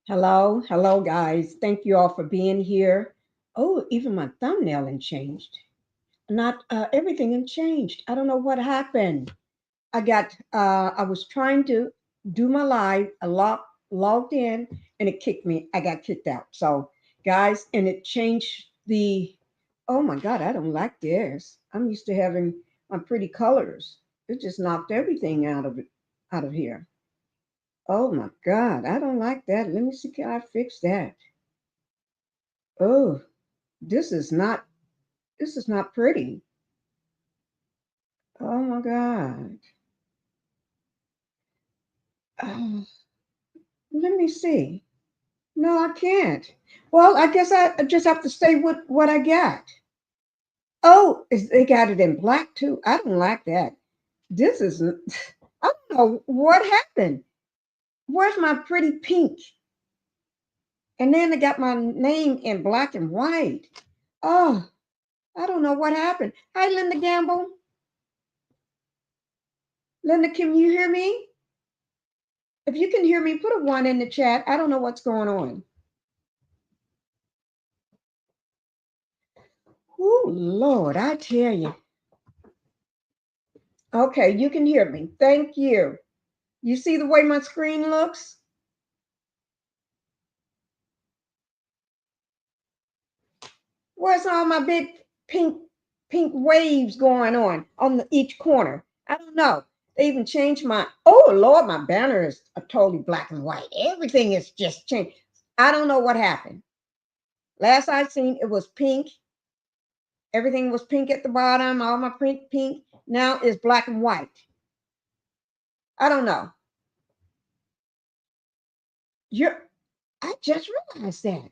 Hello, guys. Thank you all for being here. Oh, even my thumbnail and changed. Not everything and changed. I don't know what happened. I was trying to do my live. Logged in and it kicked me. I got kicked out. So, guys, and it changed the. Oh my God, I don't like this. I'm used to having my pretty colors. It just knocked everything out of here. Oh my God, I don't like that. Let me see, can I fix that? Oh, this is not this is not pretty. Oh my God. Oh, let me see. No, I can't. Well, I guess I just have to stay with what I got. Oh, they got it in black too. I don't like that. This is I don't know what happened. Where's my pretty pink? And then they got my name in black and white. Oh, I don't know what happened. Hi, Linda Gamble. Linda, can you hear me? If you can hear me, put a one in the chat. I don't know what's going on. Oh, Lord, I tell you. Okay, you can hear me. Thank you. You see the way my screen looks? Where's all my big pink waves going on each corner? I don't know. They even changed my, oh, Lord, my banner is a totally black and white. Everything is just changed. I don't know what happened. Last I seen, it was pink. Everything was pink at the bottom, all my pink. Now it's black and white. I don't know. You're I just realized that.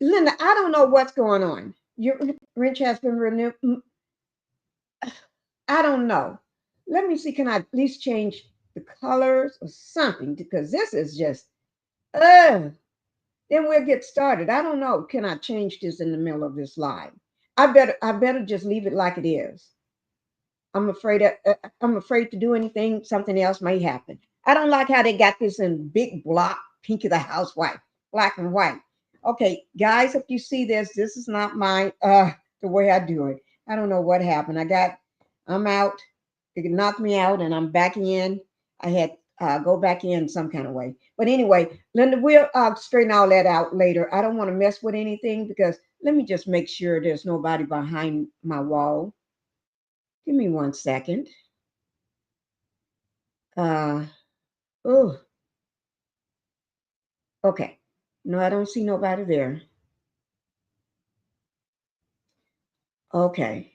Linda, I don't know what's going on. Your wrench has been renewed. I don't know. Let me see. Can I at least change the colors or something? Because this is just, uh, then we'll get started. I don't know. Can I change this in the middle of this live? I better just leave it like it is. I'm afraid to do anything. Something else may happen. I don't like how they got this in big block, Pinkie the Housewife, black and white. Okay, guys, if you see this, this is not my the way I do it. I don't know what happened. I'm out. It knocked me out, and I'm back in. I had go back in some kind of way. But anyway, Linda, we'll straighten all that out later. I don't want to mess with anything because let me just make sure there's nobody behind my wall. Give me 1 second. Uh, oh, okay. No, I don't see nobody there. Okay.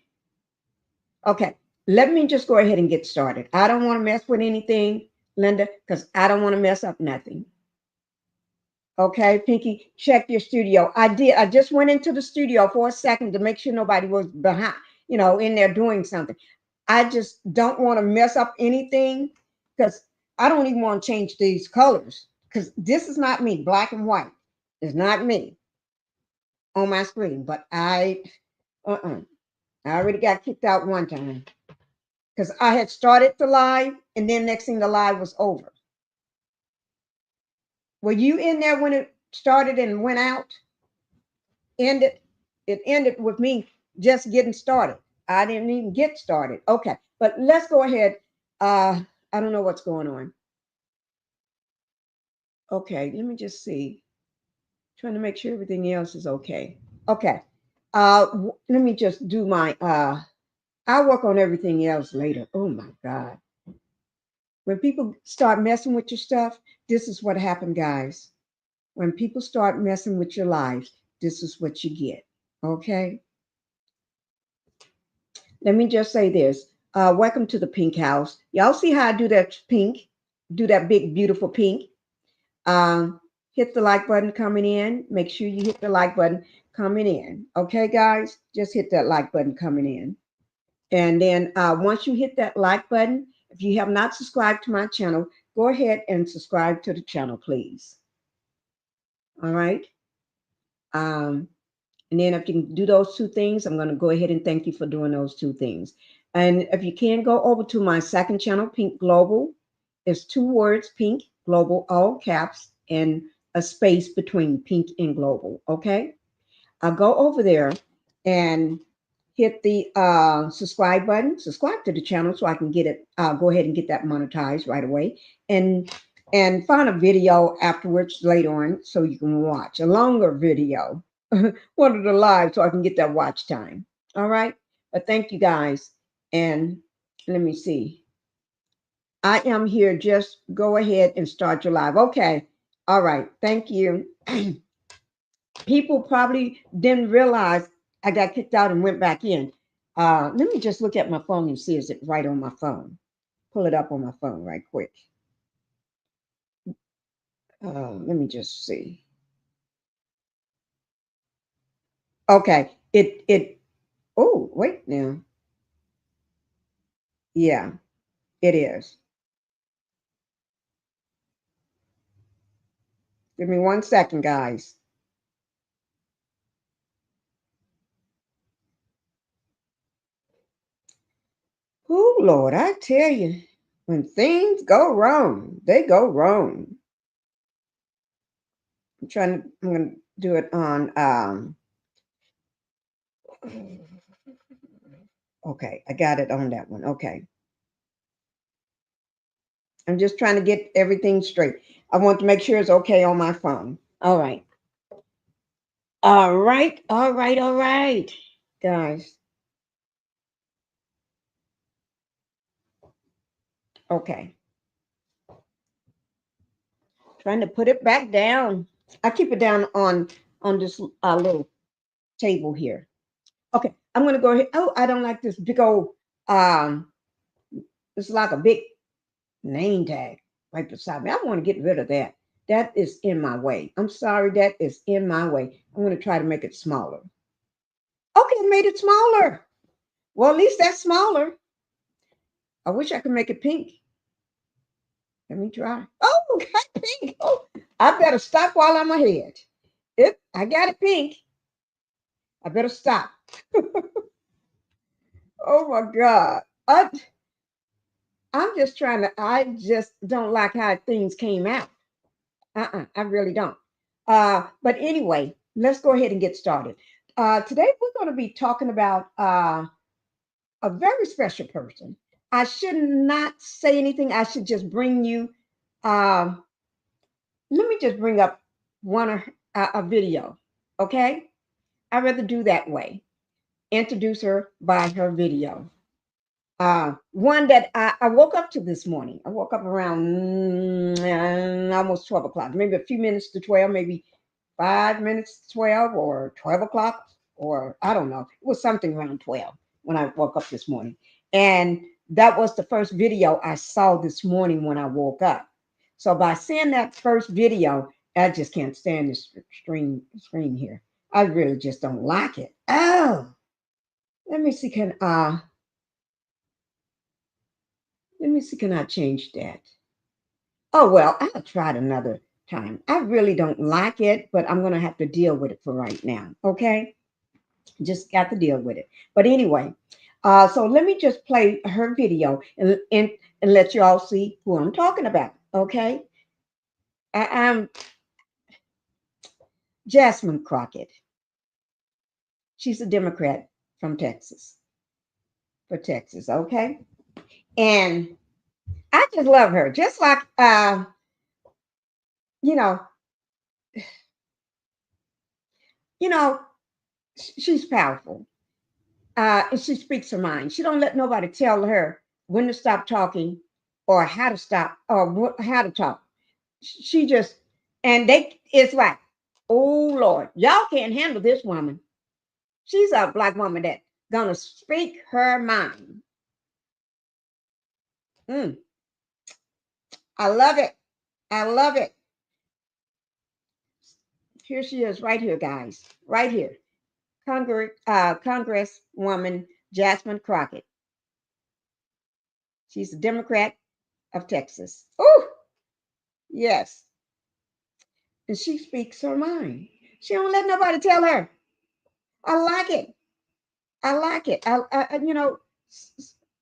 Okay. Let me just go ahead and get started. I don't want to mess with anything, Linda, because I don't want to mess up nothing. Okay, Pinky, check your studio. I did. I just went into the studio for a second to make sure nobody was behind, in there doing something. I just don't want to mess up anything because I don't even want to change these colors because this is not me. Black and white is not me on my screen. But uh-uh. I already got kicked out one time because I had started the live and then next thing the live was over. Were you in there when it started and went out? Ended. It ended with me just getting started. I didn't even get started. Okay, but let's go ahead. I don't know what's going on. Okay, let me just see. Trying to make sure everything else is okay. Okay. Let me just do my I'll work on everything else later. Oh my God. When people start messing with your stuff, this is what happened, guys. When people start messing with your lives, this is what you get. Okay. Let me just say this. Welcome to the pink house. Y'all see how I do that pink? Do that big, beautiful pink. Hit the like button coming in. Make sure you hit the like button coming in. Okay, guys? Just hit that like button coming in. And then once you hit that like button, if you have not subscribed to my channel, go ahead and subscribe to the channel, please. All right. Um, and then if you can do those two things, I'm going to go ahead and thank you for doing those two things. And if you can go over to my second channel, Pink Global, it's two words, Pink Global, all caps, and a space between pink and global. Okay. I'll go over there and hit the subscribe button, subscribe to the channel so I can get it, go ahead and get that monetized right away. And find a video afterwards later on so you can watch a longer video, one of the live so I can get that watch time. All right. But thank you guys. And let me see. I am here. Just go ahead and start your live. Okay. All right. Thank you. People probably didn't realize I got kicked out and went back in. Let me just look at my phone and see is it right on my phone. Pull it up on my phone right quick. Let me just see. Okay. Oh, wait now. Yeah, it is. Give me 1 second, guys. Oh, Lord, I tell you, when things go wrong, they go wrong. I'm going to do it on, okay, I got it on that one. Okay. I'm just trying to get everything straight. I want to make sure it's okay on my phone. All right. All right. All right. All right. Guys. Okay. Trying to put it back down. I keep it down on this little table here. Okay. I'm gonna go ahead. Oh, I don't like this big old it's like a big name tag right beside me. I want to get rid of that. That is in my way. I'm sorry, that is in my way. I'm gonna try to make it smaller. Okay, I made it smaller. Well, at least that's smaller. I wish I could make it pink. Let me try. Oh, got pink. Oh, I better stop while I'm ahead. If I got it pink, I better stop. Oh my God. I'm just trying to, I just don't like how things came out. I really don't. But anyway, let's go ahead and get started. Today we're going to be talking about a very special person. I should not say anything. I should just bring you uh, let me just bring up a video, okay? I'd rather do that way. Introduce her by her video. One that I woke up to this morning. I woke up around almost 12 o'clock, maybe a few minutes to 12, maybe 5 minutes to 12 or 12 o'clock, or I don't know. It was something around 12 when I woke up this morning. And that was the first video I saw this morning when I woke up. So by seeing that first video, I just can't stand this screen here. I really just don't like it. Oh, let me see. Let me see, can I change that? Oh, well, I'll try it another time. I really don't like it, but I'm going to have to deal with it for right now. Okay. Just got to deal with it. But anyway, so let me just play her video and let you all see who I'm talking about. Okay. I'm Jasmine Crockett. She's a Democrat from Texas, for Texas. Okay. And I just love her. Just like, you know, you know, she's powerful. And she speaks her mind. She don't let nobody tell her when to stop talking or how to stop or how to talk. She just it's like, oh Lord, y'all can't handle this woman. She's a black woman that gonna speak her mind. Mm, I love it. I love it. Here she is, right here, guys, right here. Congresswoman Jasmine Crockett. She's a Democrat of Texas. Oh, yes. And she speaks her mind. She don't let nobody tell her. I like it. I like it.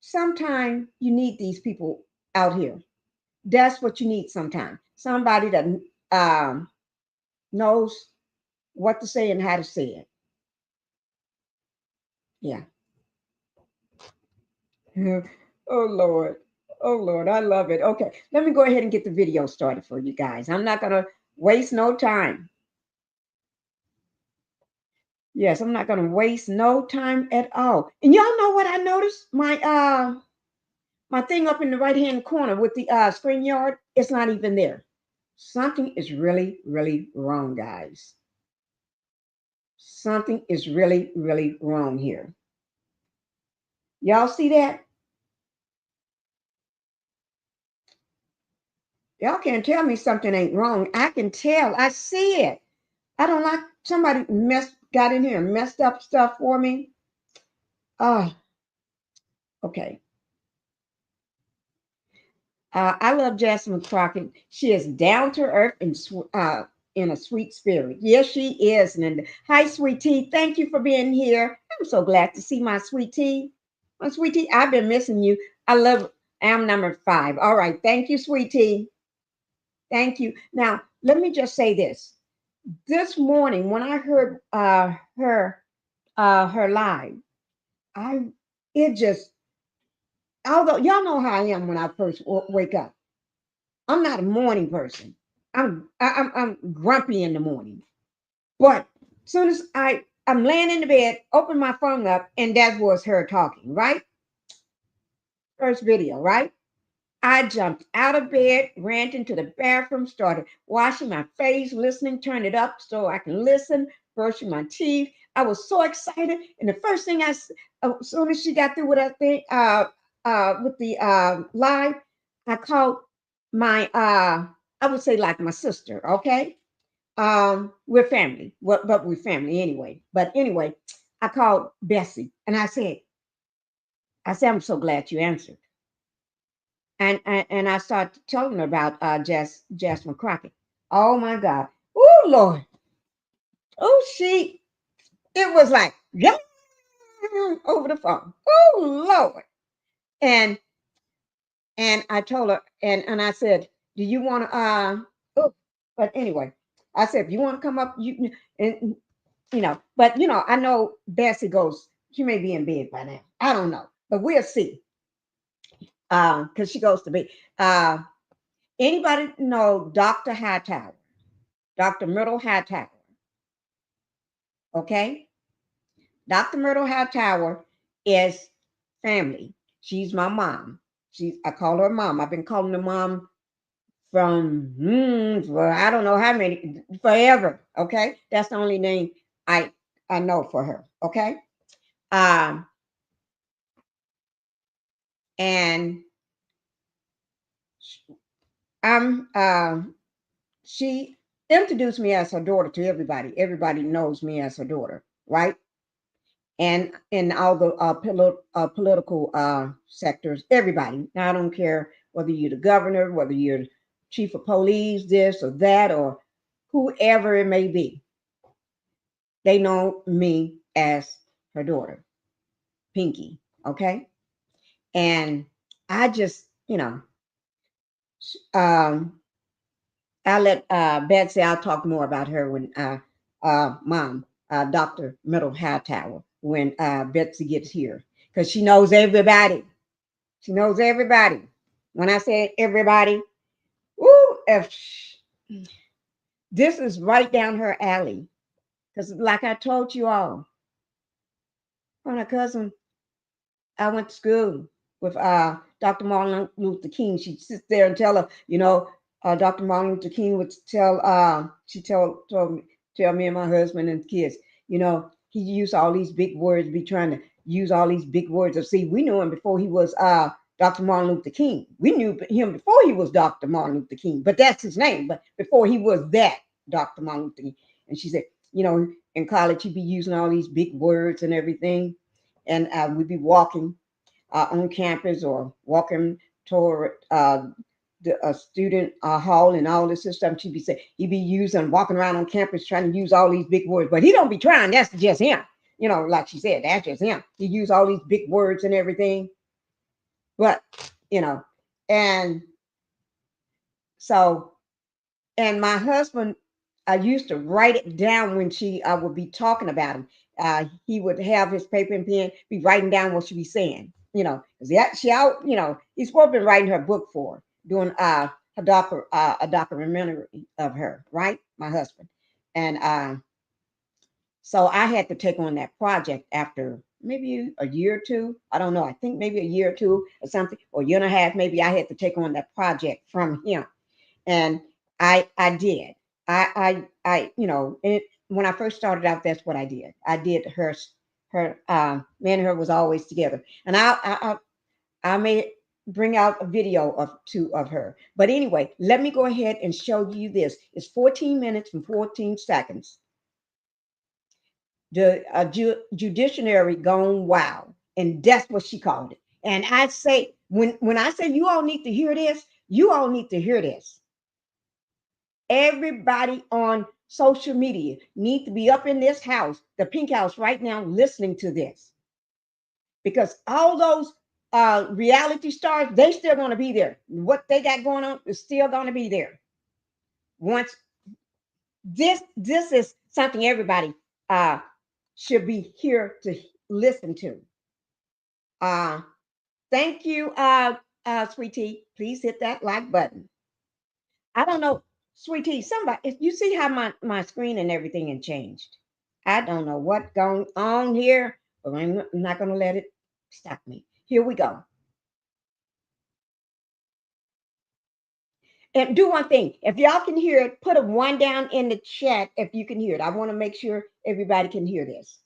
Sometimes you need these people out here. That's what you need sometimes. Somebody that knows what to say and how to say it. Yeah. Oh Lord. Oh Lord, I love it. Okay, let me go ahead and get the video started for you guys. I'm not gonna waste no time. Yes, I'm not gonna waste no time at all. And y'all know what I noticed? My thing up in the right hand corner with the screen yard, it's not even there. Something is really, really wrong, guys. Something is really, really wrong here. Y'all see that? Y'all can't tell me something ain't wrong. I can tell. I see it. I don't like somebody got in here and messed up stuff for me. Oh, okay. I love Jasmine Crockett. She is down to earth and in a sweet spirit. Yes, she is, Linda. Hi, sweet tea. Thank you for being here. I'm so glad to see my sweet tea. My sweet tea, I've been missing you. I love. I'm number 5. All right. Thank you, sweet tea. Thank you. Now, let me just say this. This morning, when I heard her live, I it just although y'all know how I am when I first wake up. I'm not a morning person. I'm grumpy in the morning. But as soon as I'm laying in the bed, open my phone up, and that was her talking, right? First video, right? I jumped out of bed, ran into the bathroom, started washing my face, listening, turned it up so I can listen, brushing my teeth. I was so excited. And the first thing as soon as she got through with that thing, with the live, I called my, I would say like my sister, okay? We're family, but we're family anyway. But anyway, I called Bessie and I said, I'm so glad you answered. And I started telling her about Jasmine Crockett. Oh my God. Oh Lord. Oh, it was like, yeah, over the phone. Oh Lord. And and I told her, and I said, do you want to oh, but anyway, I said, if you want to come up, and but I know Bessie goes, she may be in bed by now. I don't know, but we'll see. Because she goes to bed. Anybody know Dr. Hightower? Dr. Myrtle Hightower. Okay? Dr. Myrtle Hightower is family. She's my mom. I call her mom. I've been calling her mom from for I don't know how many forever. Okay? That's the only name I know for her. Okay? Um, and I'm she introduced me as her daughter to everybody. Everybody knows me as her daughter, right? And in all the political sectors, everybody. Now, I don't care whether you're the governor, whether you're the chief of police, this or that, or whoever it may be. They know me as her daughter, Pinkie. Okay, and I just, um, I'll let Betsy. I'll talk more about her when Mom, Dr. Middle Hightower, when Betsy gets here, because she knows everybody. She knows everybody. When I say everybody, ooh, if this is right down her alley. Because, like I told you all, when her cousin, I went to school with Dr. Martin Luther King. She'd sit there and tell her, Dr. Martin Luther King would tell me and my husband and kids, he used all these big words, be trying to use all these big words. Of see, we knew him before he was Dr. Martin Luther King. We knew him before he was Dr. Martin Luther King, but that's his name. But before he was that Dr. Martin Luther King. And she said, in college, he'd be using all these big words and everything. And we'd be walking on campus or walking toward the student hall and all this stuff. She'd be saying he'd be using walking around on campus trying to use all these big words, but he don't be trying. That's just him. Like she said, that's just him. He used all these big words and everything. But and so and my husband I used to write it down when she would be talking about him. He would have his paper and pen, be writing down what she be saying. You know, 'cause she out. You know, he's supposed to be writing her book for her, doing a documentary of her, right? My husband, and so I had to take on that project after maybe a year or two. I don't know. I think maybe a year or two or something, or a year and a half. Maybe I had to take on that project from him, and I did. You know, when I first started out, that's what I did. I did me and her was always together, and I may bring out a video of two of her. But anyway, let me go ahead and show you this. It's 14 minutes and 14 seconds. The judiciary gone wild, and that's what she called it. And I say, when I say you all need to hear this, you all need to hear this. Everybody on social media need to be up in this house, the Pink House, right now, listening to this, because all those reality stars, they still going to be there. What they got going on is still going to be there. Once this is something everybody should be here to listen to. Thank you, sweetie. Please hit that like button. I don't know, sweetie. Somebody, if you see how my screen and everything had changed, I don't know what's going on here, but I'm not going to let it stop me. Here we go. And do one thing. If y'all can hear it, put a 1 down in the chat if you can hear it. I want to make sure everybody can hear this.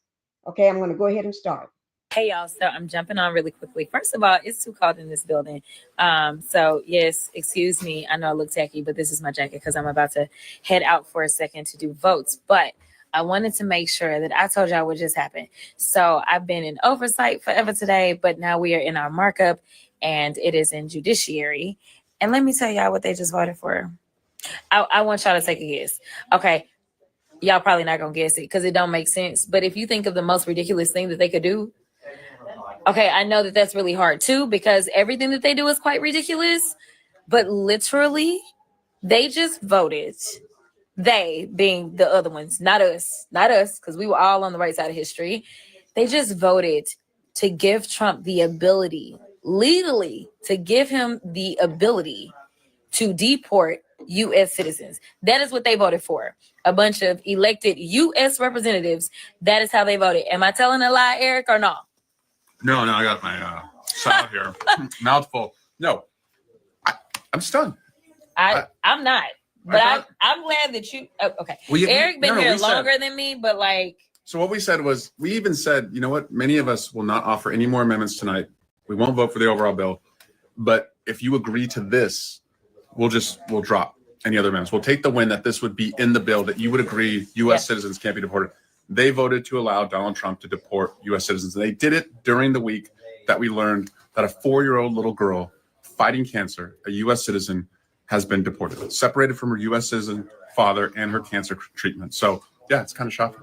Okay, I'm going to go ahead and start. Hey y'all, so I'm jumping on really quickly. First of all, it's too cold in this building. So yes, excuse me. I know I look tacky, but this is my jacket because I'm about to head out for a second to do votes. But I wanted to make sure that I told y'all what just happened. So I've been in oversight forever today, but now we are in our markup and it is in judiciary. And let me tell y'all what they just voted for. I want y'all to take a guess. Okay. Y'all probably not going to guess it because it don't make sense. But if you think of the most ridiculous thing that they could do, okay, I know that that's really hard too, because everything that they do is quite ridiculous, but literally they just voted, they being the other ones, not us, because we were all on the right side of history. They just voted to give Trump the ability, legally, to give him the ability to deport U.S. citizens. That is what they voted for. A bunch of elected U.S. representatives. That is how they voted. Am I telling a lie, Eric, or no? No, I got my salad here. Mouthful. No, I'm stunned. I'm not. But I'm glad that you... Oh, okay. Eric been here longer than me, but like... So what we said was, we even said, you know what? Many of us will not offer any more amendments tonight. We won't vote for the overall bill. But if you agree to this, we'll drop any other amendments. We'll take the win that this would be in the bill, that you would agree U.S. citizens can't be deported. They voted to allow Donald Trump to deport U.S. citizens. And they did it during the week that we learned that a 4-year-old little girl fighting cancer, a U.S. citizen, has been deported, separated from her U.S. citizen father and her cancer treatment. So, yeah, it's kind of shocking.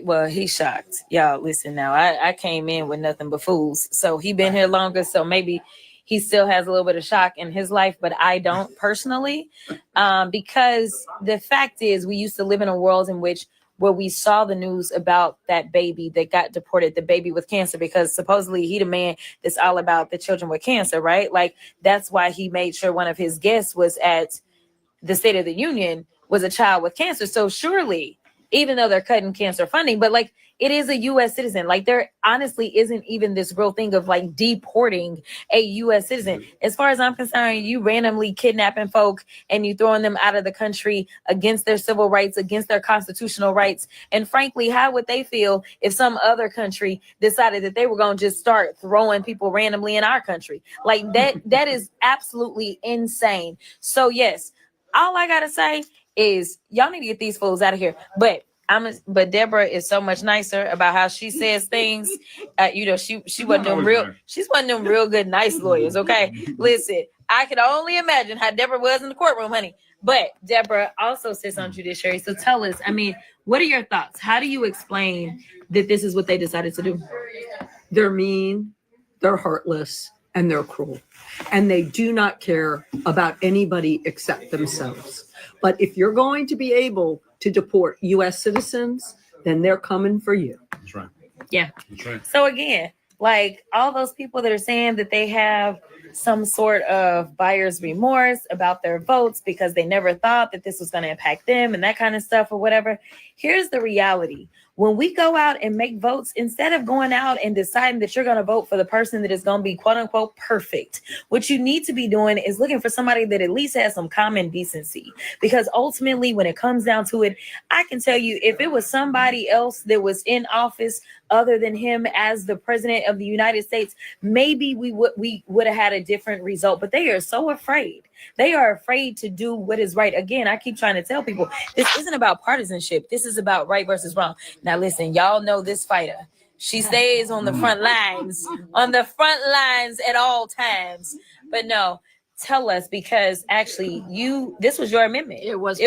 Well, he's shocked. Y'all, listen now. I came in with nothing but fools. So he been here longer. So maybe he still has a little bit of shock in his life, but I don't personally. Because the fact is, we used to live in a world in which where we saw the news about that baby that got deported, the baby with cancer, because supposedly he the man that's all about the children with cancer, right? Like, that's why he made sure one of his guests was at the State of the Union was a child with cancer. So surely, even though they're cutting cancer funding, but like, it is a U.S. citizen. Like, there honestly isn't even this real thing of like deporting a U.S. citizen. As far as I'm concerned, you randomly kidnapping folk and you throwing them out of the country against their civil rights, against their constitutional rights. And frankly, how would they feel if some other country decided that they were going to just start throwing people randomly in our country? Like, that is absolutely insane. So yes, all I got to say is y'all need to get these fools out of here. But Deborah is so much nicer about how she says things. She wasn't them real. She's one of them real good, nice lawyers. Okay, listen, I can only imagine how Deborah was in the courtroom, honey. But Deborah also sits on judiciary. So tell us, I mean, what are your thoughts? How do you explain that this is what they decided to do? They're mean, they're heartless, and they're cruel. And they do not care about anybody except themselves. But if you're going to be able to deport U.S. citizens, then they're coming for you. That's right. Yeah. That's right. So again, like all those people that are saying that they have some sort of buyer's remorse about their votes because they never thought that this was going to impact them and that kind of stuff or whatever. Here's the reality. When we go out and make votes, instead of going out and deciding that you're going to vote for the person that is going to be quote unquote perfect, what you need to be doing is looking for somebody that at least has some common decency. Because ultimately, when it comes down to it, I can tell you, if it was somebody else that was in office other than him as the president of the United States, maybe we would have had a different result. But they are so afraid. They are afraid to do what is right. Again, I keep trying to tell people, this isn't about partisanship. This is about right versus wrong. Now, listen, y'all know this fighter. She stays on the front lines, at all times. But no, tell us, because actually this was your amendment. It was.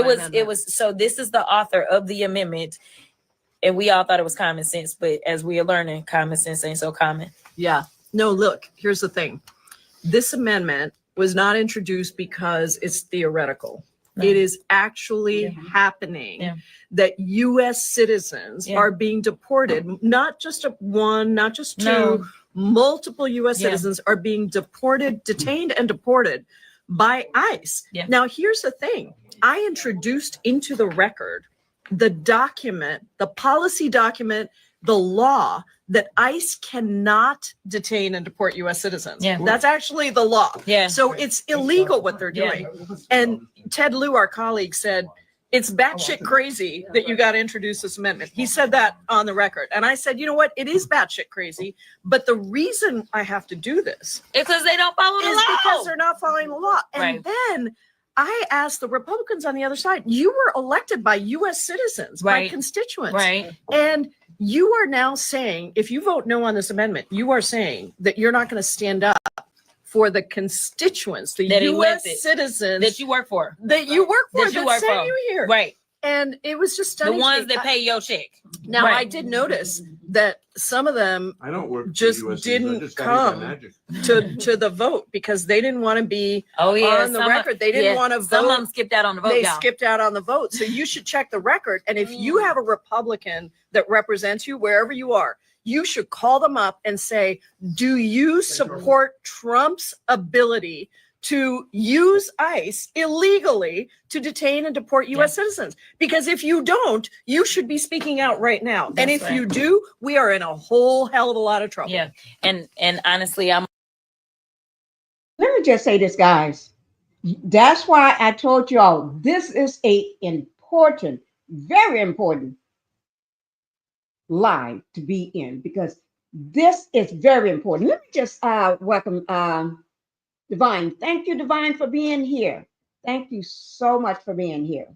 So this is the author of the amendment. And we all thought it was common sense, but as we are learning, common sense ain't so common. Yeah. No, look, here's the thing. This amendment was not introduced because it's theoretical. No. It is actually happening that U.S. citizens are being deported, not just one, not just two, multiple U.S. citizens are being detained and deported by ICE. Yeah. Now, here's the thing. I introduced into the record the document, the policy document, the law that ICE cannot detain and deport U.S. citizens. Yeah. That's actually the law. Yeah. So it's illegal what they're doing. Yeah. And Ted Lieu, our colleague, said, it's batshit crazy that you got to introduce this amendment. He said that on the record. And I said, you know what? It is batshit crazy. But the reason I have to do this is because they don't follow the law. Because they're not following the law. And then I asked the Republicans on the other side, you were elected by U.S. citizens, by constituents. Right. And you are now saying, if you vote no on this amendment, you are saying that you're not going to stand up for the constituents, the U.S. citizens that you work for, that sent you here. Right. And it was just stunning. The ones that pay your check. Now, I did notice that some of them just didn't come to the vote because they didn't want to be on the record. They didn't want to vote. Some of them skipped out on the vote. They skipped out on the vote. So you should check the record. And if you have a Republican that represents you wherever you are, you should call them up and say, do you support Trump's ability to use ICE illegally to detain and deport U.S. citizens? Because if you don't, you should be speaking out right now. That's and if you do, we are in a whole hell of a lot of trouble. Yeah. And honestly, let me just say this, guys. That's why I told y'all this is a important, very important live to be in, because this is very important. Let me just welcome Divine. Thank you, Divine, for being here. Thank you so much for being here.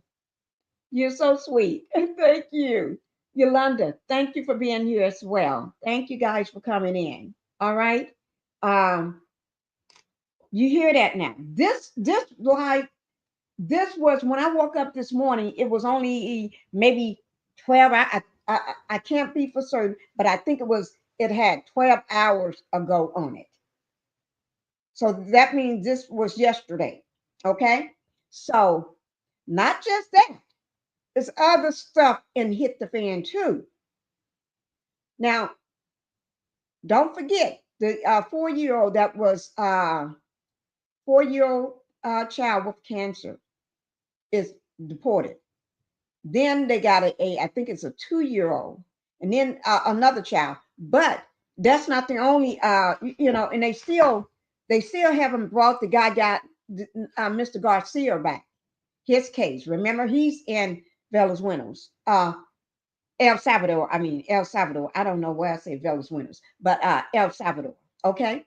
You're so sweet. Thank you. Yolanda, thank you for being here as well. Thank you guys for coming in. All right. You hear that now. This live, this was when I woke up this morning, it was only maybe 12 hours. I can't be for certain, but I think it had 12 hours ago on it. So that means this was yesterday. Okay. So not just that, there's other stuff in Hit the Fan too. Now, don't forget the 4-year-old that was 4-year-old child with cancer is deported. Then they got I think it's a 2-year-old, and then another child. But that's not the only, and they still haven't brought the guy Mr. Garcia back. His case. Remember, he's in Venezuela, El Salvador. I don't know where I say Venezuela, but El Salvador. Okay.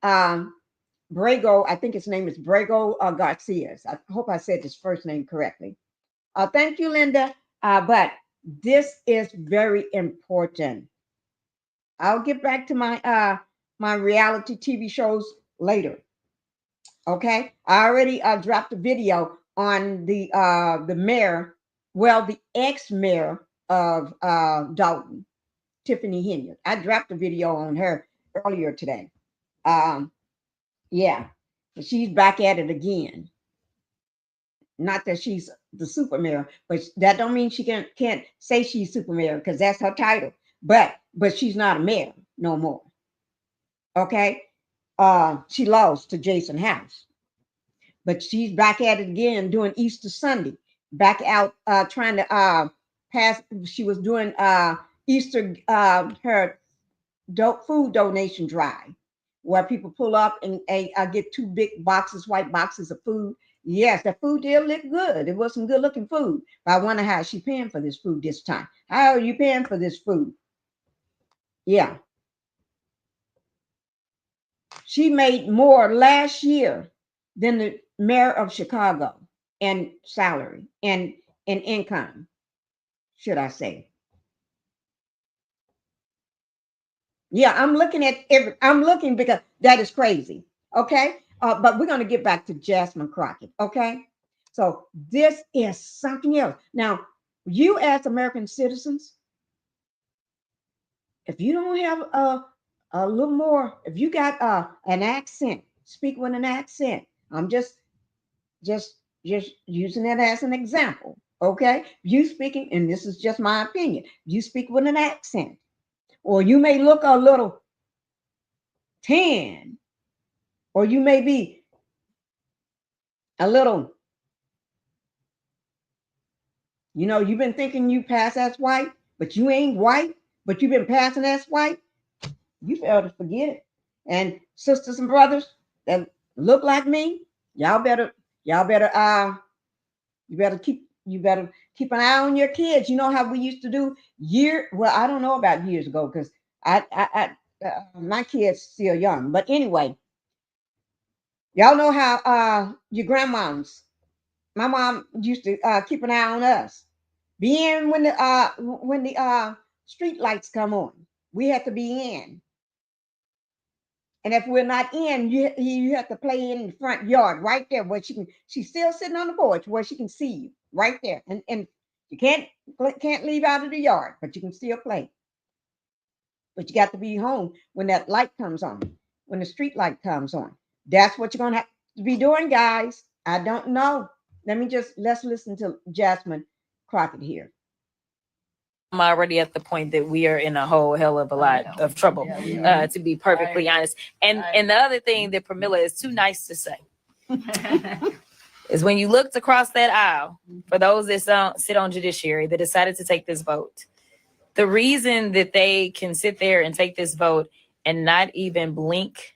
Brego, I think his name is Brego Garcia. I hope I said his first name correctly. Thank you, Linda. But this is very important. I'll get back to my my reality TV shows later. Okay, I already dropped a video on the mayor, the ex-mayor of Dalton, Tiffany Henyard. I dropped a video on her earlier today. Yeah, she's back at it again. not that she's the super mayor, but that don't mean she can't say she's super mayor because that's her title. But she's not a mayor no more. Okay, she lost to Jason House, but she's back at it again doing Easter Sunday. Back out trying to pass. She was doing Easter her food donation drive, where people pull up and get 2 big boxes, white boxes of food. Yes, the food did look good. It was some good looking food. But I wonder how she's paying for this food this time. How are you paying for this food? Yeah. She made more last year than the mayor of Chicago in salary and in income, should I say. Yeah, I'm looking at I'm looking because that is crazy. Okay. But we're going to get back to Jasmine Crockett. Okay. So this is something else. Now, you as American citizens, if you don't have a little more, if you got an accent, speak with an accent. I'm just using that as an example. Okay. You speaking, and this is just my opinion, you speak with an accent, or you may look a little tan, or you may be a little, you've been thinking you pass as white, but you ain't white, but you've been passing as white. You fail to forget it. And sisters and brothers that look like me, you better keep an eye on your kids. You know how we used to do I don't know about years ago, because my kids still young, but anyway, y'all know how your grandmoms, my mom used to keep an eye on us. Be in when the street lights come on. We have to be in. And if we're not in, you have to play in the front yard right there where she's still sitting on the porch where she can see you right there. And you can't leave out of the yard, but you can still play. But you got to be home when that light comes on, when the street light comes on. That's what you're going to have to be doing, guys. I don't know. Let's listen to Jasmine Crockett here. I'm already at the point that we are in a whole hell of a lot of trouble, to be perfectly honest. And the other thing that Pramila is too nice to say is when you looked across that aisle, for those that sit on judiciary that decided to take this vote, the reason that they can sit there and take this vote and not even blink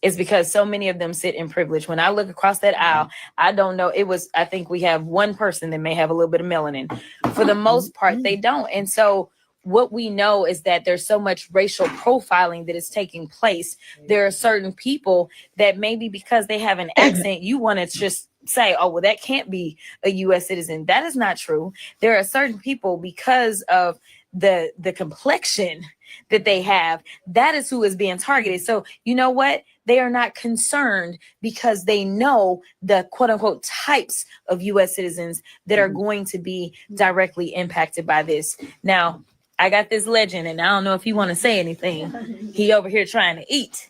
is because so many of them sit in privilege. When I look across that aisle, I don't know. I think we have one person that may have a little bit of melanin. For the most part, they don't. And so what we know is that there's so much racial profiling that is taking place. There are certain people that maybe because they have an accent, you want to just say, oh, well, that can't be a U.S. citizen. That is not true. There are certain people, because of the complexion that they have, that is who is being targeted. So you know what? They are not concerned because they know the quote unquote types of U.S. citizens that are going to be directly impacted by this. Now, I got this legend, and I don't know if you want to say anything. He over here trying to eat.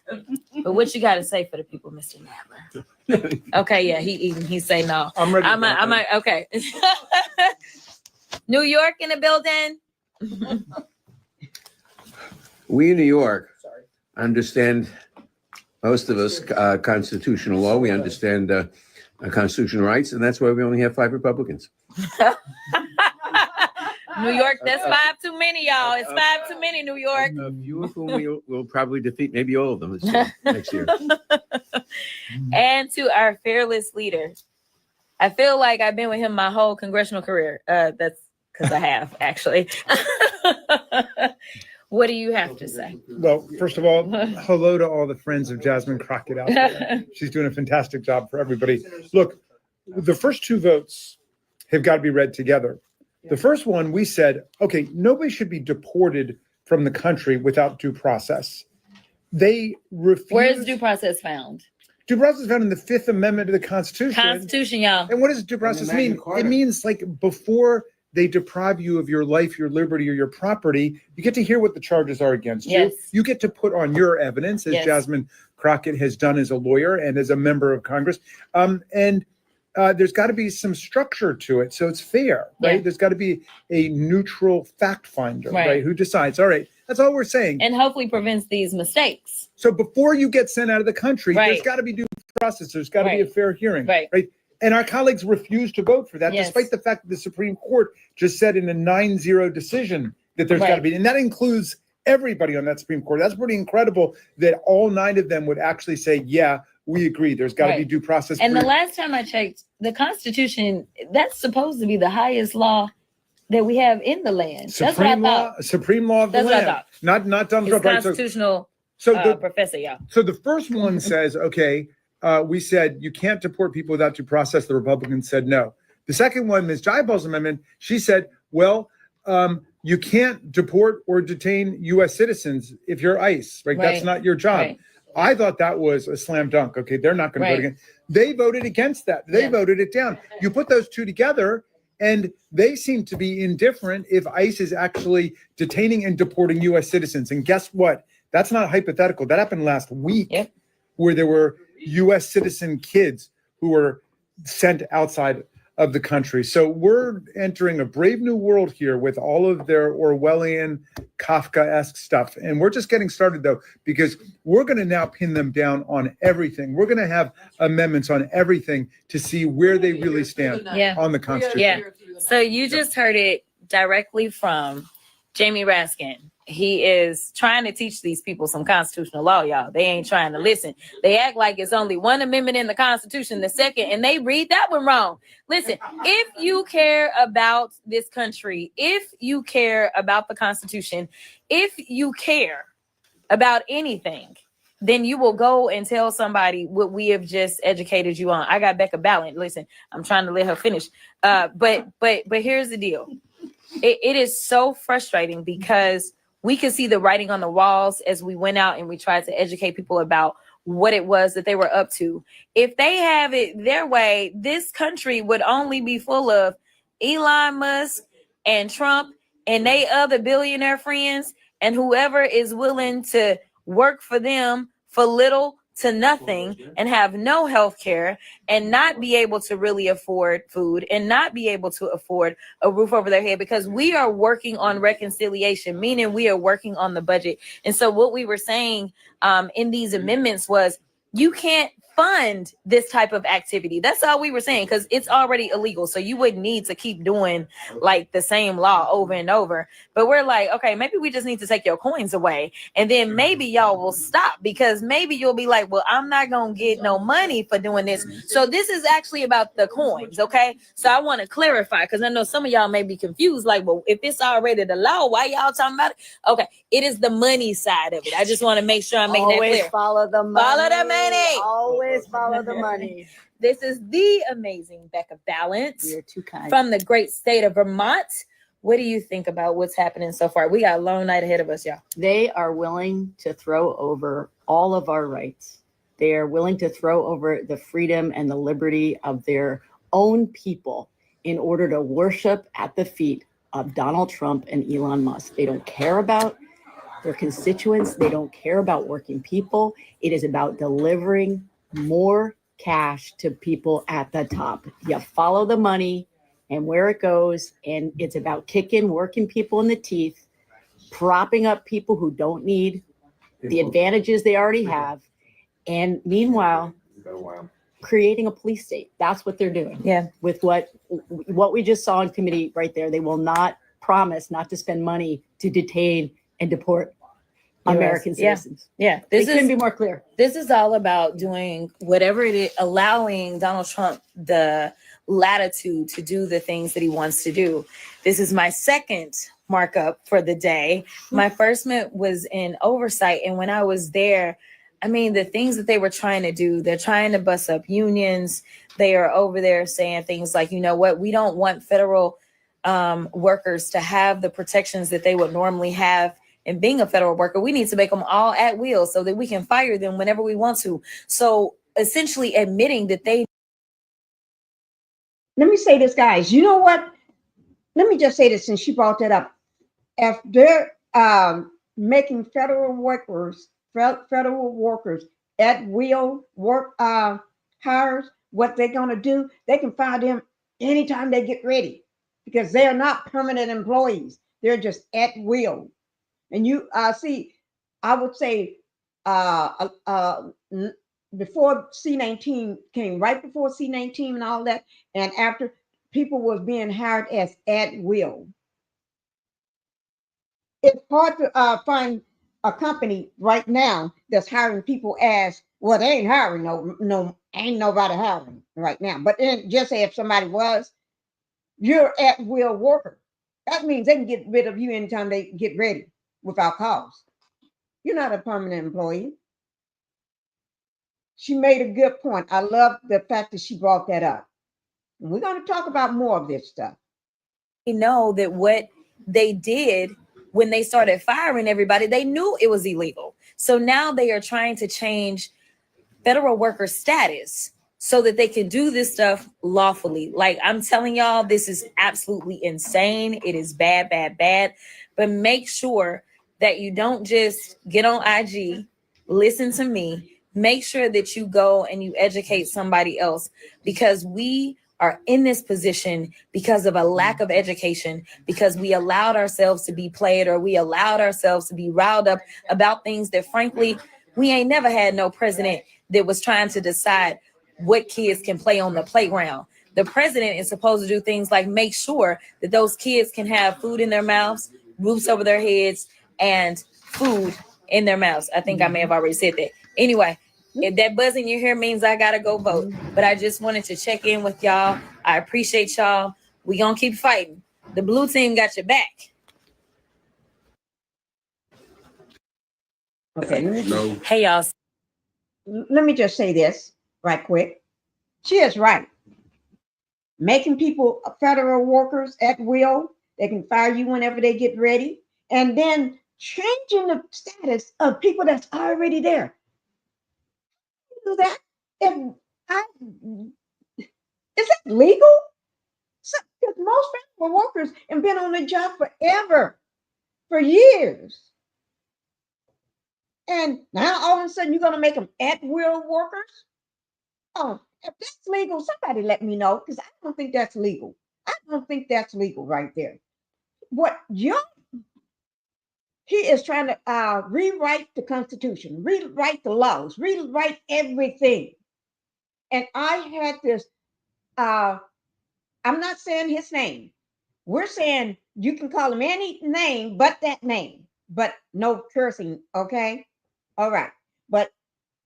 But what you got to say for the people, Mr. Nadler? Okay, yeah, he eating. He say no. I'm ready. Okay. New York in the building. We in New York understand, most of us, constitutional law. We understand constitutional rights, and that's why we only have 5 Republicans. New York, that's 5 too many, y'all. It's 5 too many, New York. A few of whom we'll probably defeat, maybe all of them next year. And to our fearless leader. I feel like I've been with him my whole congressional career. That's because I have, actually. What do you have to say? Well, first of all, hello to all the friends of Jasmine Crockett out there. She's doing a fantastic job for everybody. Look, the first 2 votes have got to be read together. The first one, we said, okay, nobody should be deported from the country without due process. They refused. Where is due process found? Due process is found in the 5th Amendment to the Constitution. Constitution, y'all. And what does due process mean? It means like before they deprive you of your life, your liberty, or your property, you get to hear what the charges are against you. You get to put on your evidence, as Jasmine Crockett has done as a lawyer and as a member of Congress. there's got to be some structure to it, so it's fair, right? Yeah. There's got to be a neutral fact finder, Right. right? Who decides? All right, that's all we're saying. And hopefully prevents these mistakes. So before you get sent out of the country, there's Right. got to be due process. There's got to be a Right. fair hearing, Right. And our colleagues refused to vote for that, Yes. despite the fact that the Supreme Court just said in a 9-0 decision that there's got to Right. be, and that includes everybody on that Supreme Court. That's pretty incredible that all 9 of them would actually say, yeah, we agree. There's got to be Right. due process. And the for- last time I checked, the Constitution, that's supposed to be the highest law that we have in the land. That's what I thought. Supreme law of the That's what I land. thought. Not Donald It's Trump. Right? constitutional So the professor, y'all. So the first one says, okay, we said you can't deport people without due process. The Republicans said no. The second one, Ms. Jaibal's amendment, she said, well, you can't deport or detain U.S. citizens if you're ICE, right? That's Right. not your job. Right. I thought that was a slam dunk. Okay, they're not going to vote Right. again. They voted against that. They Yeah. voted it down. You put those two together, and they seem to be indifferent if ICE is actually detaining and deporting U.S. citizens. And guess what? That's not hypothetical. That happened last week, Yep. where there were U.S. citizen kids who were sent outside of the country. So we're entering a brave new world here with all of their Orwellian, Kafkaesque stuff. And we're just getting started, though, because we're going to now pin them down on everything. We're going to have amendments on everything to see where they really stand Yeah. on the Constitution. Yeah. So you just heard it directly from Jamie Raskin. He is trying to teach these people some constitutional law, y'all. They ain't trying to listen. They act like it's only one amendment in the Constitution, the second, and they read that one wrong. Listen, if you care about this country, if you care about the Constitution, if you care about anything, then you will go and tell somebody what we have just educated you on. I got Becca Ballant. Listen, I'm trying to let her finish. But here's the deal. It is so frustrating because we could see the writing on the walls as we went out and we tried to educate people about what it was that they were up to. If they have it their way, this country would only be full of Elon Musk and Trump and they other billionaire friends and whoever is willing to work for them for little to nothing and have no health care and not be able to really afford food and not be able to afford a roof over their head, because we are working on reconciliation, meaning we are working on the budget. And so what we were saying in these amendments was you can't fund this type of activity. That's all we were saying, because it's already illegal. So you wouldn't need to keep doing like the same law over and over. But we're like, okay, maybe we just need to take your coins away. And then maybe y'all will stop, because maybe you'll be like, well, I'm not going to get no money for doing this. So this is actually about the coins. Okay. So I want to clarify, because I know some of y'all may be confused. Like, well, if it's already the law, why y'all talking about it? Okay. It is the money side of it. I just want to make sure I'm making that Always clear. follow the money. Follow the money. Always follow the money. This is the amazing Becca Ballant You're too kind. from the great state of Vermont. What do you think about what's happening so far? We got a long night ahead of us, y'all. They are willing to throw over all of our rights. They are willing to throw over the freedom and the liberty of their own people in order to worship at the feet of Donald Trump and Elon Musk. They don't care about their constituents. They don't care about working people. It is about delivering more cash to people at the top. You follow the money and where it goes, and it's about kicking working people in the teeth, propping up people who don't need the advantages they already have, and meanwhile creating a police state. That's what they're doing. Yeah. With what we just saw in committee right there. They will not promise not to spend money to detain and deport American citizens. Yeah. They couldn't be more clear. This is all about doing whatever it is, allowing Donald Trump the latitude to do the things that he wants to do. This is my second markup for the day. My first was in oversight. And when I was there, I mean, the things that they were trying to do, they're trying to bust up unions. They are over there saying things like, you know what, we don't want federal workers to have the protections that they would normally have in being a federal worker. We need to make them all at will so that we can fire them whenever we want to. So essentially admitting that they. Let me say this, guys. You know what? Let me just say this since she brought that up. If they're making federal workers at will work hires, what they're going to do, they can fire them anytime they get ready because they are not permanent employees. They're just at will. And you see, I would say before C-19 came, right before C-19 and all that, and after, people was being hired as at will. It's hard to find a company right now that's hiring people as well. They ain't hiring ain't nobody hiring right now. But then just say if somebody was, you're at will worker. That means they can get rid of you anytime they get ready without cause. You're not a permanent employee. She made a good point. I love the fact that she brought that up. And we're going to talk about more of this stuff. We know that what they did when they started firing everybody, they knew it was illegal. So now they are trying to change federal worker status so that they can do this stuff lawfully. Like I'm telling y'all, this is absolutely insane. It is bad, bad, bad. But make sure that you don't just get on IG, listen to me. Make sure that you go and you educate somebody else, because we are in this position because of a lack of education, because we allowed ourselves to be played, or we allowed ourselves to be riled up about things that frankly, we ain't never had no president that was trying to decide what kids can play on the playground. The president is supposed to do things like make sure that those kids can have food in their mouths, roofs over their heads, and food in their mouths. I think I may have already said that. Anyway, if that buzz in your hair means I gotta go vote, but I just wanted to check in with y'all. I appreciate y'all. We gonna keep fighting. The blue team got your back. Okay, No. Hey y'all. let me just say this right quick. She is right. Making people federal workers at will, they can fire you whenever they get ready, and then changing the status of people that's already there. Do that? If I, is that legal? Because most federal workers have been on the job forever, for years. And now all of a sudden you're going to make them at will workers? Oh, if that's legal, somebody let me know, because I don't think that's legal. I don't think that's legal right there. What he is trying to rewrite the Constitution, rewrite the laws, rewrite everything. And I had this, I'm not saying his name. We're saying you can call him any name but that name, but no cursing, okay? All right. But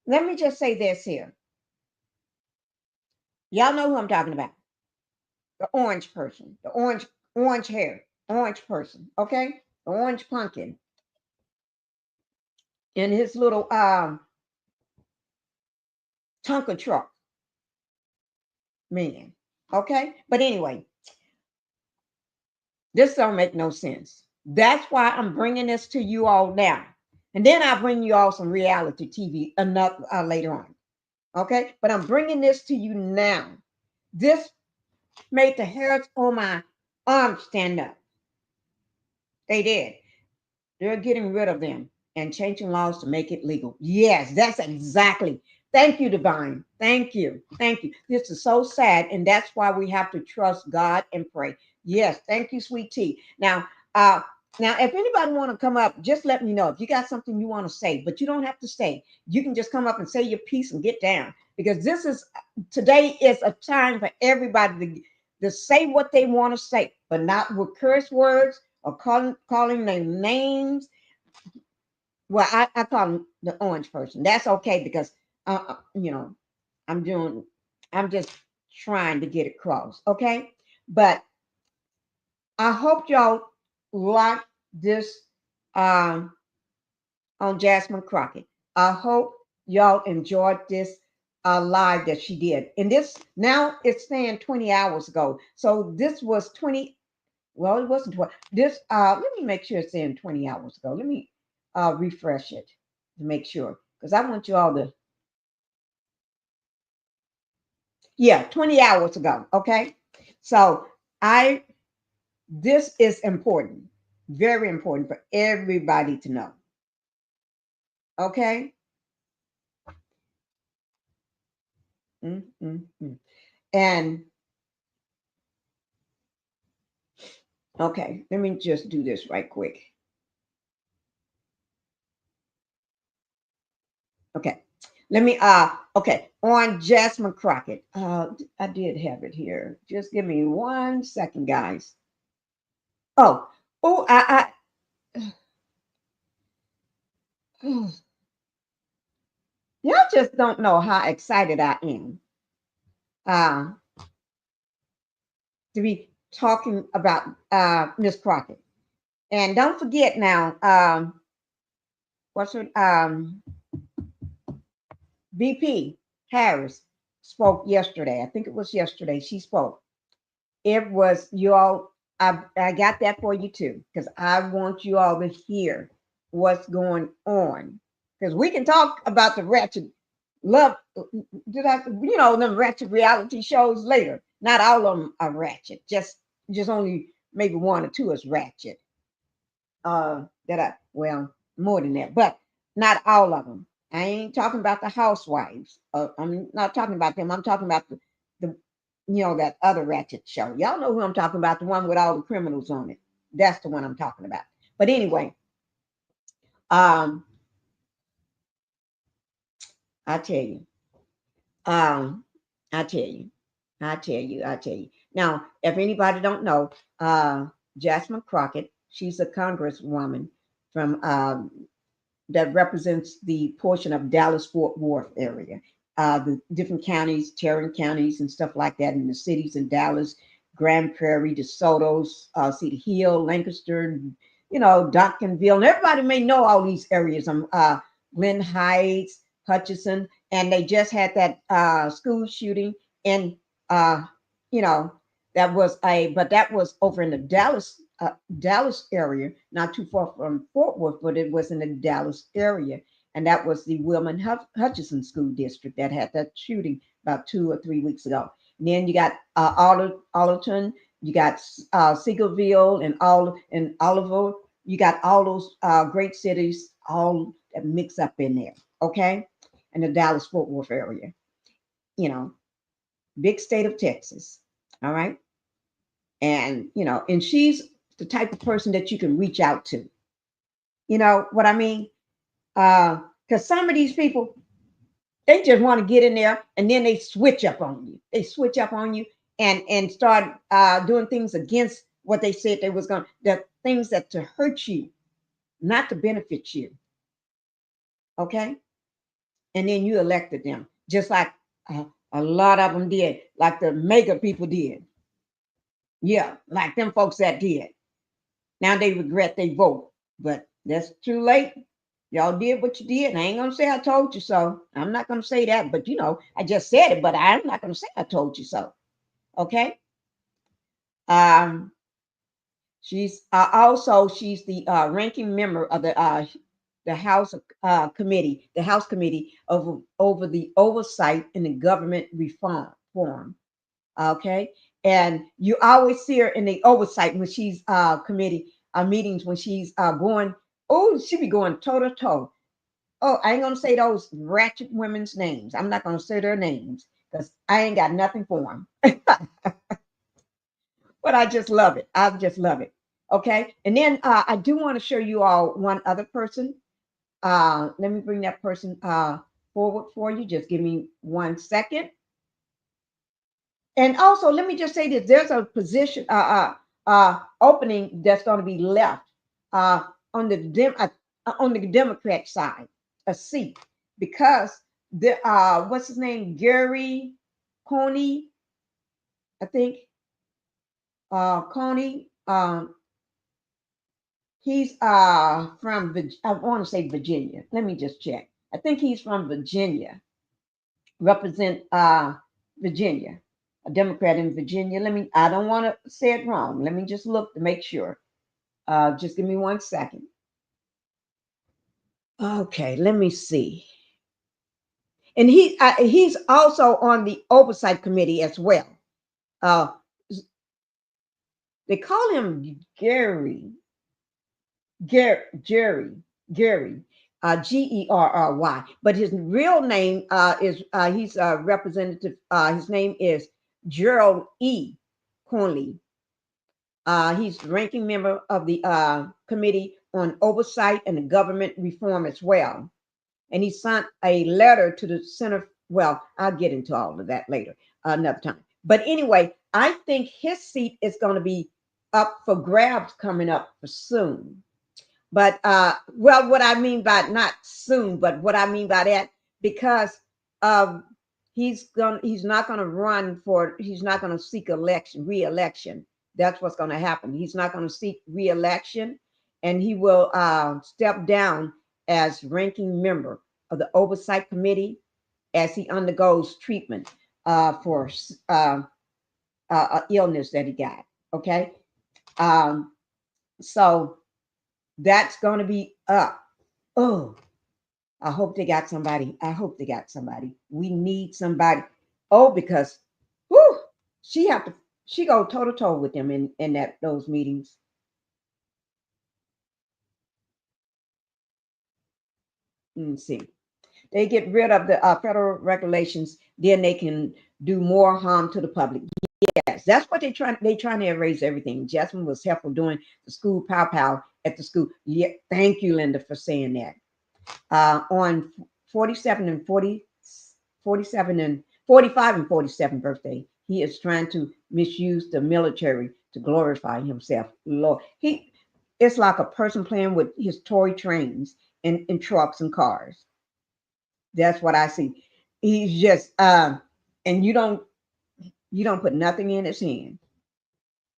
let me just say this here. Y'all know who I'm talking about. The orange person, the orange hair, orange person, okay? The orange pumpkin in his little Tonka truck, man. Okay? But anyway, this don't make no sense. That's why I'm bringing this to you all now. And then I'll bring you all some reality TV enough later on. Okay? But I'm bringing this to you now. This made the hairs on my arm stand up. They did. They're getting rid of them and changing laws to make it legal. Yes, that's exactly. Thank you, Divine. Thank you. Thank you. This is so sad. And that's why we have to trust God and pray. Yes, thank you, sweet tea. Now, if anybody want to come up, just let me know. If you got something you want to say, but you don't have to stay. You can just come up and say your piece and get down. Because today is a time for everybody to say what they want to say, but not with curse words or calling them names. Well, I call him the orange person. That's okay because I'm just trying to get across. Okay, but I hope y'all like this on Jasmine Crockett. I hope y'all enjoyed this live that she did. And this now it's saying 20 hours ago. So this was 20. Well, it wasn't 20. This let me make sure it's saying 20 hours ago. Let me refresh it to make sure, because I want you all to. Yeah, 20 hours ago. Okay. So this is important, very important for everybody to know. Okay. And okay, let me just do this right quick. Okay. Let me okay, on Jasmine Crockett. I did have it here. Just give me 1 second, guys. Oh, oh, y'all just don't know how excited I am uh to be talking about Miss Crockett. And don't forget now, what's her VP Harris spoke yesterday. I think it was yesterday she spoke. It was you all. I got that for you too, because I want you all to hear what's going on. Because we can talk about the ratchet love, them ratchet reality shows later. Not all of them are ratchet. Just only maybe 1 or 2 is ratchet. More than that, but not all of them. I ain't talking about the housewives. I'm not talking about them. I'm talking about the that other ratchet show. Y'all know who I'm talking about, the one with all the criminals on it. That's the one I'm talking about. But anyway, I tell you, I tell you, I tell you, I tell you. Now, if anybody don't know, Jasmine Crockett, she's a congresswoman from that represents the portion of Dallas-Fort Worth area, the different counties, Tarrant counties and stuff like that, in the cities in Dallas, Grand Prairie, DeSoto's, Cedar Hill, Lancaster, Duncanville, and everybody may know all these areas. Glen Heights, Hutchinson, and they just had that school shooting, and that was over in the Dallas area, not too far from Fort Worth, but it was in the Dallas area. And that was the Wilman Hutchinson School District that had that shooting about 2 or 3 weeks ago. And then you got Arlington, you got Seagoville and Oliver. You got all those great cities all that mix up in there, okay? In the Dallas-Fort Worth area, big state of Texas, all right? And, and she's the type of person that you can reach out to. You know what I mean? Because some of these people, they just want to get in there and then they switch up on you. They switch up on you and start doing things against what they said they was going to, the things that to hurt you, not to benefit you. Okay? And then you elected them, just like a lot of them did, like the mega people did. Yeah, like them folks that did. Now they regret they vote, but that's too late. Y'all did what you did. And I ain't gonna say I told you so. I'm not gonna say that, but I just said it, but I'm not gonna say I told you so. Okay. She's she's the ranking member of the House committee, the House committee over the oversight in the government reform forum. Okay, and you always see her in the oversight when she's committee meetings when she's going. Oh, she be going toe to toe. Oh, I ain't gonna say those ratchet women's names. I'm not gonna say their names because I ain't got nothing for them. But I just love it. I just love it. Okay, and then I do want to show you all one other person. Let me bring that person forward for you. Just give me 1 second. And also, let me just say this: there's a position, opening that's going to be left on the Democrat side, a seat, because the what's his name, Gary Coney, I think, Coney. He's from I want to say Virginia. Let me just check. I think he's from Virginia. Represent Virginia, a Democrat in Virginia. I don't want to say it wrong. Let me just look to make sure. Just give me 1 second. Okay, let me see. And he's also on the oversight committee as well. They call him Gary. Gerry, but his real name is he's a representative. His name is Gerald E. Conley. He's the ranking member of the Committee on Oversight and Government Reform as well. And he sent a letter to the Center. Well, I'll get into all of that later, another time. But anyway, I think his seat is going to be up for grabs coming up for soon. But well, what I mean by not soon, but what I mean by that, because he's not gonna seek re-election. That's what's gonna happen. He's not gonna seek re-election, and he will step down as ranking member of the Oversight Committee as he undergoes treatment for illness that he got. Okay, so that's going to be up. Oh, I hope they got somebody. I hope they got somebody. We need somebody. Oh, because whew, she go toe to toe with them in those meetings. Let's see. They get rid of the federal regulations, then they can do more harm to the public. Yes, that's what they're trying to erase everything. Jasmine was helpful doing the school pow at the school. Yeah, thank you, Linda, for saying that. On 45 and 47 birthday, he is trying to misuse the military to glorify himself. Lord, it's like a person playing with his toy trains and trucks and cars. That's what I see. He's just and you don't put nothing in his hand.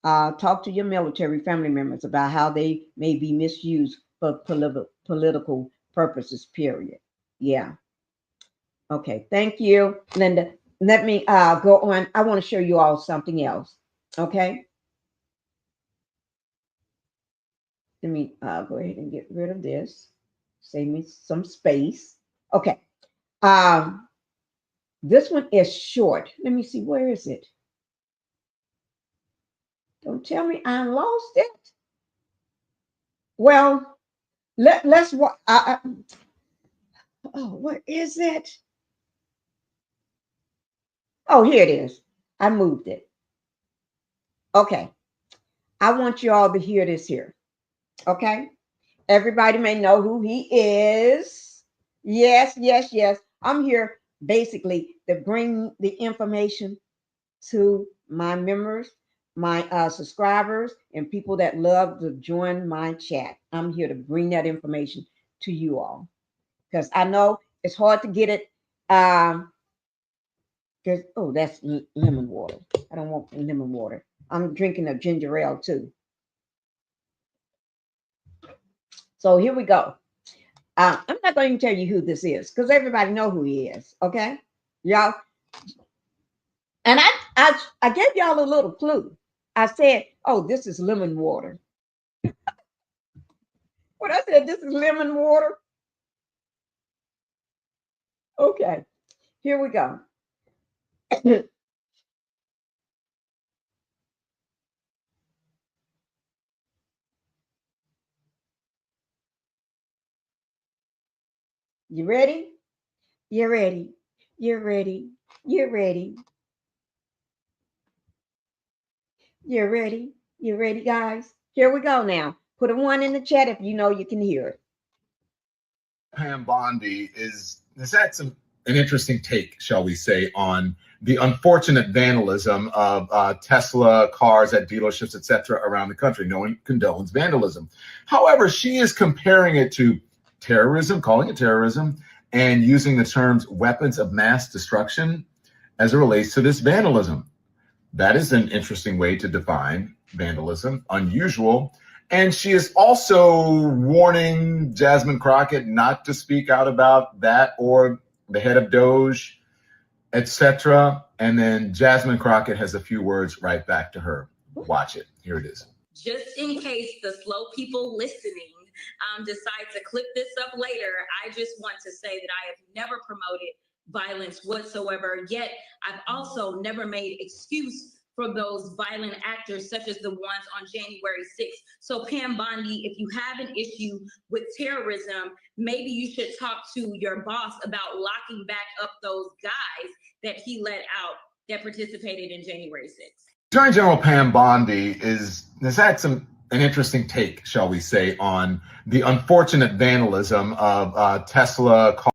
Talk to your military family members about how they may be misused for political purposes, period. Yeah. Okay. Thank you, Linda. Let me go on. I want to show you all something else. Okay. Let me go ahead and get rid of this. Save me some space. Okay. This one is short. Let me see. Where is it? Don't tell me I lost it. Well, let's what? Oh, what is it? Oh, here it is. I moved it. Okay. I want you all to hear this here. Okay. Everybody may know who he is. Yes, yes, yes. I'm here basically to bring the information to my members, my subscribers, and people that love to join my chat. I'm here to bring that information to you all because I know it's hard to get it. Oh, that's lemon water. I don't want lemon water. I'm drinking a ginger ale too. So here we go. I'm not going to tell you who this is because everybody know who he is. Okay, y'all. And I gave y'all a little clue. I said, "Oh, this is lemon water." When I said this is lemon water, okay. Here we go. You ready? You're ready. You're ready. You're ready. You're ready. You're ready, guys. Here we go now. Put a 1 in the chat if you know you can hear it. Pam Bondi has had an interesting take, shall we say, on the unfortunate vandalism of Tesla cars at dealerships, etc., around the country. No one condones vandalism. However, she is comparing it to terrorism, calling it terrorism, and using the terms weapons of mass destruction as it relates to this vandalism. That is an interesting way to define vandalism, unusual. And she is also warning Jasmine Crockett not to speak out about that or the head of Doge, etc. And then Jasmine Crockett has a few words right back to her. Watch it. Here it is. Just in case the slow people listening decide to clip this up later, I just want to say that I have never promoted violence whatsoever. Yet I've also never made excuse for those violent actors, such as the ones on January 6th. So Pam Bondi, if you have an issue with terrorism, maybe you should talk to your boss about locking back up those guys that he let out that participated in January 6th. Attorney General Pam Bondi has had an interesting take, shall we say, on the unfortunate vandalism of Tesla cars.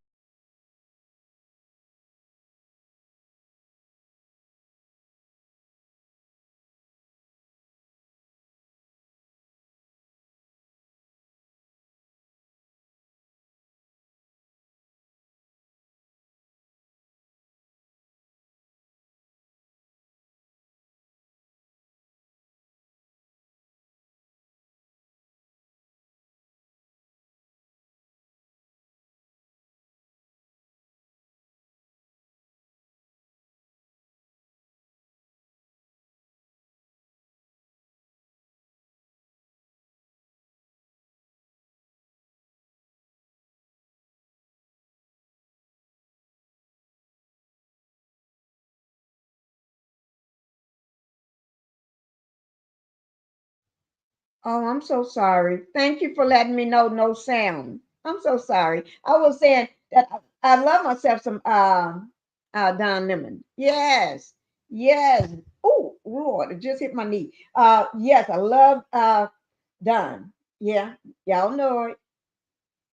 Oh, I'm so sorry. Thank you for letting me know no sound. I'm so sorry. I was saying that I love myself some Don Lemon. Yes. Yes. Oh, Lord, it just hit my knee. Yes, I love Don. Yeah. Y'all know it.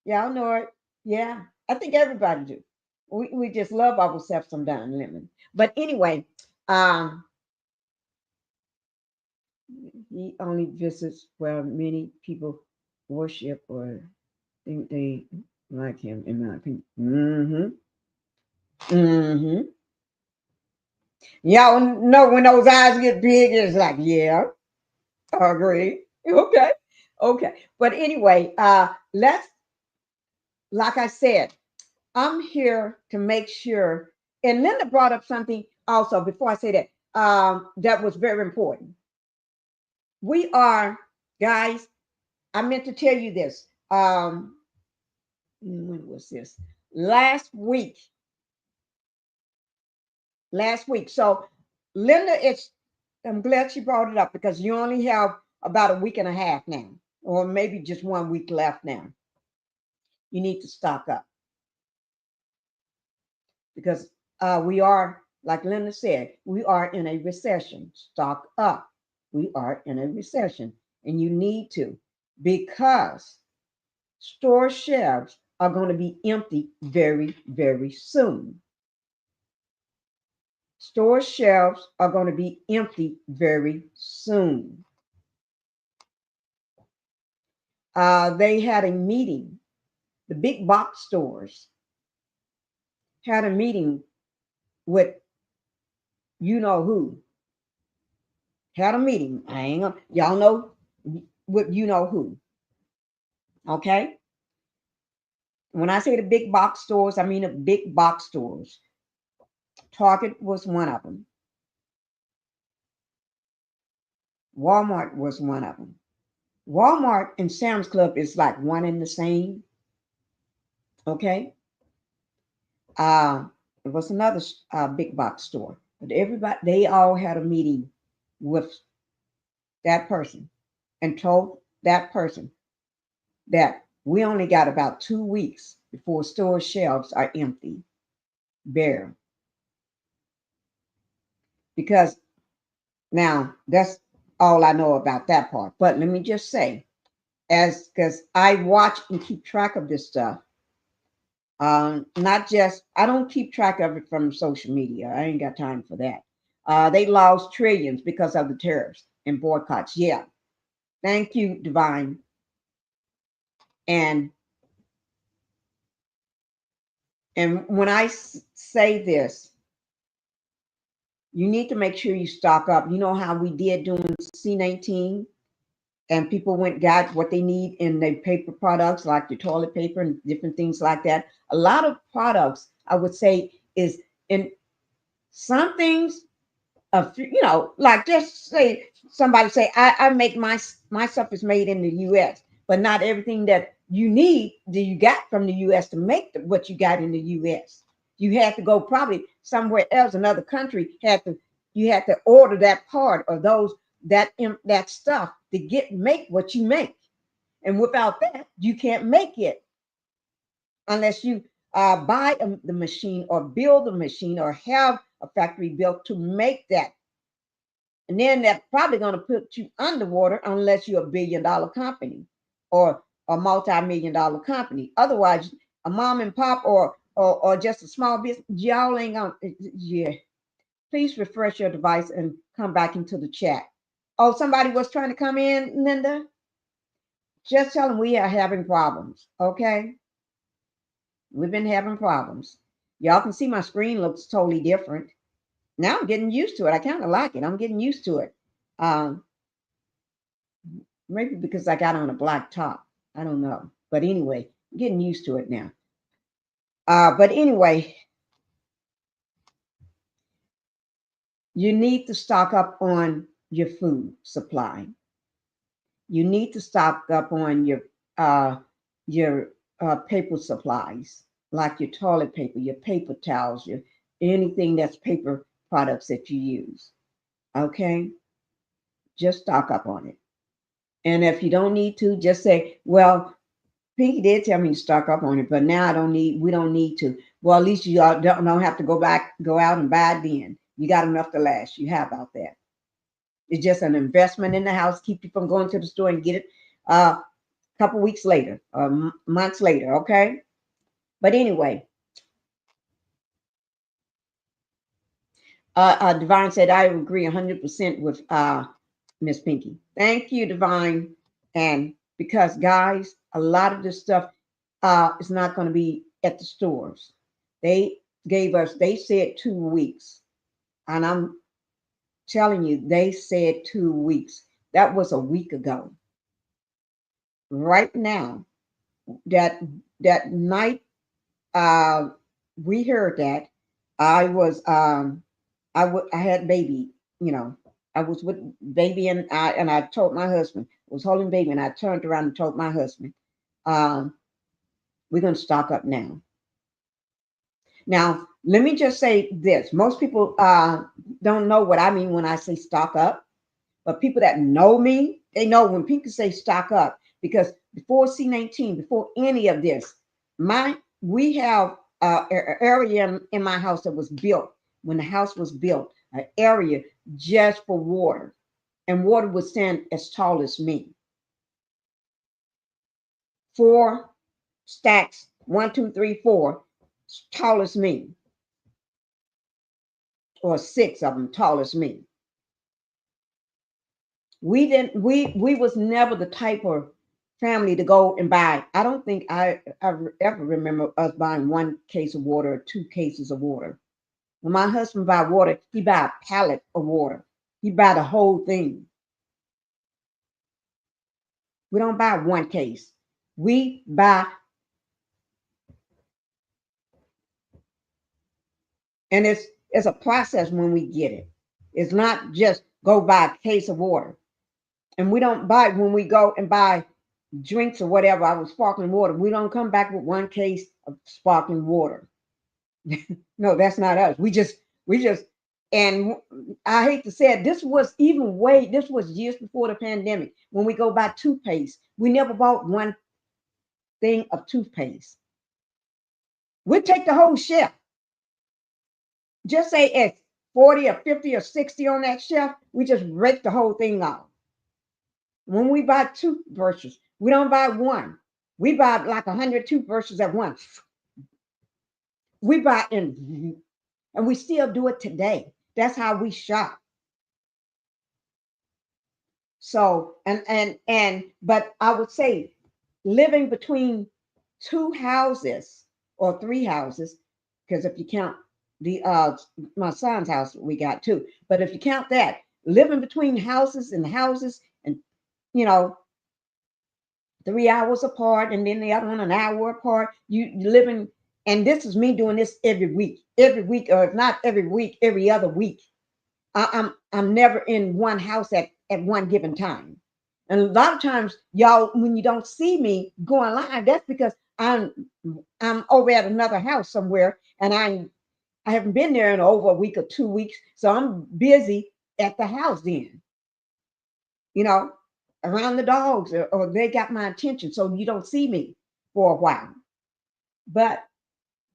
Y'all know it. Yeah. I think everybody do. We just love ourselves some Don Lemon. But anyway, he only visits where many people worship or think they like him, in my opinion. Y'all know when those eyes get big, it's like, yeah, I agree. Okay. Okay. But anyway, let's, like I said, I'm here to make sure. And Linda brought up something also before I say that, that was very important. We are, guys, I meant to tell you this. When was this? Last week. So Linda, I'm glad she brought it up because you only have about a week and a half now, or maybe just 1 week left now. You need to stock up because we are, like Linda said, we are in a recession. Stock up. We are in a recession, and you need to, because store shelves are going to be empty very, very soon. Store shelves are going to be empty very soon. They had a meeting. The big box stores had a meeting with you know who. Had a meeting. Y'all know what you know who. Okay? When I say the big box stores, I mean the big box stores. Target was one of them. Walmart was one of them. Walmart and Sam's Club is like one and the same. Okay? It was another big box store. But everybody, they all had a meeting with that person and told that person that we only got about 2 weeks before store shelves are empty, bare. Because now that's all I know about that part. But let me just say, because I watch and keep track of this stuff. Not just, I don't keep track of it from social media. I ain't got time for that. They lost trillions because of the tariffs and boycotts. Yeah. Thank you, Divine. And when I say this, you need to make sure you stock up. You know how we did during C-19 and people got what they need in their paper products, like the toilet paper and different things like that. A lot of products, I would say, is in some things, like just say somebody say, I make my stuff is made in the U.S., but not everything that you need do you got from the U.S. to make what you got in the U.S. You had to go probably somewhere else, another country had to, you had to order that part or that stuff to make what you make. And without that, you can't make it unless you buy the machine or build the machine or have a factory built to make that. And then that's probably going to put you underwater unless you're a $1 billion company or a multi-million-dollar company. Otherwise, a mom and pop or just a small business, y'all ain't gonna. Yeah. Please refresh your device and come back into the chat. Oh, somebody was trying to come in, Linda. Just tell them we are having problems. Okay. We've been having problems. Y'all can see my screen looks totally different. Now I'm getting used to it. I kind of like it. I'm getting used to it. Maybe because I got on a black top. I don't know. But anyway, I'm getting used to it now. But anyway, you need to stock up on your food supply. You need to stock up on your paper supplies, like your toilet paper, your paper towels, anything that's paper products that you use. Okay? Just stock up on it. And if you don't need to, just say, well, Pinkie did tell me to stock up on it, but now we don't need to. Well, at least you don't have to go out and buy it then. You got enough to last. You have out there. It's just an investment in the house, keep you from going to the store and get it a couple weeks later, months later, okay? But anyway, Divine said, I agree 100% with Miss Pinkie. Thank you, Divine. And because, guys, a lot of this stuff is not going to be at the stores. They said 2 weeks. And I'm telling you, they said 2 weeks. That was a week ago. Right now, that night we heard that, I had baby, I was with baby and I told my husband, I was holding baby, and I turned around and told my husband, we're going to stock up now. Now, let me just say this. Most people don't know what I mean when I say stock up, but people that know me, they know when people say stock up, because before C-19, before any of this, we have an area in my house that was built. When the house was built, an area just for water, and water would stand as tall as me. 4 stacks, 1, 2, 3, 4, tall as me, or 6 of them tall as me. We was never the type of family to go and buy. I don't think I ever remember us buying 1 case of water or 2 cases of water. When my husband buy water, he buy a pallet of water. He buy the whole thing. We don't buy 1 case. We buy, and it's a process when we get it. It's not just go buy a case of water. And we don't buy, when we go and buy drinks or whatever, I was sparkling water, we don't come back with 1 case of sparkling water. No, that's not us. We just, and I hate to say it, this was years before the pandemic. When we go buy toothpaste, we never bought 1 thing of toothpaste. We'd take the whole shelf. Just say it's 40 or 50 or 60 on that shelf, we just rake the whole thing off. When we buy toothbrushes, we don't buy 1. We buy like 100 toothbrushes at once. We buy and we still do it today. That's how we shop. So, but I would say living between 2 houses or 3 houses, because if you count my son's house, we got 2. But if you count that, living between houses and 3 hours apart, and then the other one an hour apart, you living. And this is me doing this every week, or if not every week, every other week. I'm never in one house at one given time. And a lot of times, y'all, when you don't see me going live, that's because I'm over at another house somewhere, and I haven't been there in over a week or 2 weeks, so I'm busy at the house then, you know, around the dogs, or they got my attention, so you don't see me for a while. But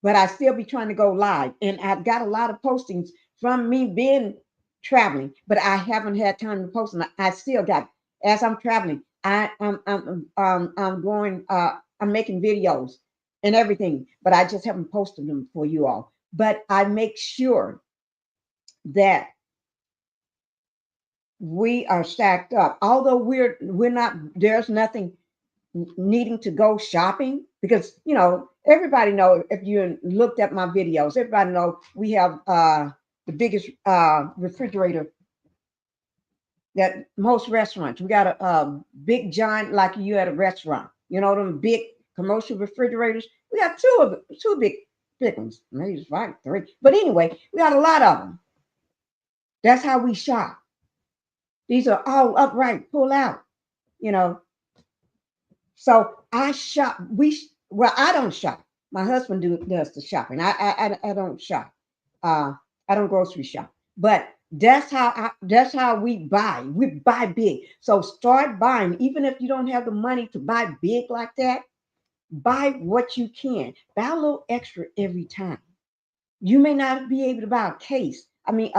I still be trying to go live, and I've got a lot of postings from me being traveling, but I haven't had time to post them. I still got, as I'm traveling, I'm going, I'm making videos and everything, but I just haven't posted them for you all. But I make sure that we are stacked up. Although we're not, there's nothing needing to go shopping, because you know, everybody know, if you looked at my videos, everybody know we have the biggest refrigerator that most restaurants. We got a big giant, like you at a restaurant, you know, them big commercial refrigerators. We got two big ones, maybe it's like 3, but anyway, we got a lot of them. That's how we shop. These are all upright, pull out, you know. So I shop. Well, I don't shop. My husband does the shopping. I don't shop. I don't grocery shop. But that's how we buy. We buy big. So start buying, even if you don't have the money to buy big like that. Buy what you can. Buy a little extra every time. You may not be able to buy a case. I mean,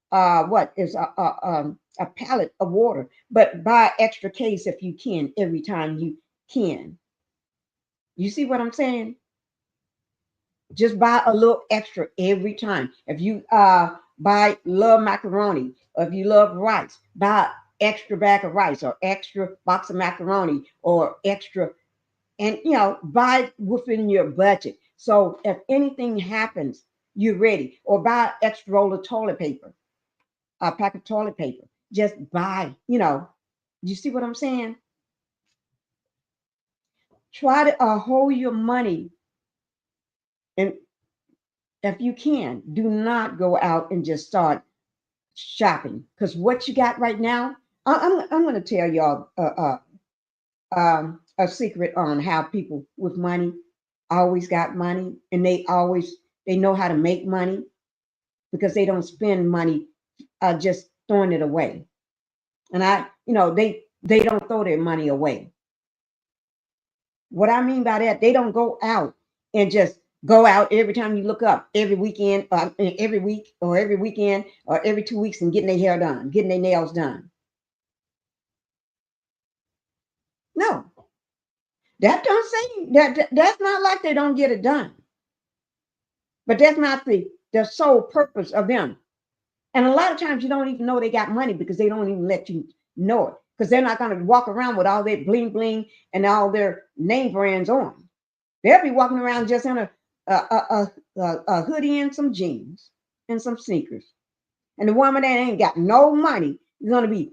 what is a pallet of water, but buy extra case if you can every time you can. You see what I'm saying? Just buy a little extra every time. If you love macaroni, or if you love rice, buy extra bag of rice, or extra box of macaroni, or extra, and you know, buy within your budget. So if anything happens, you're ready. Or buy extra roll of toilet paper, a pack of toilet paper. Just buy, you know, you see what I'm saying? Try to hold your money, and if you can, do not go out and just start shopping, because what you got right now, I'm going to tell y'all a secret on how people with money always got money, and they know how to make money, because they don't spend money just throwing it away. And they don't throw their money away. What I mean by that, they don't go out and just go out every time you look up, every weekend, every week, or every weekend, or every 2 weeks, and getting their hair done, getting their nails done. No, that don't say that. That's not like they don't get it done. But that's not the sole purpose of them. And a lot of times you don't even know they got money, because they don't even let you know it, because they're not going to walk around with all their bling bling and all their name brands on. They'll be walking around just in a hoodie and some jeans and some sneakers. And the woman that ain't got no money is going to be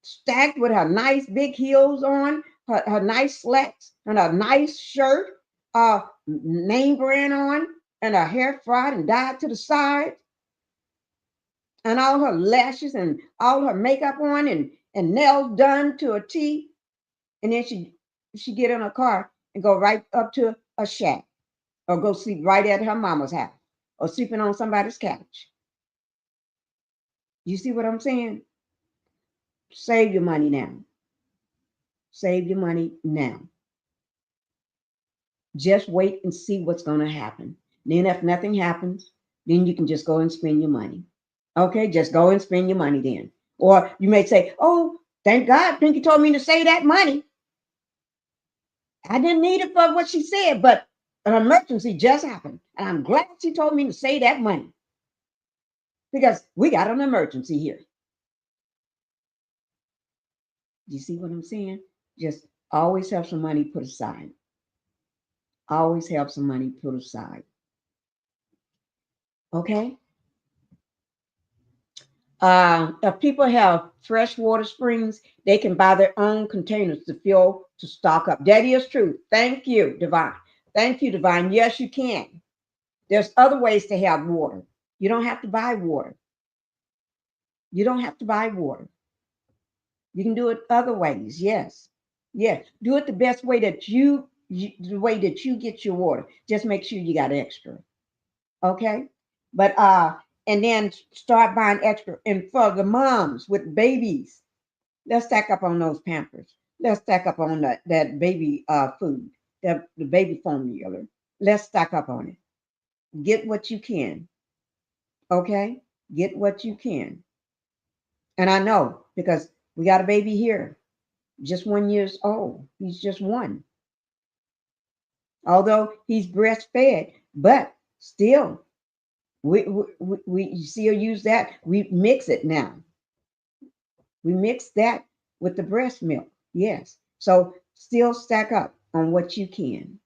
stacked with her nice big heels on, her nice slacks, and a nice shirt, name brand on, and her hair fried and dyed to the side, and all her lashes and all her makeup on, and nails done to a T. And then she get in her car and go right up to a shack, or go sleep right at her mama's house, or sleeping on somebody's couch. You see what I'm saying? Save your money now. Save your money now. Just wait and see what's going to happen. Then if nothing happens, then you can just go and spend your money. Okay, just go and spend your money then. Or you may say, oh, thank God Pinkie told me to save that money. I didn't need it for what she said, but an emergency just happened. And I'm glad she told me to save that money, because we got an emergency here. You see what I'm saying? Just always have some money put aside. Always have some money put aside. Okay? If people have freshwater springs, they can buy their own containers to stock up. That is true. Thank you, Divine. Thank you, Divine. Yes, you can. There's other ways to have water. You don't have to buy water. You don't have to buy water. You can do it other ways. Yes. Yes. Do it the best way that the way that you get your water. Just make sure you got extra. Okay? But and then start buying extra. And for the moms with babies, let's stack up on those Pampers. Let's stack up on that baby food, the baby formula. Let's stack up on it. Get what you can. Okay? Get what you can. And I know because we got a baby here, just 1 year old. He's just one. Although he's breastfed, but still, we still use that. We mix it now. We mix that with the breast milk. Yes. So still stack up on what you can.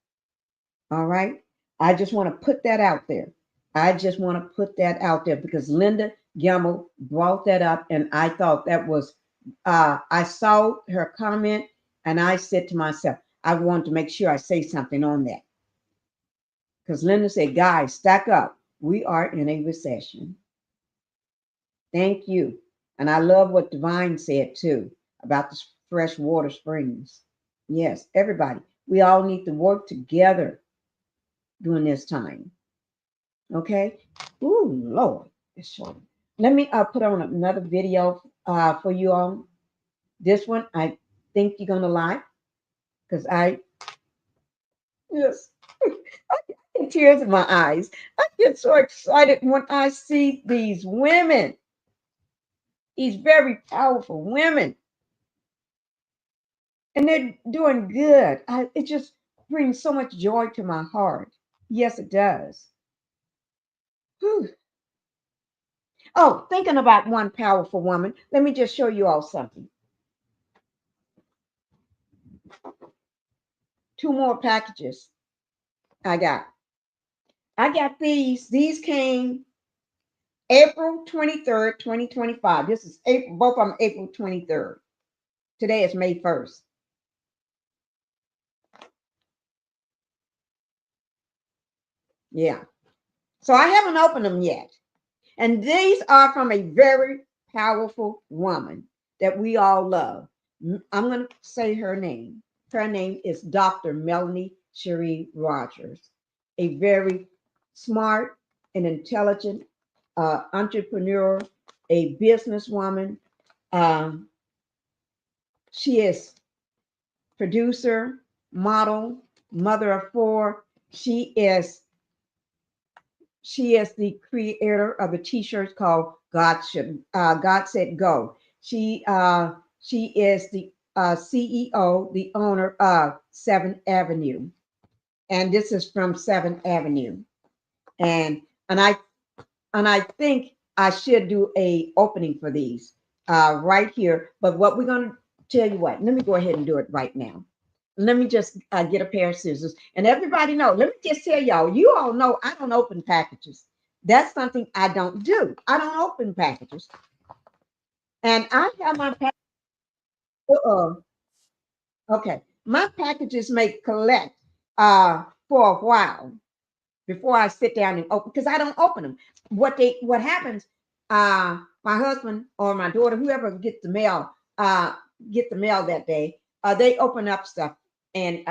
All right. I just want to put that out there. I just want to put that out there because Linda Gamble brought that up, and I thought that was. I saw her comment, and I said to myself, I want to make sure I say something on that because Linda said, "Guys, stack up. We are in a recession." Thank you, and I love what Divine said too about the fresh water springs. Yes, everybody, we all need to work together during this time. Okay. Ooh, Lord, it's short. Let me put on another video for you all. This one I think you're gonna like because yes, I get tears in my eyes. I get so excited when I see these women, these very powerful women, and they're doing good. It just brings so much joy to my heart. Yes, it does. Whew. Oh, thinking about one powerful woman, let me just show you all something. Two more packages I got. I got these. These came April 23rd, 2025. This is April, both of them April 23rd. Today is May 1st. Yeah. So I haven't opened them yet. And these are from a very powerful woman that we all love. I'm going to say her name. Her name is Dr. Melanie Cherie Rogers, a very smart and intelligent entrepreneur, a businesswoman. Um, she is producer, model, mother of four. She is the creator of the t-shirts called God Said Go. She is the CEO, the owner of 7th Avenue. And this is from 7th Avenue. And I think I should do a opening for these right here. But what we're going to tell you what, let me go ahead and do it right now. Let me just get a pair of scissors. And everybody know, let me just tell y'all, you all know I don't open packages. That's something I don't do. I don't open packages. And I have my package. Okay. My packages may collect for a while before I sit down and open because I don't open them. What happens, my husband or my daughter, whoever gets the mail that day, they open up stuff and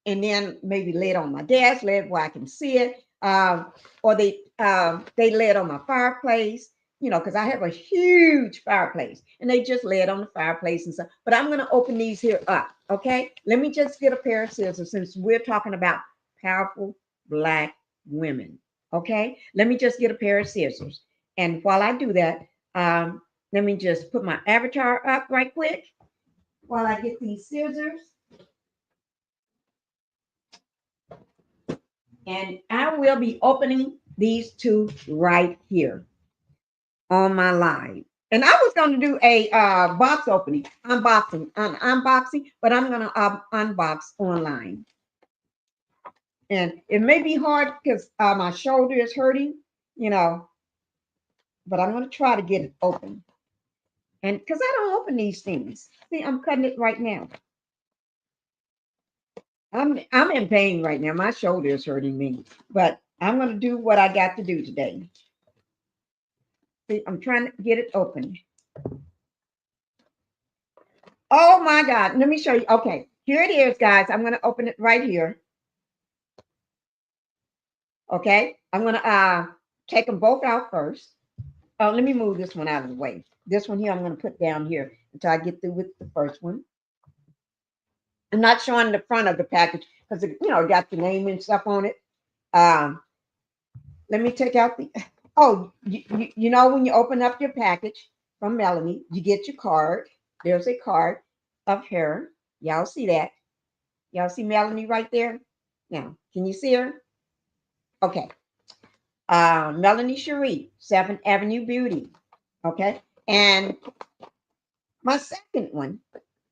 then maybe lay it on my desk, lay it where I can see it, or they lay it on my fireplace, because I have a huge fireplace, and they just lay it on the fireplace and stuff. But I'm gonna open these here up, okay? Let me just get a pair of scissors since we're talking about powerful Black women, okay? Let me just get a pair of scissors, and while I do that, let me just put my avatar up right quick while I get these scissors. And I will be opening these two right here on my live. And I was going to do a box opening, unboxing, but I'm going to unbox online. And it may be hard because my shoulder is hurting, but I'm going to try to get it open. And because I don't open these things. See, I'm cutting it right now. I'm in pain right now. My shoulder is hurting me, but I'm going to do what I got to do today. See, I'm trying to get it open. Oh my God. Let me show you. Okay, here it is, guys. I'm going to open it right here. Okay, I'm going to take them both out first. Let me move this one out of the way. This one here, I'm going to put down here until I get through with the first one. I'm not showing the front of the package because it got the name and stuff on it. Let me take out the. Oh, you know when you open up your package from Melanie, you get your card. There's a card of her. Y'all see that? Y'all see Melanie right there? Now, can you see her? Okay. Melanie Cherie, 7th Avenue Beauty. Okay. And my second one.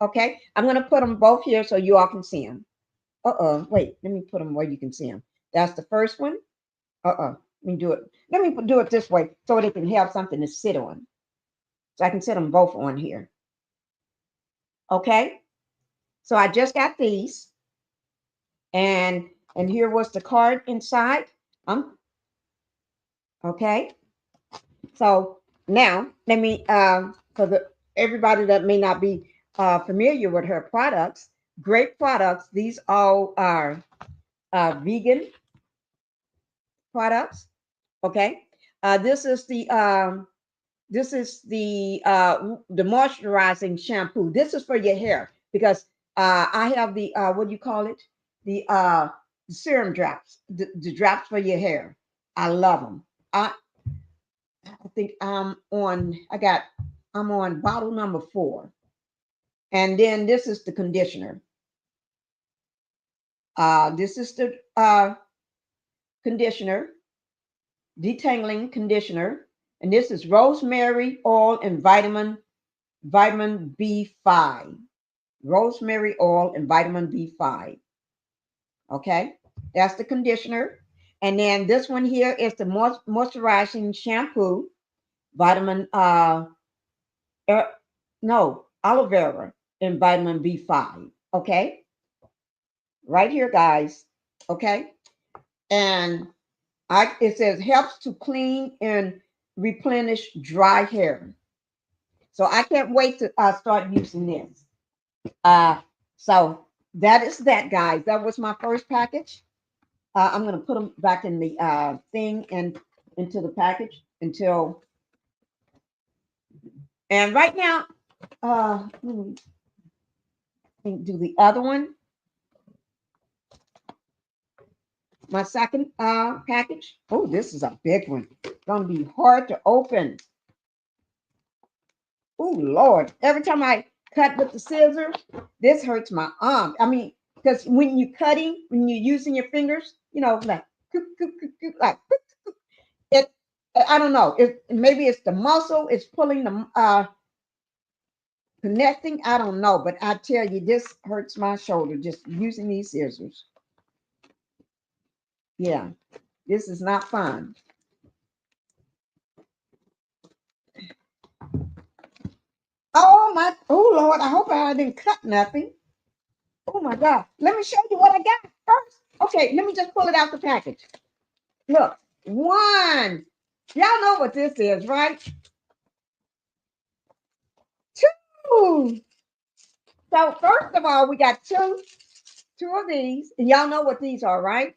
Okay. I'm going to put them both here so you all can see them. Wait, let me put them where you can see them. That's the first one. Let me do it. Let me do it this way so they can have something to sit on. So I can sit them both on here. Okay. So I just got these. And here was the card inside. Okay. So now let me for everybody that may not be familiar with her products, great products. These all are vegan products. Okay. This is the moisturizing shampoo. This is for your hair because I have the what do you call it? The serum drops, the drops for your hair. I love them. I think I'm on bottle number 4. And then this is the conditioner. This is the conditioner, detangling conditioner. And this is rosemary oil and vitamin B5. Rosemary oil and vitamin B5. Okay, that's the conditioner. And then this one here is the moisturizing shampoo, aloe vera and vitamin B5. Okay, right here, guys. Okay, and it says helps to clean and replenish dry hair. So I can't wait to start using this. So that is that, guys. That was my first package. I'm going to put them back in the thing and into the package until. And right now, let me do the other one. My second package. Oh, this is a big one. Gonna be hard to open. Oh Lord! Every time I cut with the scissors, this hurts my arm. I mean, because when you're cutting, when you're using your fingers, like like it. I don't know. Maybe it's the muscle. It's pulling the connecting. I don't know, but I tell you, this hurts my shoulder just using these scissors. Yeah, this is not fun. Oh Lord, I hope I didn't cut nothing. Oh my God. Let me show you what I got first. Okay, let me just pull it out the package. Look, one. Y'all know what this is, right? 2. So first of all, we got two of these, and y'all know what these are, right?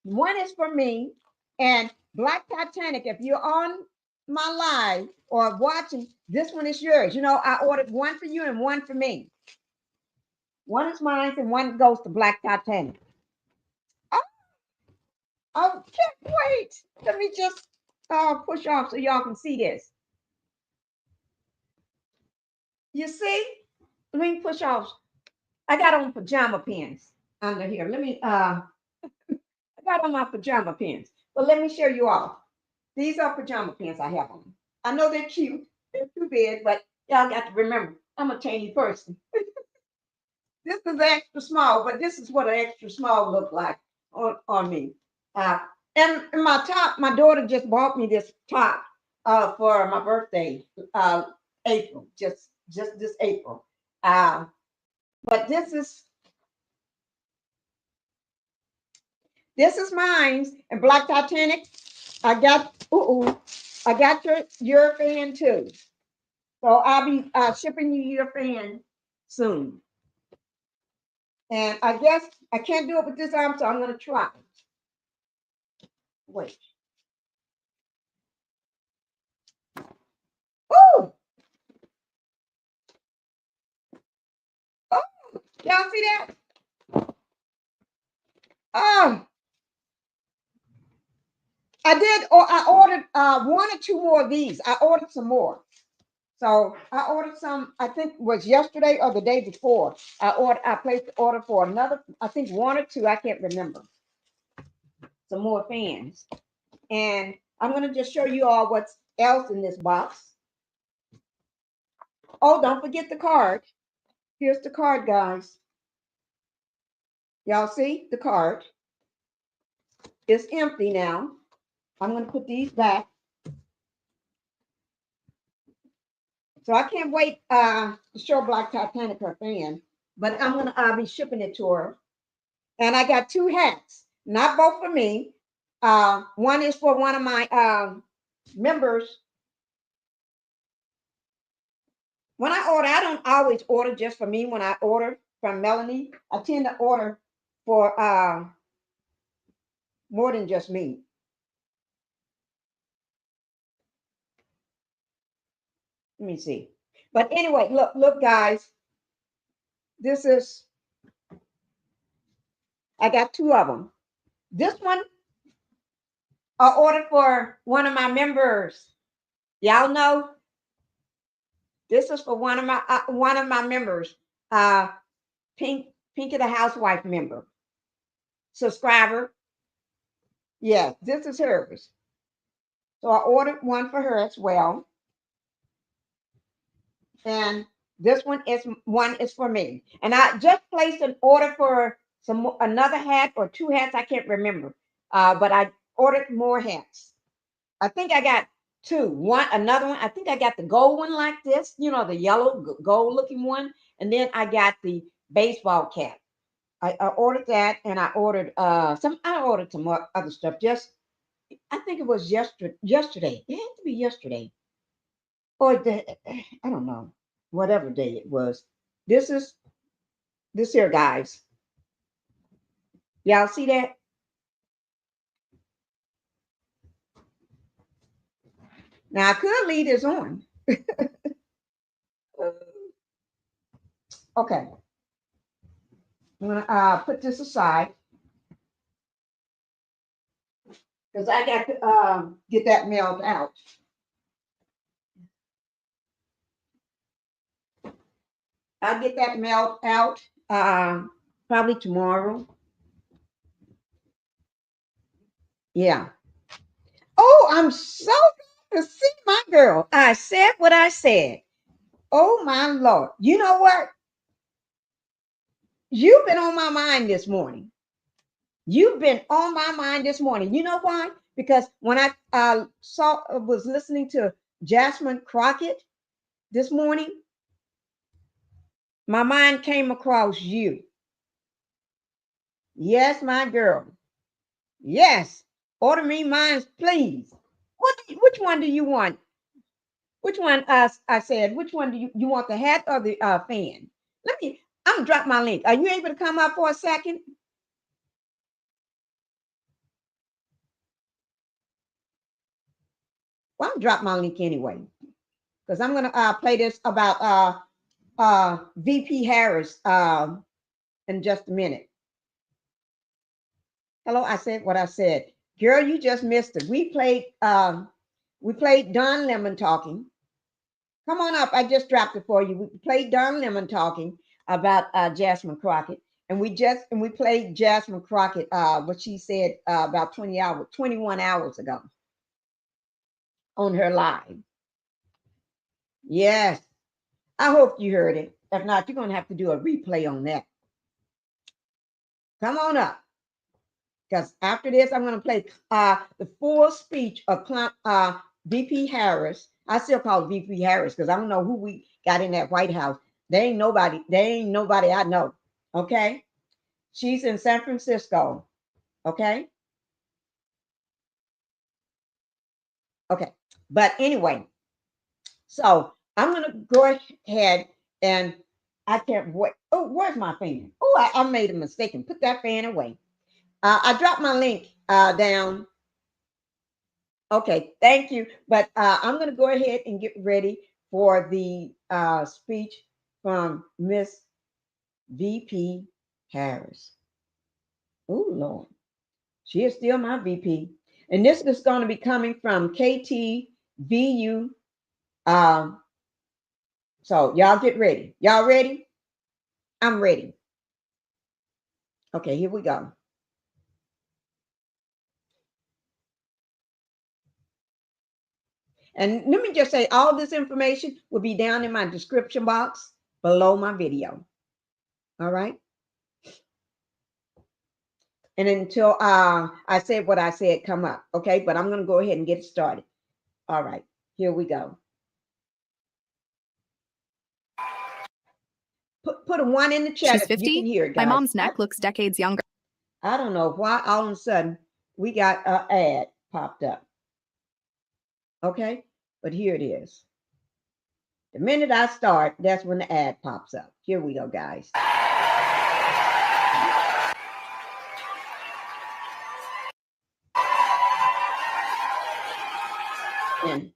One is for me, and Black Titanic, if you're on my live or watching, this one is yours. I ordered one for you and one for me. One is mine and one goes to Black Titanic. Oh, can't wait. Let me just push off so y'all can see this. You see? Let me push off. I got on pajama pants under here. Let me I got on my pajama pants. But let me show you all. These are pajama pants I have on. I know they're cute. They're too big, but y'all got to remember, I'm a tiny person. This is extra small, but this is what an extra small look like on me. And my top, my daughter just bought me this top for my birthday, April, just this April. But this is mine. And Black Titanic, I got your fan too. So I'll be shipping you your fan soon. And I guess I can't do it with this arm, so I'm gonna try. Wait. Oh, oh, y'all see that? Oh, I did, or I ordered one or two more of these. I ordered some more. So I ordered some, I think it was yesterday or the day before. I placed the order for another, I think one or two, I can't remember. Some more fans. And I'm going to just show you all what's else in this box. Oh, don't forget the card. Here's the card, guys. Y'all see the card? It's empty now. I'm going to put these back. So I can't wait to show Black Titanic her fan, but I'm going to be shipping it to her. And I got two hats, not both for me. One is for one of my members. When I order, I don't always order just for me. When I order from Melanie, I tend to order for more than just me. Let me see. But anyway, look, guys. This is, I got two of them. This one I ordered for one of my members. Y'all know this is for one of my members. Pinkie the Housewife member, subscriber. Yes, this is hers. So I ordered one for her as well. And this one is for me. And I just placed an order for another hat or two hats. I can't remember. But I ordered more hats. I think I got two. Another one. I think I got the gold one like this, you know, the yellow gold looking one. And then I got the baseball cap. I ordered that, and I ordered some more other stuff. I think it was yesterday. It had to be yesterday. Or I don't know. Whatever day it was. This here, guys. Y'all see that? Now I could leave this on. Okay. I'm gonna put this aside because I got to get that mailed out. I'll get that mailed out probably tomorrow. Yeah. Oh, I'm so glad to see my girl. I said what I said. Oh my Lord. You know what? You've been on my mind this morning. You've been on my mind this morning. You know why? Because when I was listening to Jasmine Crockett this morning, my mind came across you. Yes, my girl. Yes. Order me mine, please. Which one do you want? Which one? I said, which one do you want, the hat or the fan? I'm gonna drop my link. Are you able to come up for a second? Well, I'm gonna drop my link anyway, because I'm gonna play this about VP Harris in just a minute. Hello, I said what I said. Girl, you just missed it. We played Don Lemon talking. Come on up. I just dropped it for you. We played Don Lemon talking about Jasmine Crockett. And we played Jasmine Crockett, what she said about 21 hours ago on her live. Yes. I hope you heard it. If not, you're going to have to do a replay on that. Come on up. Because after this, I'm going to play the full speech of VP Harris. I still call it VP Harris because I don't know who we got in that White House. They ain't nobody I know. Okay. She's in San Francisco. Okay. Okay. But anyway, so I'm going to go ahead and I can't wait. Oh, where's my fan? Oh, I made a mistake and put that fan away. I dropped my link down Okay, thank you. But I'm going to go ahead and get ready for the speech from Miss VP Harris. Oh, Lord. She is still my VP. And this is going to be coming from KTVU. So y'all get ready. Y'all ready? I'm ready. Okay, here we go. And let me just say, all this information will be down in my description box below my video. All right. And until I said what I said, come up. Okay. But I'm going to go ahead and get it started. All right. Here we go. Put a 1 in the chat. She's if you 50. can hear it, My guys. mom's neck looks decades younger. I don't know why all of a sudden we got an ad popped up. Okay. But here it is. The minute I start, that's when the ad pops up. Here we go, guys. And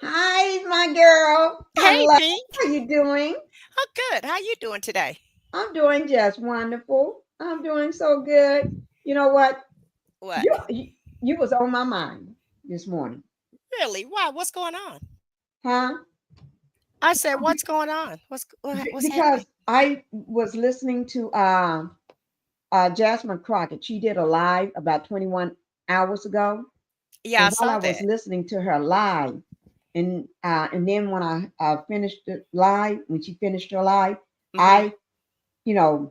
hi, my girl. Hey, Hello. Pink. How you doing? Oh, good. How you doing today? I'm doing just wonderful. I'm doing so good. You know what? What? You was on my mind this morning. Really? Why? What's going on? Huh? I said, what's going on? What's Because happening? I was listening to Jasmine Crockett. She did a live about 21 hours ago. Yeah, I And while saw I was that. listening to her live, and then when I finished the live, when she finished her live, Mhm. I,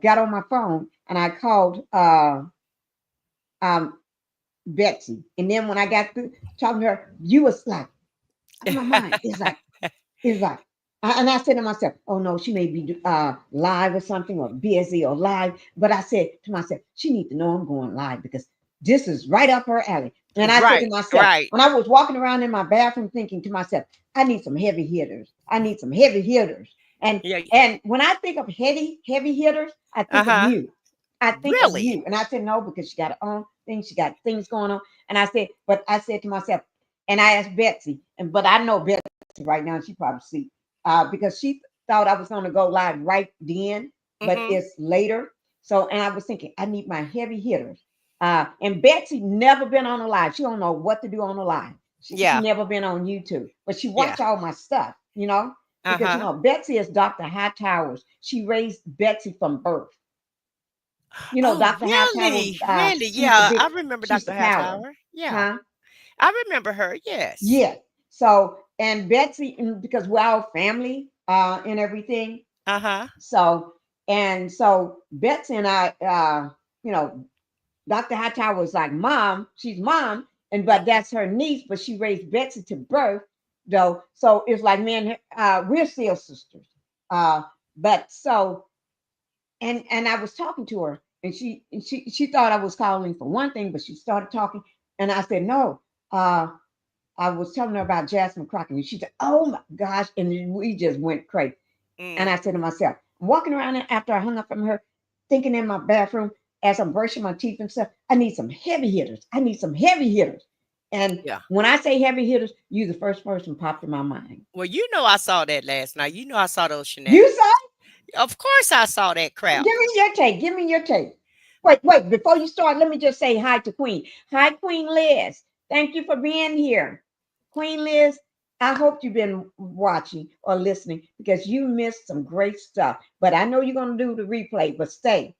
got on my phone and I called Betsy. And then when I got through talking to her, you was like, in my mind, it's like, and I said to myself, oh no, she may be live or something or busy or live. But I said to myself, she needs to know I'm going live because this is right up her alley. And I said to Right, myself, right. when I was walking around in my bathroom thinking to myself, I need some heavy hitters. I need some heavy hitters. And Yeah. and when I think of heavy hitters, I think of Uh-huh. you. I think of Really? you. And I said, no, because she got her own thing. She got things going on. And I said to myself, and I asked Betsy, but I know Betsy right now, she probably sleep because she thought I was going to go live right then, but Mhm. it's later. So, and I was thinking, I need my heavy hitters. And Betsy never been on a live. She don't know what to do on a live. She Yeah. never been on YouTube, but she Yeah. watch all my stuff, because Uh-huh. Betsy is Dr. Hightowers. She raised Betsy from birth. Oh, Dr. Hightowers, really? Really? she's the Yeah, I big, remember she's the Dr. power. Hightower. Yeah. Huh? I remember her. Yes. Yeah. So, and Betsy, because we're all family and everything. Uh-huh. So Betsy and I, Dr. Hightower was like mom, she's mom, but that's her niece, but she raised Betsy to birth, though. So it's like, man, we're still sisters. But so, and I was talking to her, and she thought I was calling for one thing, but she started talking, and I said, no, I was telling her about Jasmine Crockett, and she said, oh my gosh, and we just went crazy. And Mm. I said to myself, I'm walking around after I hung up from her, thinking in my bathroom as I'm brushing my teeth and stuff, I need some heavy hitters. I need some heavy hitters. And Yeah. when I say heavy hitters, you the first person popped in my mind. Well, I saw that last night. I saw those You shenanigans. saw it? Of course I saw that crap. Give me your take. Give me your take. Wait. Before you start, let me just say hi to Queen. Hi, Queen Liz. Thank you for being here. Queen Liz, I hope you've been watching or listening because you missed some great stuff. But I know you're going to do the replay, but stay.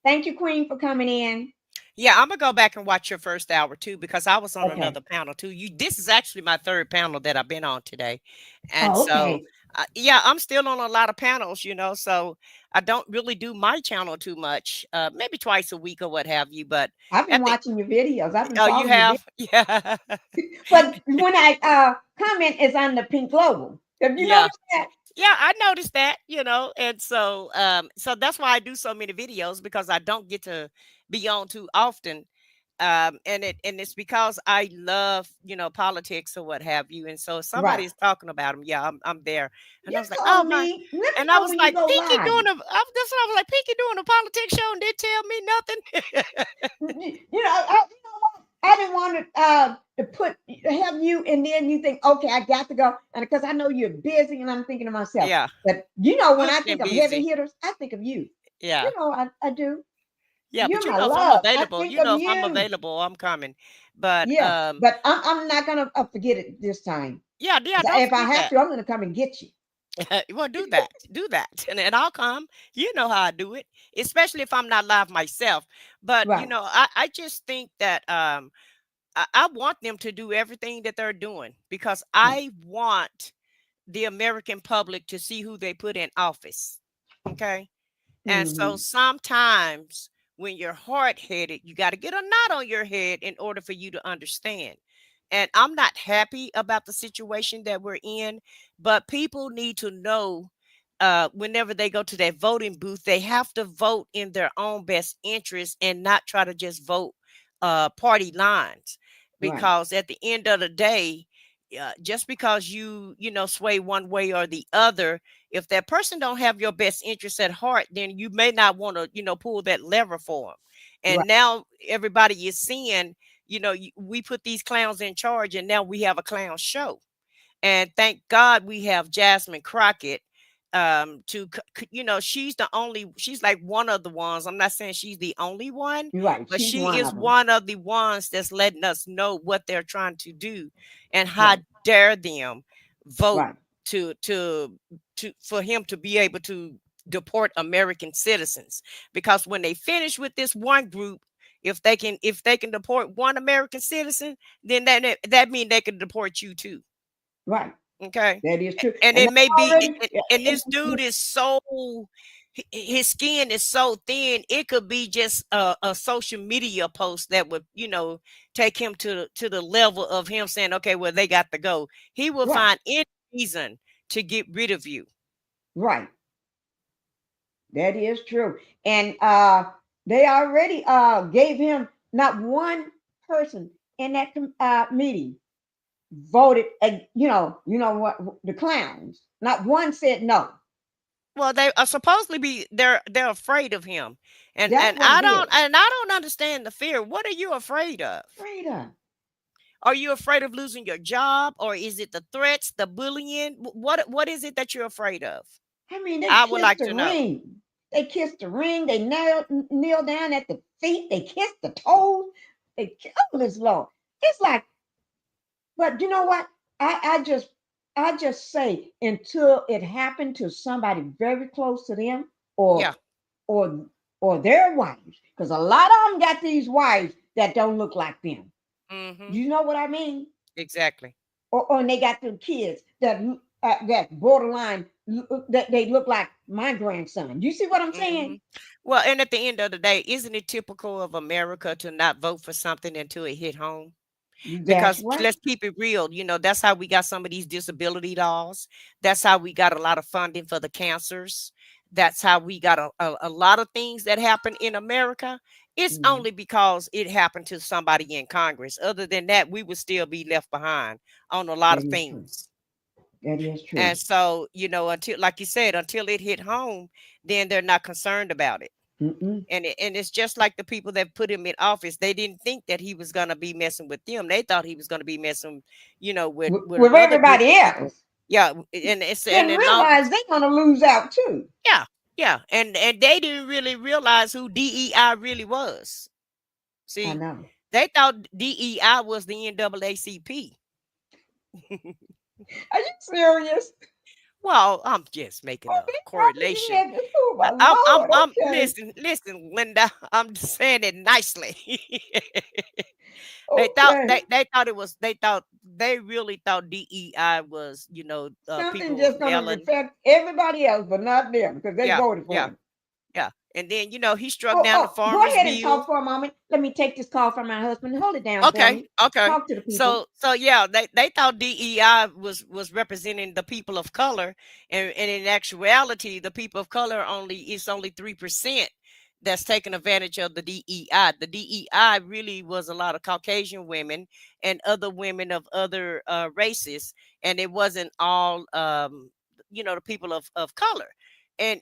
Thank you, Queen, for coming in. Yeah, I'm gonna go back and watch your first hour too because I was on Okay. another panel too. This is actually my third panel that I've been on today, and Oh, so okay. yeah, I'm still on a lot of panels, so I don't really do my channel too much, maybe twice a week or what have you. But I've been at the watching your videos. I've been oh, you following your videos. have yeah But when I comment is on the pink global. Have you yeah. noticed that? Yeah, I noticed that, and so that's why I do so many videos because I don't get to be on too often. and it's because I love, politics or what have you. And so if somebody Right. is talking about them, yeah, I'm there. And I You was like, call oh my, me. Let me and I know was when you like, go Pinky live. doing that's what I was like, Pinky doing a politics show and didn't tell me nothing. You know what? I didn't want to have you, and then you think, okay, I got to go, and because I know you're busy, and I'm thinking to myself, Yeah, but when I booked think and of heavy busy. hitters, I think of you. Yeah. I do. Yeah, but You're my if I'm love. I available, think of if I'm you. available, I'm coming. But Yeah, but I'm not gonna forget it this time. yeah, don't If I forget have that. to, I'm gonna come and get you. Well, do that, and I'll come. You know how I do it, especially if I'm not live myself. But Right. I just think that I want them to do everything that they're doing because Right. I want the American public to see who they put in office. Okay. And so Mm-hmm. sometimes when you're hard headed, you got to get a knot on your head in order for you to understand. And I'm not happy about the situation that we're in, but people need to know whenever they go to that voting booth, they have to vote in their own best interest and not try to just vote party lines. Right. Because at the end of the day, just because sway one way or the other, if that person don't have your best interest at heart, then you may not want to pull that lever for them. Right. And now everybody is seeing, we put these clowns in charge, and now we have a clown show. And thank God we have Jasmine Crockett. She's like one of the ones. I'm not saying she's the only one, You're right. but She's she one is of them. one of the ones that's letting us know what they're trying to do, and how Right. dare them vote Right. to for him to be able to deport American citizens. Because when they finish with this one group, if they can deport one American citizen, then that means they can deport you too. Right. Okay. That is true. And And it that's may be, already. and this dude is so, his skin is so thin, it could be just a social media post that would, take him to the level of him saying, okay, well, they got to go. He will Right. find any reason to get rid of you. Right. That is true. And they already gave him not one person in that meeting voted. What the clowns. Not one said no. Well, they are supposedly they're afraid of him. And That's and what I it don't is. and I don't understand the fear. What are you afraid of? Freedom. Are you afraid of losing your job, or is it the threats, the bullying? What is it that you're afraid of? I mean, they I would kissed like the to know. ring. They kissed the ring. They kneel down at the feet. They kissed the toes. They killed this Lord. It's like, but you know what? I just say until it happened to somebody very close to them, Yeah. or or or their wives, because a lot of them got these wives that don't look like them. Mm-hmm. You know what I mean? Exactly. And they got the kids that borderline that they look like my grandson. You see what I'm Mm-hmm. saying? Well, and at the end of the day, isn't it typical of America to not vote for something until it hit home? That's Because right. let's keep it real, that's how we got some of these disability laws. That's how we got a lot of funding for the cancers. That's how we got a lot of things that happen in America. It's Mhm. only because it happened to somebody in Congress. Other than that, we would still be left behind on a lot That of is true. things. That is And true. so, until, like you said, until it hit home, then they're not concerned about it. Mm-mm. And it's just like the people that put him in office. They didn't think that he was gonna be messing with them. They thought he was gonna be messing, with With another group everybody of people. else, Yeah, and it's didn't and all, realize they're gonna lose out too. yeah, yeah, and they didn't really realize who DEI really was. I See, know. they thought DEI was the NAACP. Are you serious? Well, I'm just making Oh, a they probably correlation. had to. Oh my I'm Lord. Okay. listen, Linda. I'm just saying it nicely. Okay. They really thought DEI was, Something people of just gonna melon. affect everybody else, but not them, because they Yeah, voted for yeah, him. yeah. And then, he struck down the Go farmers ahead and bill. talk for a moment. Let me take this call from my husband. Hold it down for Okay, me. okay. Talk to the people. So yeah, they thought DEI was representing the people of color, and in actuality, the people of color it's only 3% that's taken advantage of the DEI. The DEI really was a lot of Caucasian women and other women of other races, and it wasn't all the people of color. And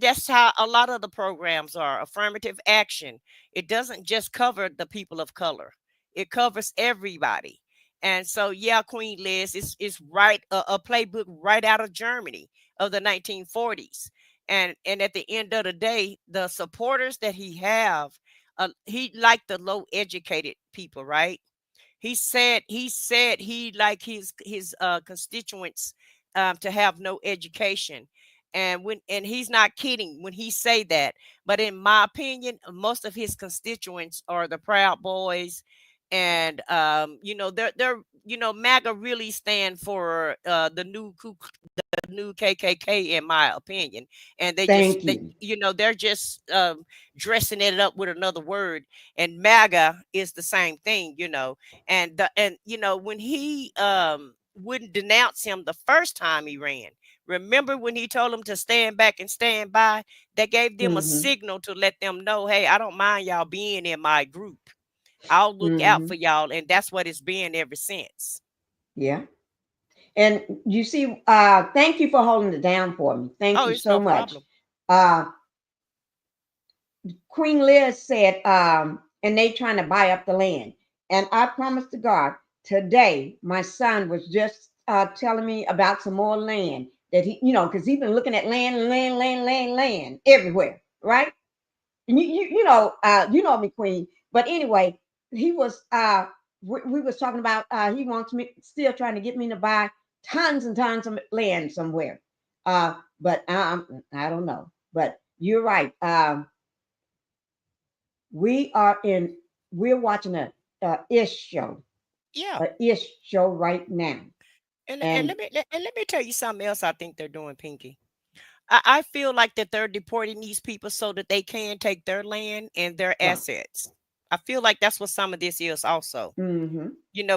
that's how a lot of the programs are. Affirmative action. It doesn't just cover the people of color. It covers everybody. And so, yeah, Queen Liz is right, a playbook right out of Germany of the 1940s. And at the end of the day, the supporters that he liked the low educated people, right? He said he like his constituents to have no education. And he's not kidding when he say that. But in my opinion, most of his constituents are the Proud Boys. And they're MAGA really stand for the new KKK, in my opinion. And Thank you. they're just dressing it up with another word. And MAGA is the same thing. When he wouldn't denounce him the first time he ran, remember when he told them to stand back and stand by? That gave them a Mm-hmm. signal to let them know, hey, I don't mind y'all being in my group. I'll look out Mm-hmm. for y'all. And that's what it's been ever since. Yeah. And you see, thank you for holding it down for me. Thank Oh, you it's so no much. problem. Queen Liz said, and they trying to buy up the land. And I promise to God, today my son was just telling me about some more land that because he's been looking at land everywhere, right? And you know me, Queen. But anyway, he was we was talking about he wants me still trying to get me to buy tons and tons of land somewhere. But I don't know. But you're right. We're watching a ish show, Yeah. right now. And And let me tell you something else I think they're doing, Pinky. I feel like that they're deporting these people so that they can take their land and their right. assets. I feel like that's what some of this is also. Mm-hmm.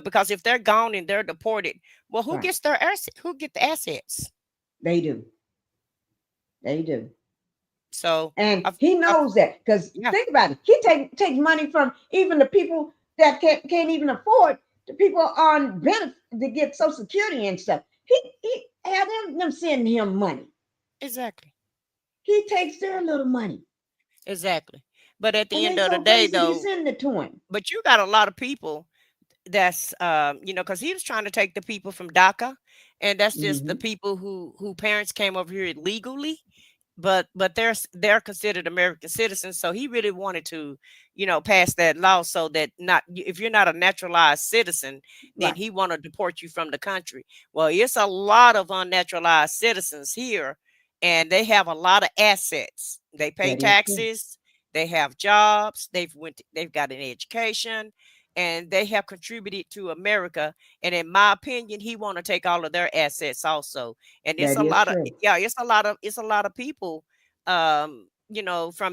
Because if they're gone and they're deported, well, who Right. gets their asset? Who get the assets? They do. They do. So, And I, he I, knows that because yeah, think about it. He takes money from even the people that can't even afford the people on benefit to get Social Security and stuff. He had them sending him money. exactly, He takes their little money. exactly. But at the And end they of the so day, crazy you though, send it to him. but you got a lot of people that's because he was trying to take the people from DACA, and that's just the Mm-hmm. people who parents came over here illegally, but they're considered American citizens. So he really wanted to pass that law so that not if you're not a naturalized citizen, then Right. he want to deport you from the country. Well, it's a lot of unnaturalized citizens here, and they have a lot of assets. They pay That is true. taxes, they have jobs, they've got an education, and they have contributed to America. And in my opinion, he want to take all of their assets also. And it's That a is lot of true. yeah, it's a lot of people from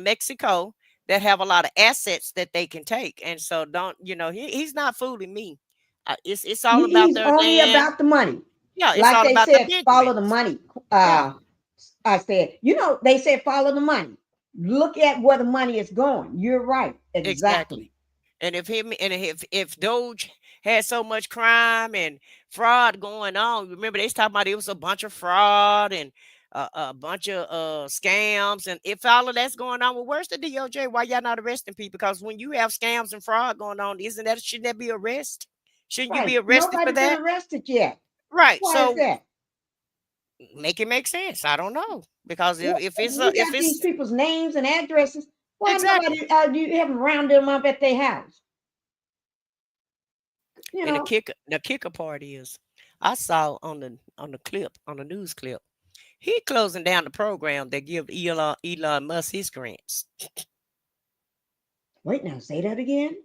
Mexico that have a lot of assets that they can take. And so he's not fooling me. It's all about He's their only land. about the money. Yeah, it's Like all they about the said, follow the Benjamins. money. Yeah, I said, they said follow the money. Look at where the money is going. You're right. Exactly. exactly. And if Doge had so much crime and fraud going on, remember they was talking about it was a bunch of fraud and a bunch of scams. And if all of that's going on, well, where's the DOJ? Why y'all not arresting people? Because when you have scams and fraud going on, shouldn't that be arrest? Shouldn't you be Right. arrested for Nobody's been that? arrested yet. Right. Why is So that? make it make sense. I don't know because if it's We if got these it's people's names and addresses. Why exactly. nobody you haven't rounded them up at their house? You And the know, kicker part is I saw on the news clip, he closing down the program that give Elon Musk his grants. wait now, say that again.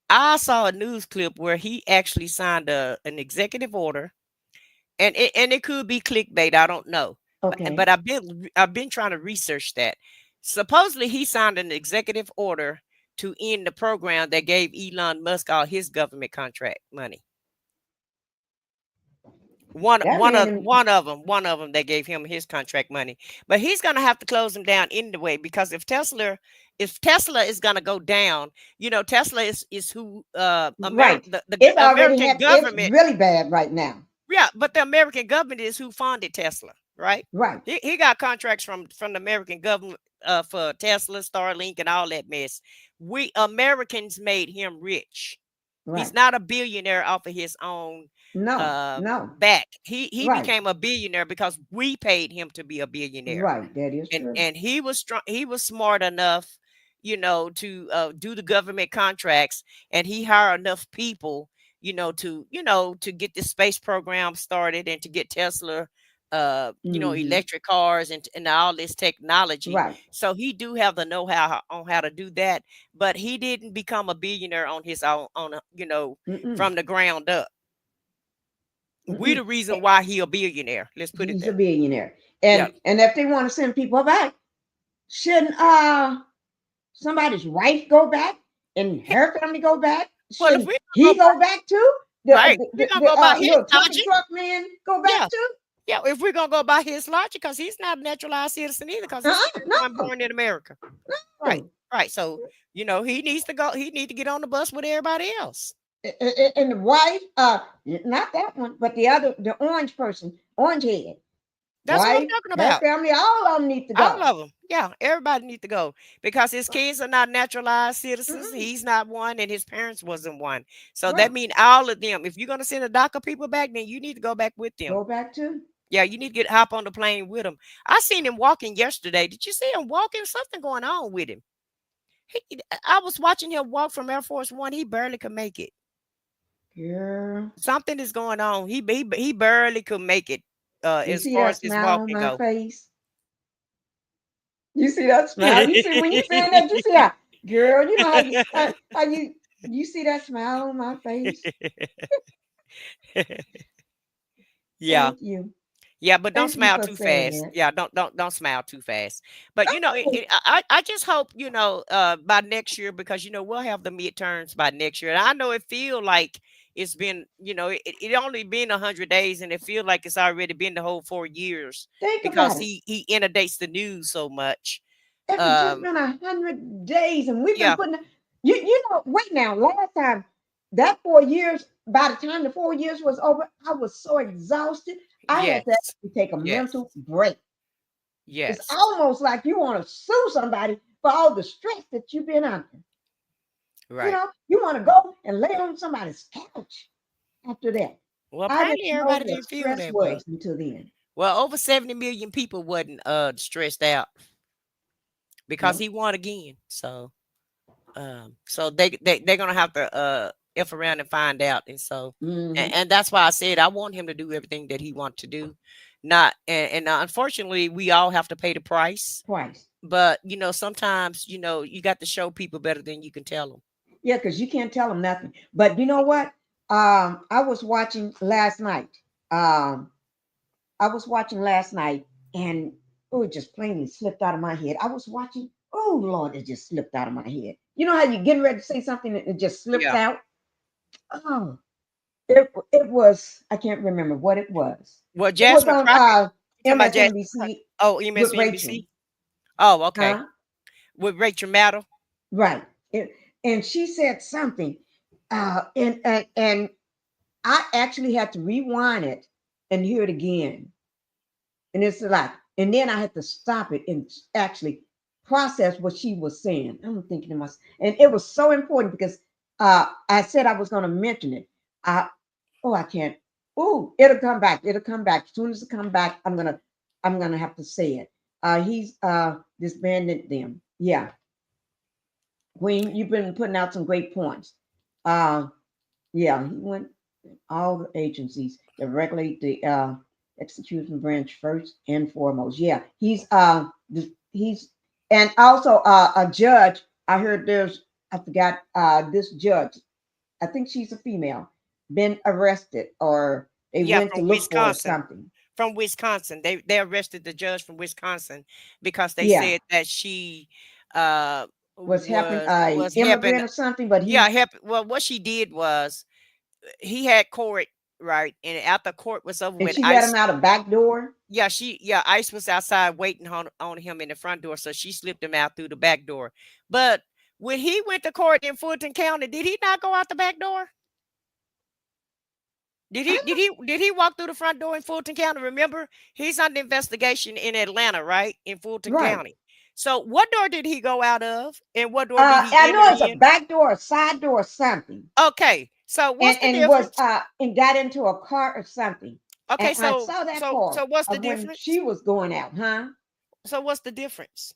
I saw a news clip where he actually signed an executive order, and it could be clickbait. I don't know, but Okay. I've been trying to research that. Supposedly, he signed an executive order to end the program that gave Elon Musk all his government contract money. One That one of man, one of them they gave him his contract money, but he's gonna have to close them down anyway because if Tesla is gonna go down, Tesla is who right. The It's already American happened. It's government. really bad right now. Yeah, but the American government is who funded Tesla, right? Right, He got contracts from the American government for Tesla, Starlink, and all that mess. We Americans made him rich. He's right. not a billionaire off of his own No, no. back. He Right, became a billionaire because we paid him to be a billionaire. right. That is And true. and he was strong, he was smart enough, to do the government contracts, and he hired enough people, to get the space program started and to get Tesla Hmm. electric cars and all this technology. Right. So he do have the know-how on how to do that, but he didn't become a billionaire on his own, Mm-mm. from the ground up. We Mm-mm. the reason why he a billionaire. Let's put it He's a there. billionaire. Yeah. And if they want to send people back, shouldn't somebody's wife go back and her family go back? Well, if Shouldn't we he gonna go go back too? right, we're gonna go by his Little tummy logic. truck man go back Yeah. too? Yeah, if we're gonna go by his logic, because he's not a naturalized citizen either, because he's one No, born in America. Right, no. right. So he needs to go. He need to get on the bus with everybody else. And the wife, not that one, but the other, the orange person, orange head, That's what I'm wife, talking her about. family, all of them need to All go. of them. Yeah, everybody need to go because his kids are not naturalized citizens. Mm-mm. He's not one, and his parents wasn't one. So that Right. means all of them. If you're gonna send a DACA people back, then you need to go back with them. Go back too. Yeah, you need to hop on the plane with him. I seen him walking yesterday. Did you see him walking? Something going on with him. I was watching him walk from Air Force One. He barely could make it. Girl, Something is going on. He barely could make it. you As see far that as his smile on walking my go. face? You see that smile? You see when you saying that, you see that, girl, you know how you see that smile on my face? Yeah. Thank you. Yeah, but don't Thank you smile for too saying fast. that. Yeah, don't smile too fast. But Oh, I just hope by next year, because we'll have the midterms by next year. And I know it feel like it's been it only been 100 days, and it feel like it's already been the whole 4 years think because about it. he inundates the news so much. It was just Um, been 100 days, and we've been yeah, putting you know, wait now, last time that 4 years, by the time the 4 years was over, I was so exhausted. I had to yes, actually take a yes, mental break. It's yes, almost like you want to sue somebody for all the stress that you've been under. You right. know, you want to go and lay on somebody's couch after that. Well, I didn't apparently know everybody what didn't feel stress that way. was until then. Well, over 70 million people wasn't stressed out because No. he won again. So they're gonna have to if around and find out. And so Hmm. and that's why I said I want him to do everything that he wants to do. Not and unfortunately we all have to pay the price. Twice. But sometimes you got to show people better than you can tell them. Yeah, because you can't tell them nothing. But you know what? I was watching last night. Um, I was watching last night, and oh, it just plainly slipped out of my head. I was watching. Oh Lord, it just slipped out of my head. You know how you getting ready to say something and it just slips Yeah. out? Oh, it was. I can't remember what it was. Well, It was Jasmine on Crockett, you talking about Jasmine Crockett? MSNBC Oh, with Rachel. MSNBC. Oh, okay. Huh? With Rachel Maddow. Right. And she said something. And I actually had to rewind it and hear it again. And it's like, and then I had to stop it and actually process what she was saying. I'm thinking to myself, and it was so important because I said I was going to mention it. I can't. Oh, it'll come back. It'll come back. As soon as it come back, I'm gonna have to say it. He's disbanded them. Yeah. Queen, you've been putting out some great points. Uh, yeah, he went all the agencies that regulate the execution branch first and foremost. Yeah, he's and also a judge. I heard I forgot this judge. I think she's a female. Been arrested or they Yeah, went to from look for her or Wisconsin. something. From Wisconsin. They arrested the judge from Wisconsin because they Yeah, said that she uh was helping was helping. immigrant or something, but Yeah, he help. Well, what she did was he had court right? And after court was over And with, she let him out a back door. Ice was outside waiting on him in the front door, so she slipped him out through the back door. But when he went to court in Fulton County, did he not go out the back door? Did he walk through the front door in Fulton County? Remember, he's under investigation in Atlanta, right? In Fulton Right. County. So what door did he go out of? And what door did he I know it's enter a in? back door, a side door, or something. Okay. So what's the And was difference? and got into a car or something. Okay, And I so saw that so part so what's the of when difference? she was going out, huh? So what's the difference?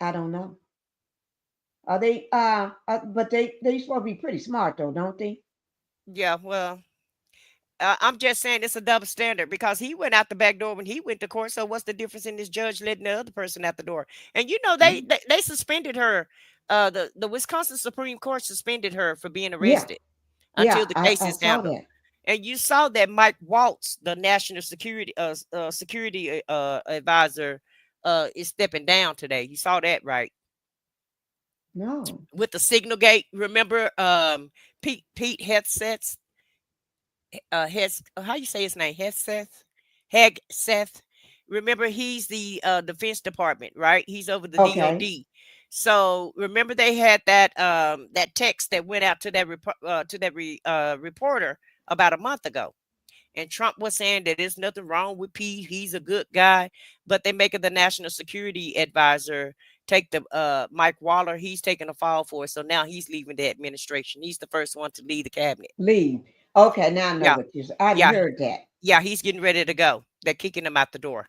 I don't know. Are they but they supposed to be pretty smart though, don't they? Yeah, well, I'm just saying it's a double standard because he went out the back door when he went to court. So what's the difference in this judge letting the other person out the door? And you know Mhm. they suspended her. The Wisconsin Supreme Court suspended her for being Yeah, arrested yeah, until the case I is saw handled. that. And you saw that Mike Waltz, the national security advisor, is stepping down today. You saw that, right? No. With the signal gate. Remember, Pete Hegseth, how you say his name? Hegseth. Remember, he's the Defense Department, right? He's over the Okay. DOD. So remember, they had that text that went out to that reporter about a month ago. And Trump was saying that there's nothing wrong with Pete. He's a good guy. But they make it the national security advisor take the Mike Waller. He's taking a fall for it. So now he's leaving the administration. He's the first one to leave the cabinet. Leave. Okay, now I know Yeah. what you said. I Yeah. heard that. Yeah, he's getting ready to go. They're kicking him out the door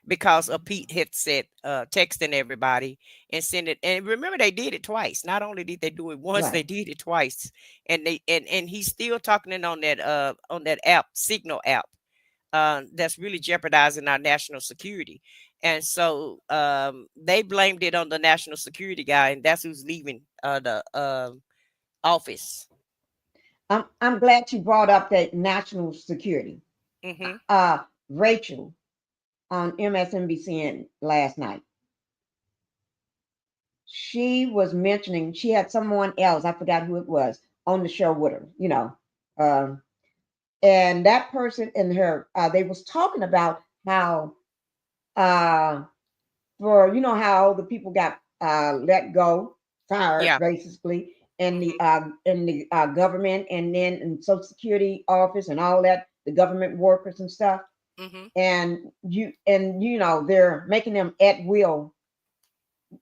because of Pete Hegseth texting everybody and send it. And remember, they did it twice. Not only did they do it once, they Right. did it twice. And he's still talking on that app, Signal app. That's really jeopardizing our national security. And so they blamed it on the national security guy, and that's who's leaving the office. I'm glad you brought up that national security. Hmm. Rachel on MSNBC last night. She was mentioning she had someone else, I forgot who it was, on the show with her, Um, and that person and her, they was talking about how for how the people got let go, fired Yeah. basically in the Hmm. government and then in Social Security office and all that, the government workers and stuff. Hmm. And they're making them at will,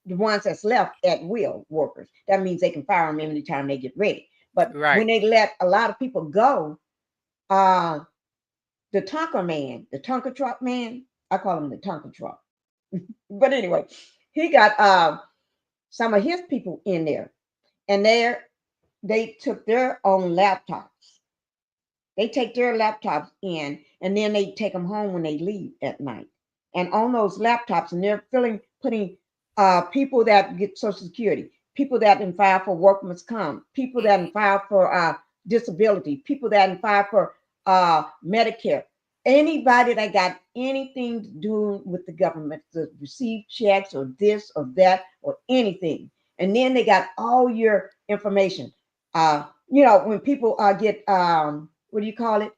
the ones that's left at will workers. That means they can fire them anytime they get ready. But Right. when they let a lot of people go, uh the Tonka truck man, I call him the Tonka truck. But anyway, he got some of his people in there, and they took their own laptops. They take their laptops in, and then they take them home when they leave at night. And on those laptops, and they're putting people that get Social Security, people that can file for workman's comp, people that can file for disability, people that can file for Medicare. Anybody that got anything to do with the government to receive checks or this or that or anything. And then they got all your information. When people get what do you call it?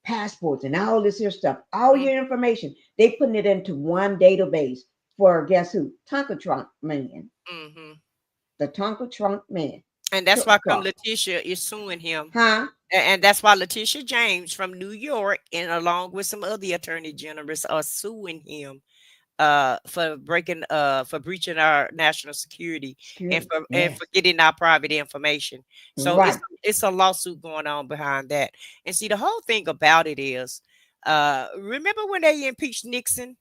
Passports and all this here stuff, all Mhm. your information, they putting it into one database for guess who? Tonka Trunk Man. Hmm. The Tonka Trunk Man. And that's why come Truck. Letitia is suing him. Huh? And that's why Letitia James from New York, and along with some other attorney generals, are suing him for breaching our national security and Security. for Yes. getting our private information. So Right. it's a lawsuit going on behind that. And see, the whole thing about it is, remember when they impeached Nixon,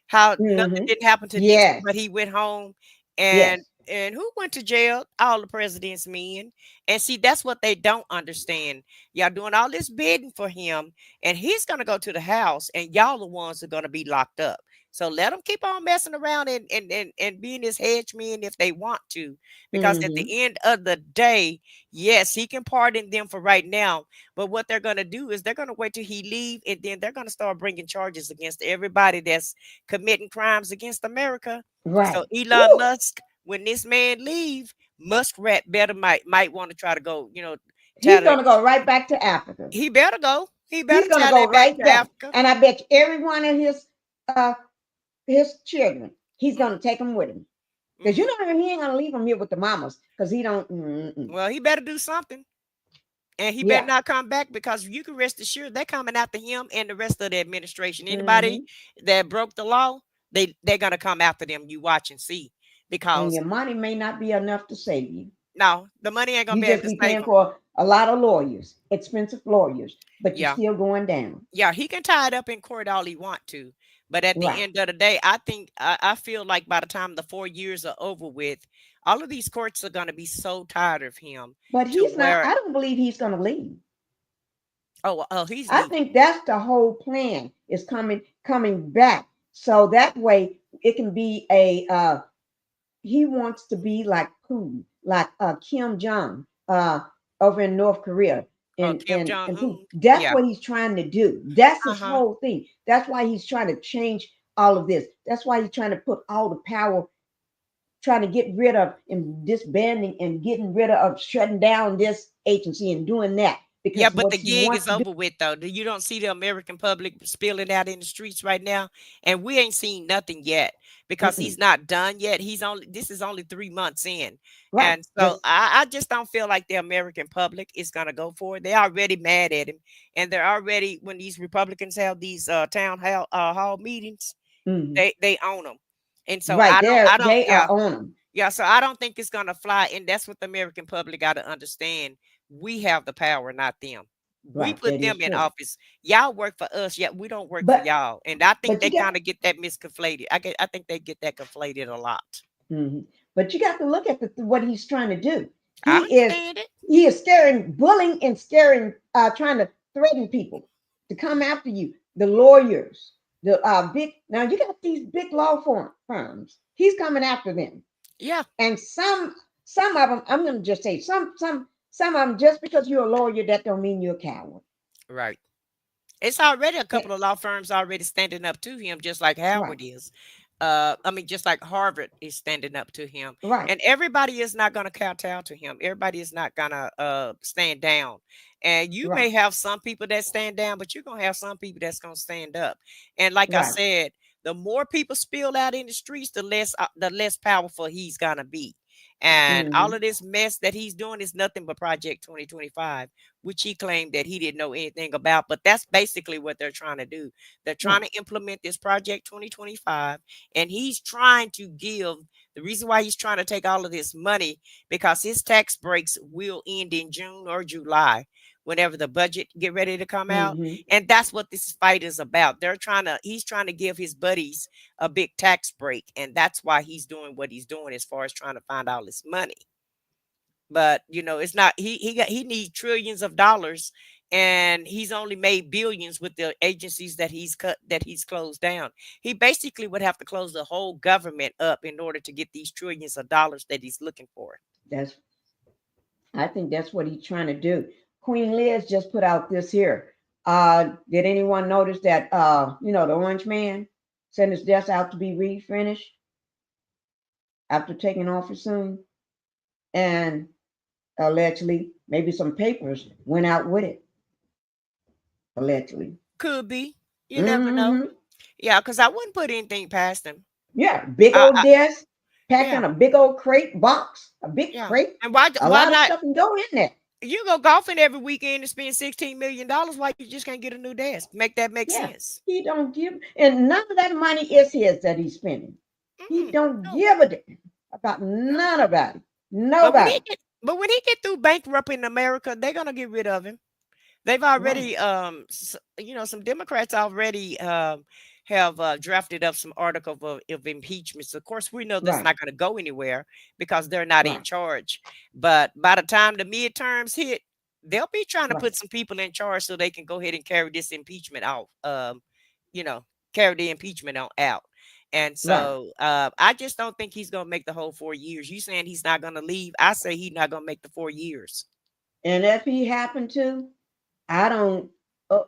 how nothing Mm-hmm. didn't happen to Nixon, Yes. but he went home. and Yes. and who went to jail? All the president's men. And see, that's what they don't understand. Y'all doing all this bidding for him, and he's gonna go to the House, and y'all the ones who are gonna be locked up. So let them keep on messing around and being his hedge men if they want to. Because at the Mm-hmm. end of the day, yes, he can pardon them for right now. But what they're going to do is they're going to wait till he leave, and then they're going to start bringing charges against everybody that's committing crimes against America. So Right. Elon Woo! Musk, when this man leave, Muskrat better might want to try to go, try He's to gonna go right back to Africa. he better go. He better He's gonna tie go that back right to back. Africa. And I bet you every one of his children, he's gonna take them with him. Because you know he ain't gonna leave them here with the mamas. Because he don't. Well, he better do something. And he better Yeah. not come back, because you can rest assured they're coming after him and the rest of the administration. Anybody Mhm. that broke the law, they're gonna come after them. You watch and see. And Because your money may not be enough to save you. no, the money ain't gonna You be able just to be save paying him. for a lot of lawyers, expensive lawyers, but you're Yeah. still going down. Yeah, he can tie it up in court all he want to. But at the Right. end of the day, I feel like by the time the 4 years are over with, all of these courts are gonna be so tired of him But to he's not, where I don't believe he's gonna leave. he's I leaving. think that's the whole plan is coming back. So that way it can be he wants to be like Putin, like Kim Jong over in North Korea. Kim And Putin. Jong-un. That's Yeah. what he's trying to do. That's his Uh-huh. whole thing. That's why he's trying to change all of this. That's why he's trying to put all the power, trying to get rid of and disbanding and getting rid of shutting down this agency and doing that. Yeah, Because but what the he gig wants is to do. over with though. You don't see the American public spilling out in the streets right now, and we ain't seen nothing yet because Mm-mm. he's not done yet. This is only 3 months in, Right. and so I just don't feel like the American public is gonna go for it. They're already mad at him, and they're already, when these Republicans have these hall meetings, Mhm. they own them, and so Right. I don't They yeah. are on them. Yeah, so I don't think it's gonna fly, and that's what the American public got to understand. We have the power, not them. We Right. put That is them in true. office. Y'all work for us, yet we don't work for But y'all. And I think but they you got kind of get that misconflated. I think they get that conflated a lot. mhm. But you got to look at what he's trying to do. I He is understand it. he is scaring, bullying and scaring, trying to threaten people to come after you. The lawyers, the big now you got these big law firms. He's coming after them. Yeah, And some of them, I'm gonna just say some of them, just because you're a lawyer, that don't mean you're a coward. right. It's already a Eh, couple of law firms already standing up to him, just like Right, Howard is. I mean, just like Harvard is standing up to him. right, And everybody is not going to kowtow to him. Everybody is not going to stand down. And you right, may have some people that stand down, but you're going to have some people that's going to stand up. And like I right. said, the more people spill out in the streets, the less powerful he's going to be. And all Hmm. of this mess that he's doing is nothing but Project 2025, which he claimed that he didn't know anything about. But that's basically what they're trying to do. They're trying Right. to implement this Project 2025, and he's trying to give the reason why he's trying to take all of this money, because his tax breaks will end in June or July, whenever the budget get ready to come out. Hmm. And that's what this fight is about. He's trying to give his buddies a big tax break, and that's why he's doing what he's doing as far as trying to find all this money. But it's not, he needs trillions of dollars, and he's only made billions with the agencies that he's closed down. He basically would have to close the whole government up in order to get these trillions of dollars that he's looking for. That's I think that's what he's trying to do. Queen Liz just put out this here. Did anyone notice that the orange man sent his desk out to be refinished after taking office soon? And allegedly, maybe some papers went out with it. Allegedly. Could be. You never know. Hmm. Yeah, because I wouldn't put anything past him. Yeah, big I, old I desk, packed yeah, in a big old crate box, a big yeah. crate. And why A why lot of not? stuff can go in there. You go golfing every weekend and spend $16 million. Why you just can't get a new desk? Make that make Yeah, sense? he don't give, and none of that money is his that he's spending. He don't No, give a damn about no. none about it. But when Nobody. he get through bankrupting America, they're gonna get rid of him. They've Right. already, some Democrats already have drafted up some article of impeachments. Of course, we know that's Right. not going to go anywhere because they're not in Right. charge. But by the time the midterms hit, they'll be trying to Right. put some people in charge so they can go ahead and carry this impeachment out. You know, carry the impeachment on out. And Right. so I just don't think he's going to make the whole 4 years. You saying he's not going to leave? I say he's not going to make the 4 years. And if he happened to, I don't. Uh,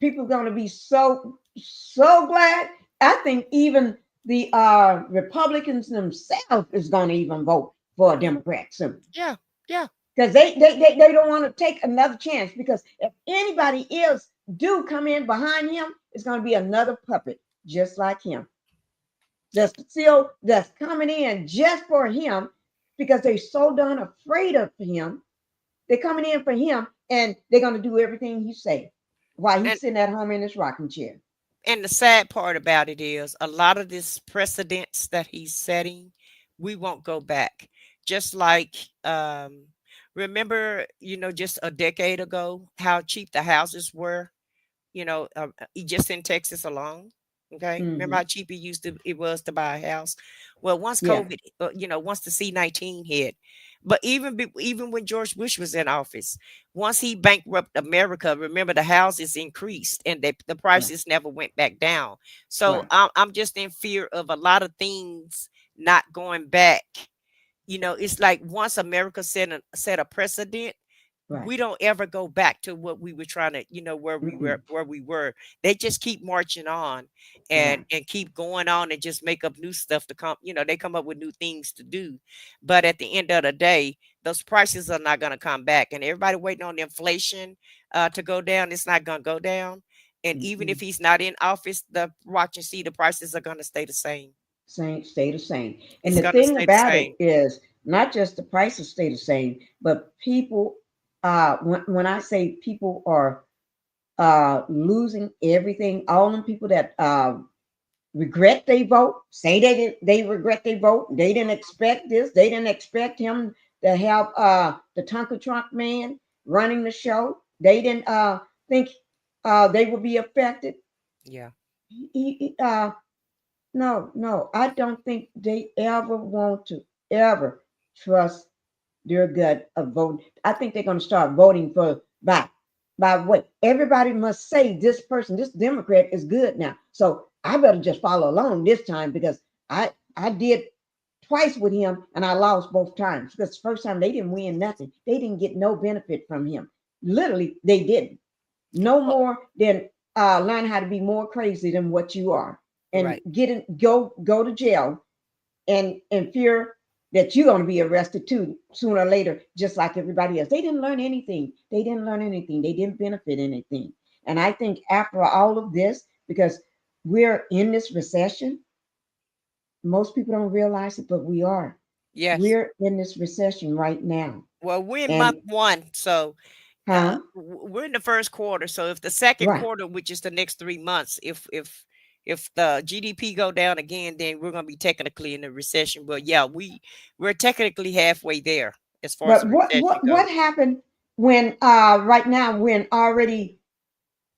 people going to be so glad. I think even the Republicans themselves is going to even vote for a Democrat soon. Yeah, yeah. because they don't want to take another chance, because if anybody else do come in behind him, it's going to be another puppet just like him. That's coming in just for him, because they're so done afraid of him. They're coming in for him, and they're going to do everything he say while he's And sitting at home in his rocking chair. and the sad part about it is a lot of this precedents that he's setting, we won't go back. Just like remember, just a decade ago, how cheap the houses were, just in Texas alone. Okay. Remember Hmm. how cheap it was to buy a house? Well, once Yeah, COVID, once the C-19 hit, but even when George Bush was in office, once he bankrupted America, remember the houses increased and the right, prices never went back down. So right, I'm just in fear of a lot of things not going back. It's like once America set a precedent, right. we don't ever go back to what we were trying to, Mm-mm. where we were. They just keep marching on and Right. and keep going on and just make up new stuff to come. They come up with new things to do. But at the end of the day, those prices are not going to come back. And everybody waiting on the inflation to go down. It's not going to go down. And even if Mm-mm. he's not in office, the watch and see the prices are going to stay the same. Same, stay the same. And It's the going to thing stay the about it same. is not just the prices stay the same, but people, when I say people are losing everything, all them people that regret they vote, say they regret they vote, they didn't expect this, they didn't expect him to have the Tonka Trunk man running the show. They didn't think they would be affected. Yeah. He, no, no, I don't think they ever want to ever trust their gut of voting. I think they're going to start voting for by what everybody must say. This person, this Democrat is good now, so I better just follow along this time, because I did twice with him and I lost both times, because the first time they didn't win nothing. They didn't get no benefit from him. Literally, they didn't. No Well, more than learn how to be more crazy than what you are, and right. go to jail, and fear that you're going to be arrested too sooner or later, just like everybody else. They didn't learn anything. They didn't learn anything. They didn't benefit anything. And I think after all of this, because we're in this recession, most people don't realize it, but we are. Yes. We're in this recession right now. Well, we're in month And one, so huh? we're in the first quarter. So if the second Right. quarter, which is the next 3 months, if the GDP go down again, then we're gonna be technically in a recession. But yeah, we're technically halfway there as far as But the what recession what goes. what happened when right now, when already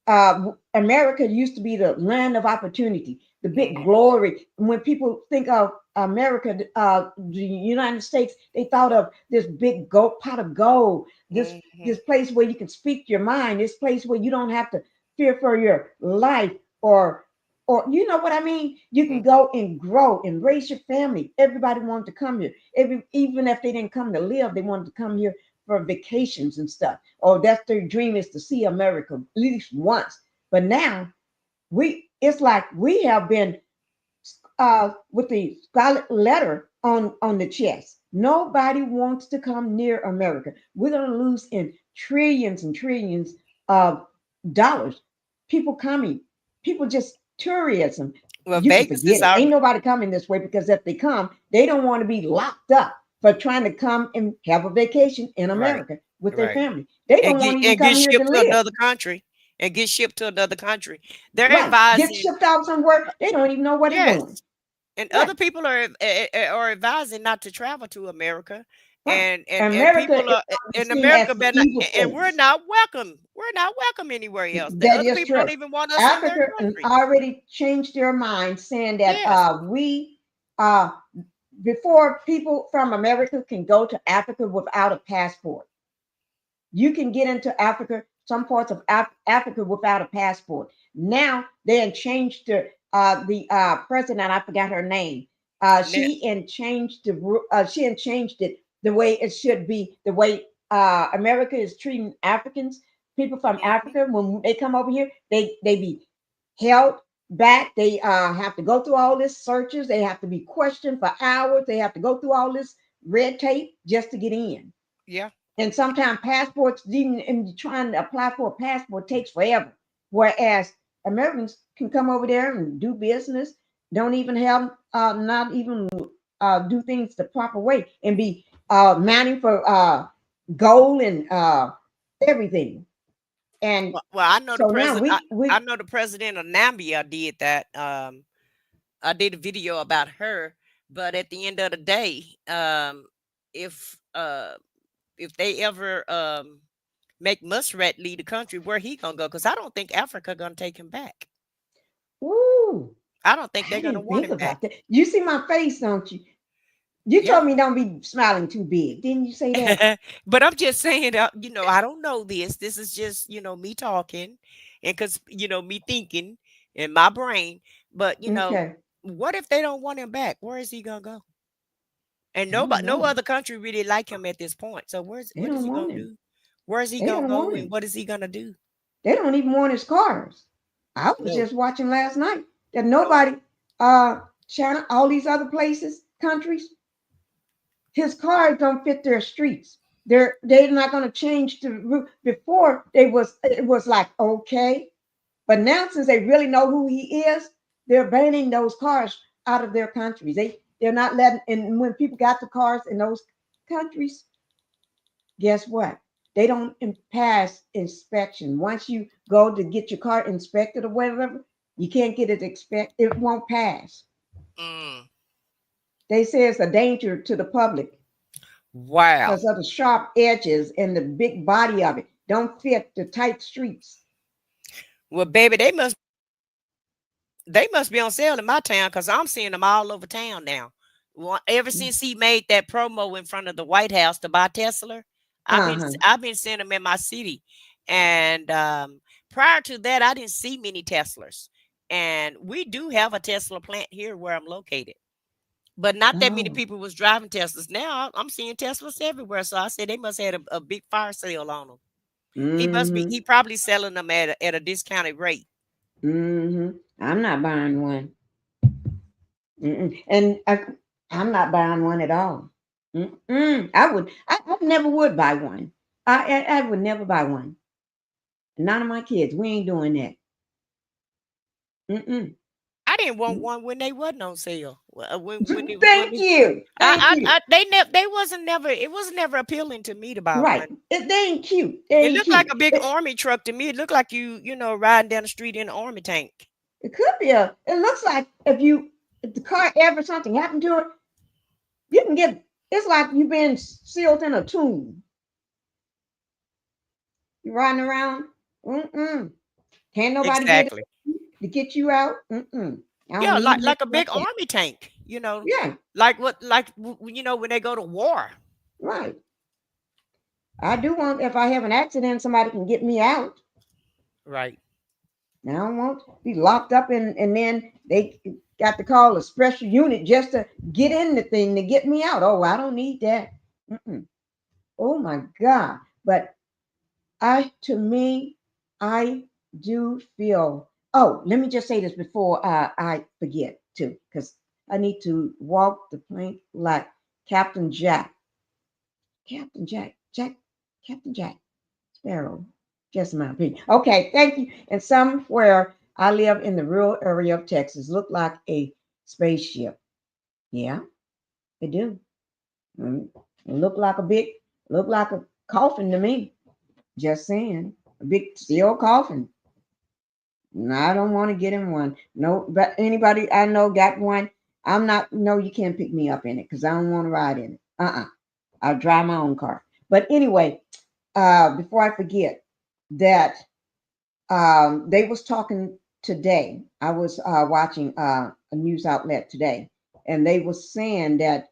America used to be the land of opportunity, the big Mhm, glory. When people think of America, the United States, they thought of this big gold, pot of gold, this mhm, place where you can speak your mind, this place where you don't have to fear for your life, or you know what I mean. You can mhm. go and grow and raise your family. Everybody wanted to come here. Even if they didn't come to live, they wanted to come here for vacations and stuff. Or that's their dream, is to see America at least once. But now it's like we have been with the scarlet letter on the chest. Nobody wants to come near America. We're going to lose in trillions and trillions of dollars. People coming, people just tourism. Well, You can Vegas forget is it. our Ain't nobody coming this way, because if they come, they don't want to be locked up for trying to come and have a vacation in right, America with their right, family. They don't want to even and come get here to shipped to live. another country, and get shipped to another country. They're Right. Get advising, shipped out somewhere. They don't even know where they're yes. going. And Right. other people are advising not to travel to America, Right. and America people is are already in seen as America, the but not, evil and we're place. not welcome. We're not welcome anywhere else. The That other is people don't true. even want us in their Africa country. already changed their mind, saying that Yes. we uh, before, people from America can go to Africa without a passport. You can get into Africa, some parts of Africa, without a passport. Now they have changed the president. I forgot her name. Ne- She and changed it the way it should be. The way America is treating Africans, people from mhm. Africa, when they come over here, they be held back. They have to go through all this searches. They have to be questioned for hours. They have to go through all this red tape just to get in. Yeah. And sometimes passports, even in trying to apply for a passport, takes forever. Whereas Americans can come over there and do business, don't even have, not even do things the proper way, and be mining for gold and everything. And Well, I know the so now president. we I know the president of Nambia did that. I did a video about her, but at the end of the day, if they ever make Muskrat lead the country, where he gonna go? Because I don't think Africa gonna take him back. ooh, I don't think I they're gonna didn't want think him back. about that. You see my face, don't you? You Yeah. told me don't be smiling too big. Didn't you say that? But I'm just saying, I don't know this. This is just, me talking, and because, me thinking in my brain. But Okay. what if they don't want him back? Where is he gonna go? And I don't no know. other country really like him at this point. So They what is don't he want gonna him. do? Where is he They gonna don't go, want and him. what is he gonna do? They don't even want his cars. I was No. just watching last night that nobody, China, all these other places, countries, his cars don't fit their streets. They're not going to change the route. Before it was like okay, but now since they really know who he is, they're banning those cars out of their countries. They're not letting. And when people got the cars in those countries, guess what? They don't pass inspection. Once you go to get your car inspected or whatever, you can't get it it won't pass. Mm. They say it's a danger to the public Wow. because of the sharp edges and the big body of it. Don't fit the tight streets. Well, baby, they must be on sale in my town, because I'm seeing them all over town now. Ever since he made that promo in front of the White House to buy Tesla, Uh-huh. I've been seeing them in my city. And prior to that, I didn't see many Teslas. And we do have a Tesla plant here where I'm located, but not that many Oh. people was driving Teslas. Now I'm seeing Teslas everywhere. So I said they must have had a big fire sale on them. Mm-hmm. He probably selling them at a discounted rate. Mm-hmm. I'm not buying one. Mm-mm. And I'm not buying one at all. Mm-mm. I never would buy one. I would never buy one. None of my kids. We ain't doing that. Mm-mm. I didn't want one when they wasn't on sale. Thank you. Thank you. They wasn't never. It was never appealing to me to buy Right. one. They ain't cute. They It ain't looked like cute. a big army truck to me. It looked like riding down the street in an army tank. It could be it looks like if the car ever something happened to it, you can get, it's like you've been sealed in a tomb. You're riding around. Mm-mm. Can't nobody get Exactly. it to get you out. Mm-mm. I don't Yeah, need like a nothing like big that. army tank. Yeah, When they go to war. right. I do want, if I have an accident, somebody can get me out. Right. I don't want to be locked up and then they got to call a special unit just to get in the thing to get me out. Oh, I don't need that. Mm-mm. Oh my God. But to me, I do feel, oh, let me just say this before I forget too, because I need to walk the plank like Captain Jack. Captain Jack Sparrow. Just my opinion. Okay, thank you. And somewhere I live in the rural area of Texas, look like a spaceship. Yeah, they do. Mm, it look like a coffin to me. Just saying, a big steel coffin. No, I don't want to get in one. No, but anybody I know got one. I'm not. No, you can't pick me up in it because I don't want to ride in it. I'll drive my own car. But anyway, before I forget that they was talking today. I was watching a news outlet today, and they was saying that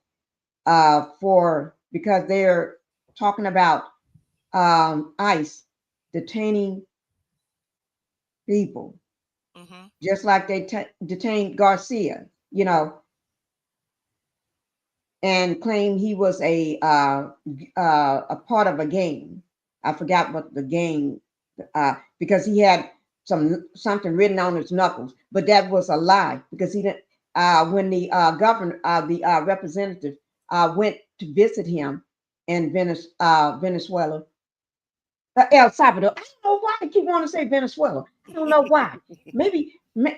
because they're talking about ICE detaining people, Mm-hmm. just like they detained Garcia, and claimed he was a part of a gang. I forgot what the gang, because he had something written on his knuckles, but that was a lie because he didn't. When the governor, the representative, went to visit him, in Venezuela. El Salvador. I don't know why I keep wanting to say Venezuela. I don't know why. I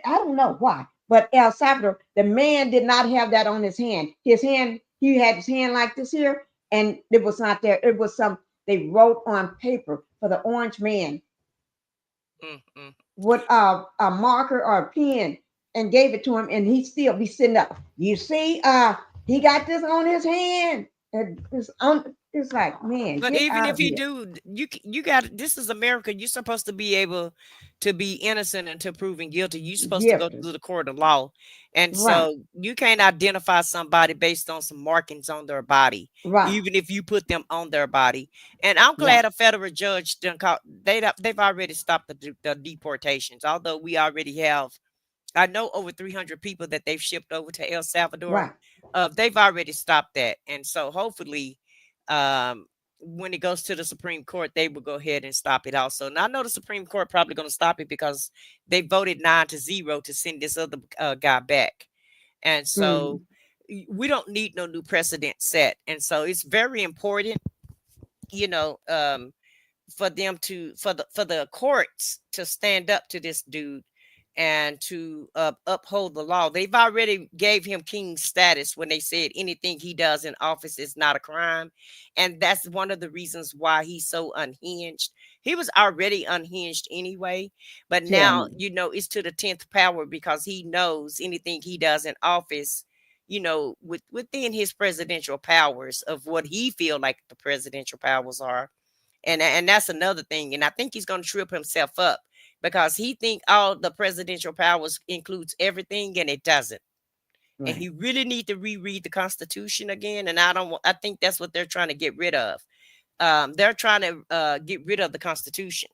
don't know why. But El Salvador, the man did not have that on his hand. His hand, he had his hand like this here, and it was not there. It was they wrote on paper for the orange man with a marker or a pen and gave it to him, and he still be sitting up. You see, he got this on his hand. It's like, man, But get even out if of you here. do, you got, this is America. You're supposed to be able to be innocent until proven guilty. You're supposed to go Gifted. through the court of law. And Right, so you can't identify somebody based on some markings on their body, right, even if you put them on their body. And I'm right, glad a federal judge done caught, they've already stopped the deportations, although we already have, I know, over 300 people that they've shipped over to El Salvador. right. They've already stopped that. And so hopefully, um, when it goes to the Supreme Court, they will go ahead and stop it also. Now, I know the Supreme Court probably going to stop it because they voted 9-0 to send this other guy back. And Mm, so we don't need no new precedent set. And so it's very important, you know, for them to, for the courts to stand up to this dude and to uphold the law. They've already gave him king status when they said anything he does in office is not a crime, and that's one of the reasons why he's so unhinged. He was already unhinged anyway, but tell now, me. you know, it's to the 10th power because he knows anything he does in office, you know, within his presidential powers of what he feel like the presidential powers are. And that's another thing. And I think he's going to trip himself up because he think all the presidential powers includes everything, and it doesn't. And Right, he really need to reread the Constitution again. And I think that's what they're trying to get rid of. They're trying to get rid of the Constitution.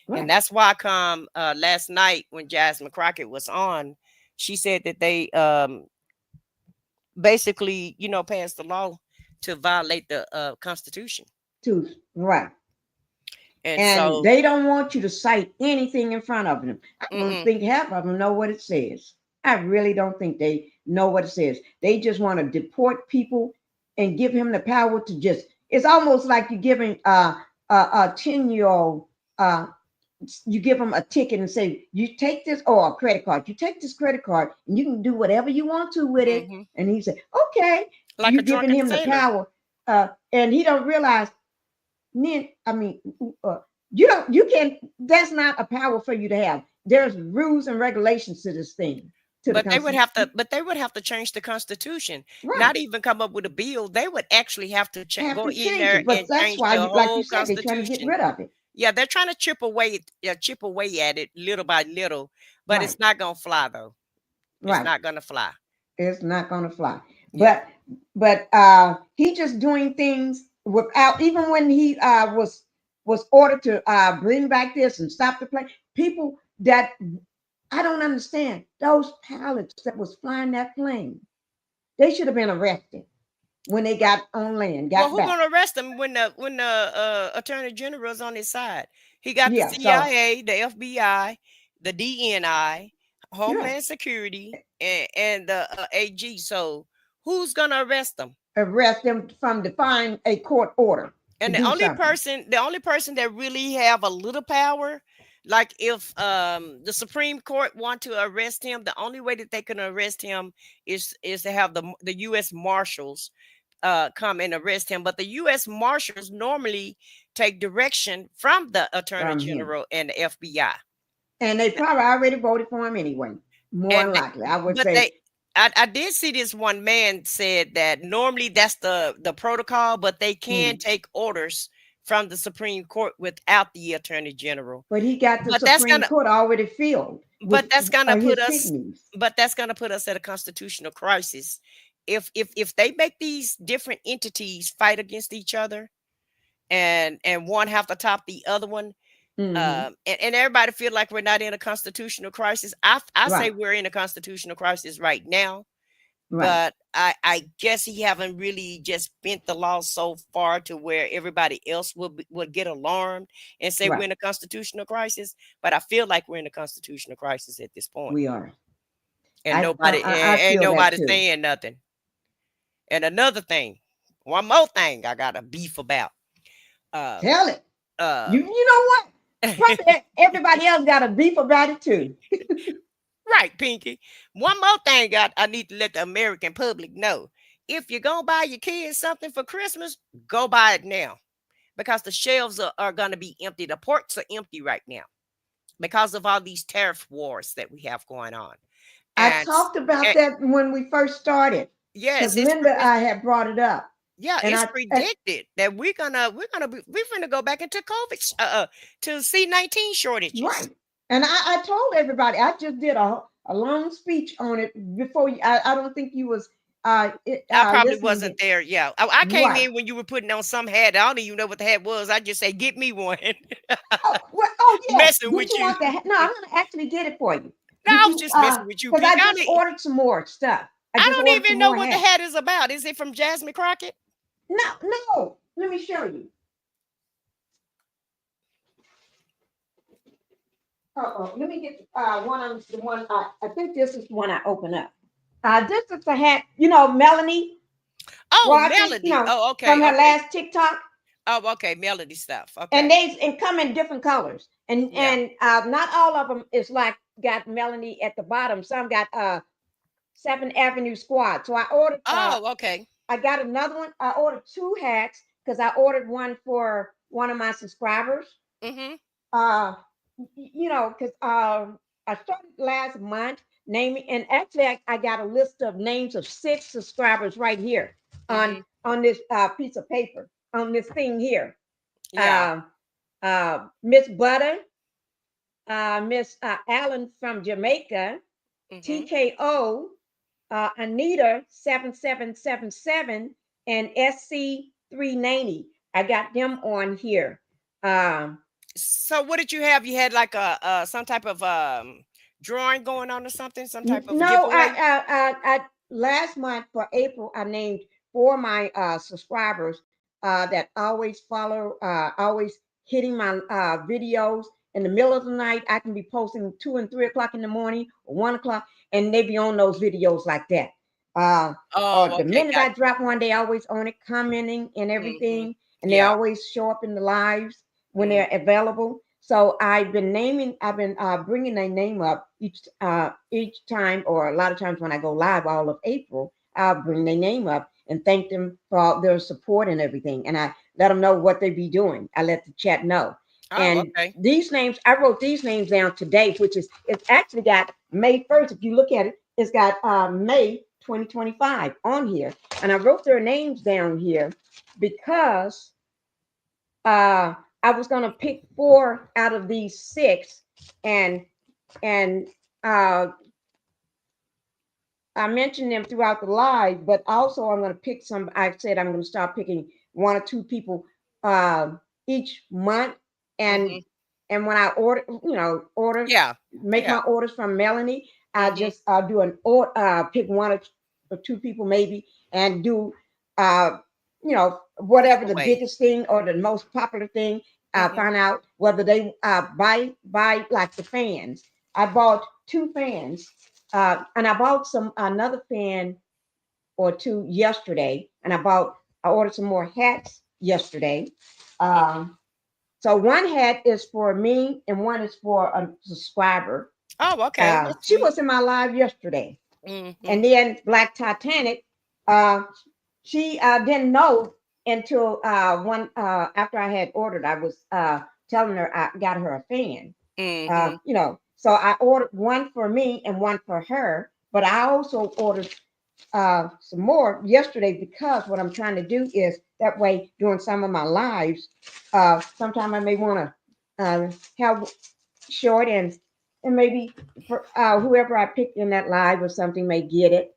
And right. that's why come last night when Jasmine Crockett was on, she said that they basically, you know, passed the law to violate the Constitution. Too right. And And so, they don't want you to cite anything in front of them. I don't mm-mm. think half of them know what it says. I really don't think they know what it says. They just want to deport people and give him the power to just. It's almost like you're giving a 10-year-old. You give them a ticket and say, "You take this," or a credit card. You take this credit card and you can do whatever you want to with it. Mm-hmm. And he said, "Okay." Like You a giving drunken him the sailor. power, and he don't realize. Men, I mean, you don't, you can't. That's not a power for you to have. There's rules and regulations to this thing, to the But they would have to, Constitution. but they would have to change the Constitution, Right, not even come up with a bill. They would actually have to have go to in change there it. But and that's change why, the like you whole said, they're trying to get Constitution. rid of it. Yeah, they're trying to chip away at it little by little, but Right, it's not gonna fly though. It's right. not gonna fly. It's not going to fly. Yeah. But he just doing things without, even when he was ordered to bring back this and stop the plane. People that I don't understand, those pilots that was flying that plane, they should have been arrested when they got on land, Well, got who back. gonna arrest him when the Attorney General's on his side? He got the Yeah, so CIA, the FBI, the DNI, yeah, Homeland Security, and the AG. So who's gonna arrest them? arrest them from defying a court order to And do something. the only person that really have a little power, like if the Supreme Court want to arrest him, the only way that they can arrest him is to have the US Marshals come and arrest him. But the US Marshals normally take direction from the Attorney From him. General and the FBI. And they probably already voted for him anyway. More than And likely, I would but say, I did see this one man said that normally that's the protocol, but they can mm, take orders from the Supreme Court without the Attorney General. but he got the But that's Supreme gonna Court already filled but with that's gonna put his us pygmies. but that's gonna put us at a constitutional crisis. If they make these different entities fight against each other and one have to top the other one, Hmm. and everybody feel like we're not in a constitutional crisis. I say Right, we're in a constitutional crisis right now, right. but I guess he haven't really just bent the law so far to where everybody else would get alarmed and say we're Right. in a constitutional crisis. But I feel like we're in a constitutional crisis at this point, We are. and I nobody feel that nobody too. saying nothing. And another thing, One more thing I got a beef about. Tell it. Uh, You know what? Probably everybody else got a beef about it too. right, Pinky. One more thing I need to let the American public know. If you're going to buy your kids something for Christmas, go buy it now because the shelves are going to be empty. The ports are empty right now because of all these tariff wars that we have going on. I talked about that when we first started. Yes, because Linda, I had brought it up. Yeah, and it's predicted that we're gonna go back into COVID to C-19 shortages. Right. And I told everybody, I just did a long speech on it before you, I don't think you was I probably listening. wasn't there. Yeah. I came Right. in when you were putting on some hat. I don't even know what the hat was. I just say, get me one. Oh yeah. Messing Did with you you. want that? No, I'm gonna actually get it for you. No, I was just messing with you. Because I Pinky. just ordered some more stuff. I don't even know what the hat is about. Is it from Jasmine Crockett? No. Let me show you. Let me get the one. I think this is the one I open up. This is the hat. You know, Melanie. Oh, Melody. Okay. From her last TikTok. Oh, okay. Melody stuff. Okay. And come in different colors. And not all of them is like got Melanie at the bottom. Some got 7th Avenue Squad. So I ordered. Okay. I got another one. I ordered 2 hats because I ordered one for one of my subscribers. Mm-hmm. You know, because I started last month naming, and actually I got a list of names of 6 subscribers right here on this piece of paper, on this thing here. Yeah. Miss Butter, Miss Allen from Jamaica, TKO, Anita 7777, and SC 390. I got them on here. So what did you have? You had like a some type of drawing going on or something? Some type of no, giveaway? I last month for April, I named 4 my subscribers that always follow, always hitting my videos in the middle of the night. I can be posting 2 and 3 o'clock in the morning or 1 o'clock, and they be on those videos like that. The minute I drop one, they always on it, commenting and everything, and they always show up in the lives when they're available. So I've been bringing their name up each time, or a lot of times when I go live all of April, I'll bring their name up and thank them for all their support and everything. And I let them know what they be doing. I let the chat know. These names, I wrote these names down today, it's actually got May 1st. If you look at it, it's got May 2025 on here. And I wrote their names down here because I was going to pick 4 out of these 6, and I mentioned them throughout the live, but also I'm going to pick some. I said I'm going to start picking 1 or 2 people each month, and when I order, make my orders from Melanie, I just do an order, pick 1 or 2 people maybe, and do whatever the biggest thing or the most popular thing. Find out whether they buy like the fans. I bought 2 fans, and I bought another fan or 2 yesterday, and I ordered some more hats yesterday. So 1 hat is for me and 1 is for a subscriber. Oh, okay. She was in my live yesterday. And then Black Titanic, she didn't know until after I had ordered. I was telling her I got her a fan. So I ordered 1 for me and 1 for her, but I also ordered some more yesterday, because what I'm trying to do is that way during some of my lives, sometime I may want to have short, and maybe for whoever I picked in that live or something may get it.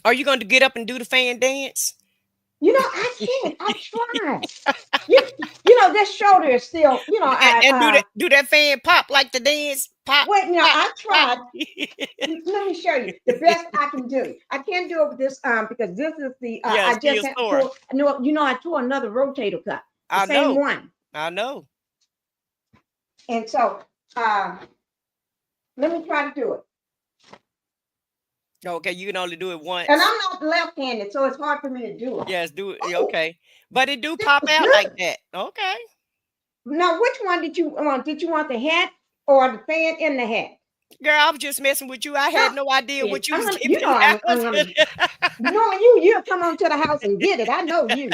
Are you going to get up and do the fan dance? I can't. I tried. This shoulder is still, and do that fan pop like the dance pop. Wait, pop, I tried. Let me show you the best I can do. I can't do it with this because this is the I just had to. I tore another rotator cuff. The same one. I know. And so let me try to do it. Okay, you can only do it once. And I'm not left-handed, so it's hard for me to do it. Yes, do it. Oh, Okay. But it do this pop was out good. like that. Okay. Now, which one did you want? Did you want the hat or the fan in the hat? Girl, I was just messing with you. I had no idea Yeah, what you I'm was gonna, you giving know, out. I'm gonna, you'll come on to the house and get it. I know you.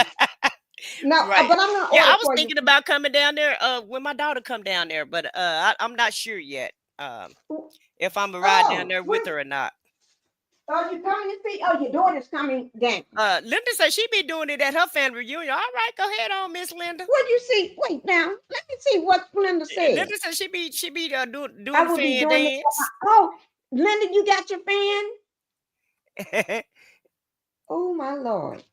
No, Right. but I'm gonna Yeah, order I was for thinking you. about coming down there when my daughter come down there, but I'm not sure yet if I'm gonna ride down Oh, there with her or not. are you coming to see? Oh, your daughter's coming down. Linda said she be doing it at her family reunion. All right, go ahead on, Miss Linda. What you see? Wait now. Let me see what Linda said. Linda said she be doing I the will be fan doing this. dance. Oh, Linda, you got your fan? Oh my Lord.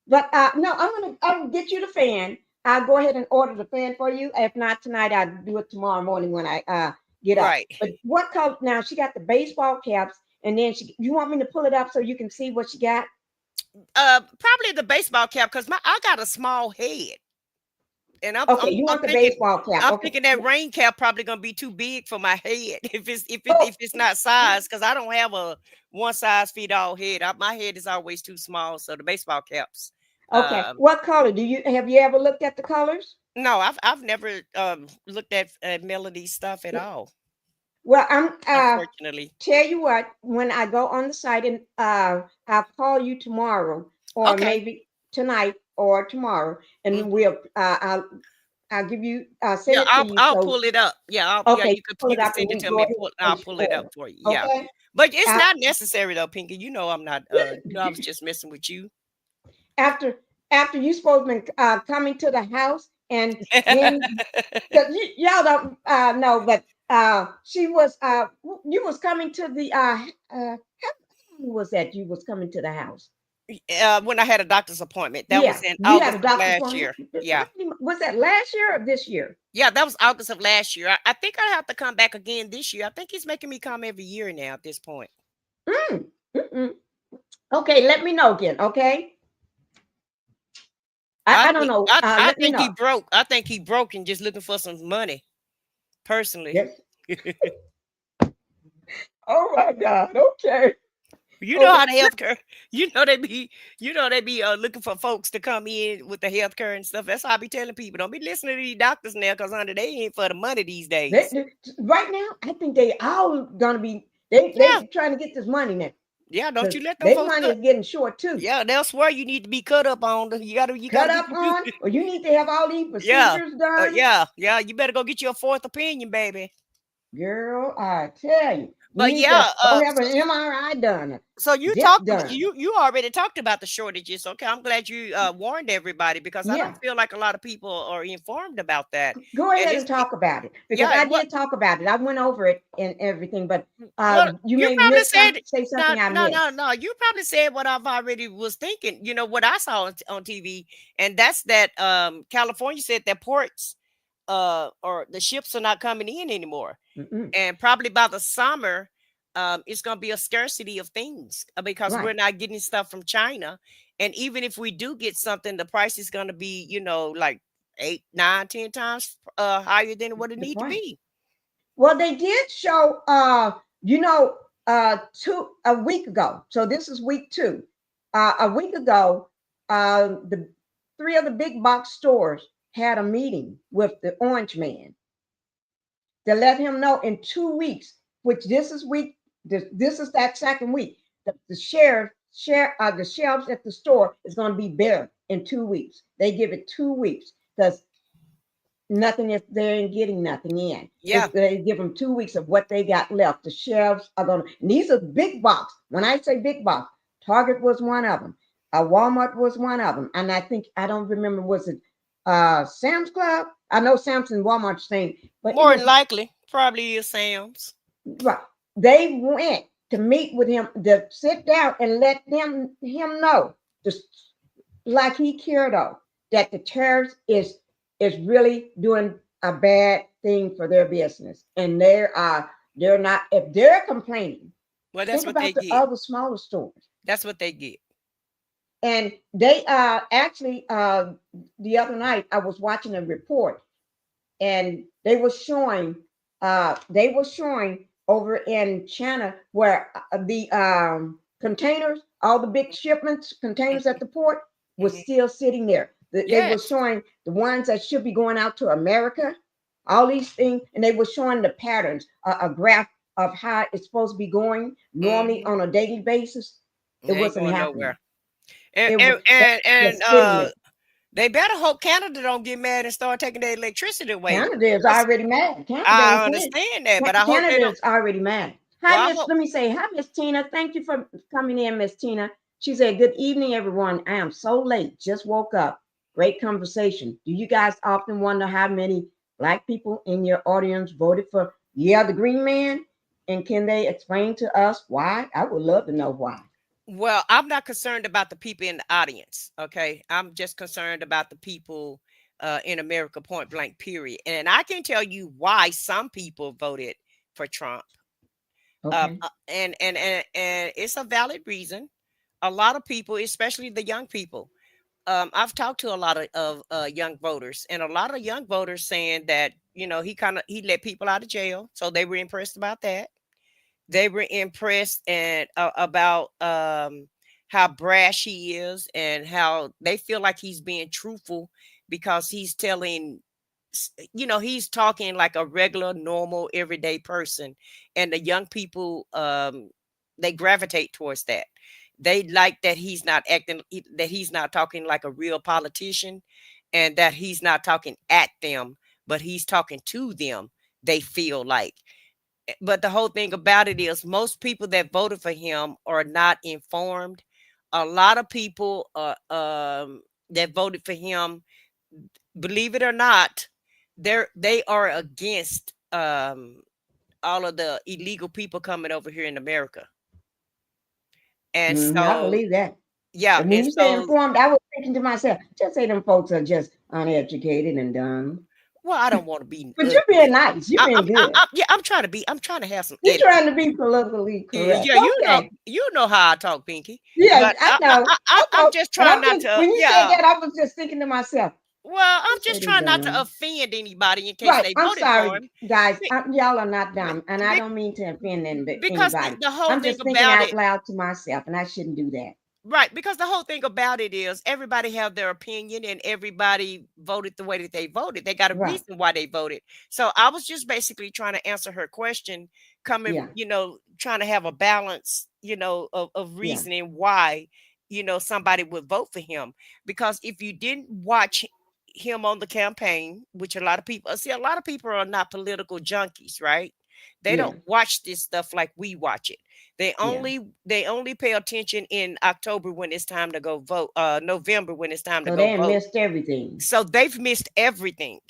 But no, I'm gonna get you the fan. I'll go ahead and order the fan for you. If not tonight, I'll do it tomorrow morning when I get up. Right. But what color? Now she got the baseball caps, and then you want me to pull it up so you can see what she got? Probably the baseball cap because I got a small head. And Okay, you want the baseball cap? I'm Okay. thinking that rain cap probably gonna be too big for my head if it's not size, because I don't have a one size fit all head. My head is always too small, so the baseball caps. Okay, what color have you ever looked at the colors? No, I've never looked at Melody stuff at all. Well, I'm unfortunately. Tell you what, when I go on the site and I'll call you tomorrow or Okay. maybe tonight or tomorrow, and we'll I'll give you send Yeah, it to you. I'll So pull it up. Yeah, okay, you pull it can up send and it to go me. ahead I'll and pull it up order. for you. Yeah. Okay. But it's not necessary though, Pinky. You know I'm not I was just messing with you. After you supposed to be coming to the house, and then y'all don't know, but she was you was coming to the how was that you was coming to the house? When I had a doctor's appointment. That Yeah, was in you had August a of doctor's last appointment. year. Yeah. Was that last year or this year? Yeah, that was August of last year. I think I have to come back again this year. I think he's making me come every year now at this point. Okay, let me know again. Okay. I don't know. I Let me think he know. broke. I think he broke and just looking for some money. Personally. Yes. Oh my God. Okay. You know how the healthcare, they be looking for folks to come in with the healthcare and stuff. That's how I be telling people. Don't be listening to these doctors now, because they ain't for the money these days. Right now, I think they all gonna be they trying to get this money now. Yeah, don't you let them their folks money is getting short too. Yeah, they'll swear you need to be cut up on. You gotta cut up on, or you need to have all these procedures done. Yeah. You better go get your fourth opinion, baby. Girl, I tell you. But go have an MRI done. So you you already talked about the shortages. Okay, I'm glad you warned everybody, because I don't feel like a lot of people are informed about that. Go ahead and talk about it, because I did talk about it. I went over it and everything, but you may say something I missed. No. You probably said what I've already was thinking. You know what I saw on TV, and that's that California said that ports or the ships are not coming in anymore. And probably by the summer, it's going to be a scarcity of things because we're not getting stuff from China. And even if we do get something, the price is going to be, like 8, 9, 10 times higher than what it needs to be. Well, they did show, a week ago. So this is week 2. A week ago, the 3 of the big box stores had a meeting with the Orange Man to let him know in 2 weeks, which this is that second week, the shelves at the store is going to be bare in 2 weeks. They give it 2 weeks because they ain't getting nothing in. Yeah, they give them 2 weeks of what they got left. The shelves are going to, and these are big box. When I say big box, Target was one of them. Walmart was one of them. And I don't remember, was it Sam's Club? I know Sam's and Walmart same, but more than likely, probably is Sam's. Right. They went to meet with him, to sit down and let him know, just like he cared of, that the tariffs is really doing a bad thing for their business. And they're not, if they're complaining, well, that's what they get. Other smaller stores. That's what they get. And they actually the other night I was watching a report, and they were showing over in China where the containers, all the big shipments, containers at the port, was still sitting there. They were Yes. showing the ones that should be going out to America, all these things, and they were showing the patterns, a graph of how it's supposed to be going normally on a daily basis. It They ain't wasn't going happening. nowhere. And It and was and, and just sitting there. they better hope Canada don't get mad and start taking their electricity away. Canada is That's- already mad. Canada I ain't playing. understand that, but I hope they Canada don't. is already mad. Well, Hi, I Miss. hope. Let me say hi, Miss Tina. Thank you for coming in, Miss Tina. She said, "Good evening, everyone. I am so late. Just woke up. Great conversation. Do you guys often wonder how many Black people in your audience voted for the Green Man? And can they explain to us why? I would love to know why." Well, I'm not concerned about the people in the audience. Okay, I'm just concerned about the people in America, point blank, period. And I can tell you why some people voted for Trump. Okay. And it's a valid reason. A lot of people, especially the young people, I've talked to a lot of young voters, and a lot of young voters saying that he let people out of jail, so they were impressed about that. They were impressed and about how brash he is, and how they feel like he's being truthful because he's telling, he's talking like a regular, normal, everyday person, and the young people they gravitate towards that. They like that he's not acting, that he's not talking like a real politician, and that he's not talking at them, but he's talking to them. They feel like. But the whole thing about it is most people that voted for him are not informed. A lot of people that voted for him, believe it or not, they are against all of the illegal people coming over here in America. And I so, believe that. yeah, And when and you say so, informed, I was thinking to myself, just say them folks are just uneducated and dumb. well, I don't want to be But you're being nice. You're being good. yeah, I'm trying to have some You're etiquette. trying to be politically correct. Yeah, Okay. you know how I talk, Pinky. Yeah, But I know. I I'm know. just But trying not to. when you said Yeah. that, I was just thinking to myself, Well, I'm just say just they trying not to dumb. offend anybody in case Right. they I'm voted for sorry, him. guys. Be- Y'all are not dumb. And I be- don't mean to offend Because anybody. the whole I'm thing just thinking about out it, loud to myself, and I shouldn't do that. right? Because the whole thing about it is everybody have their opinion, and everybody voted the way that they voted. They got a Right. reason why they voted. So I was just basically trying to answer her question, coming, Yeah. trying to have a balance, of Yeah. reasoning why, somebody would vote for him. Because if you didn't watch him on the campaign, which a lot of people are not political junkies, right? They Yeah. don't watch this stuff like we watch it. They Yeah. only pay attention in October when it's time to go vote, November when it's time to So go they vote. missed everything. So they've missed everything.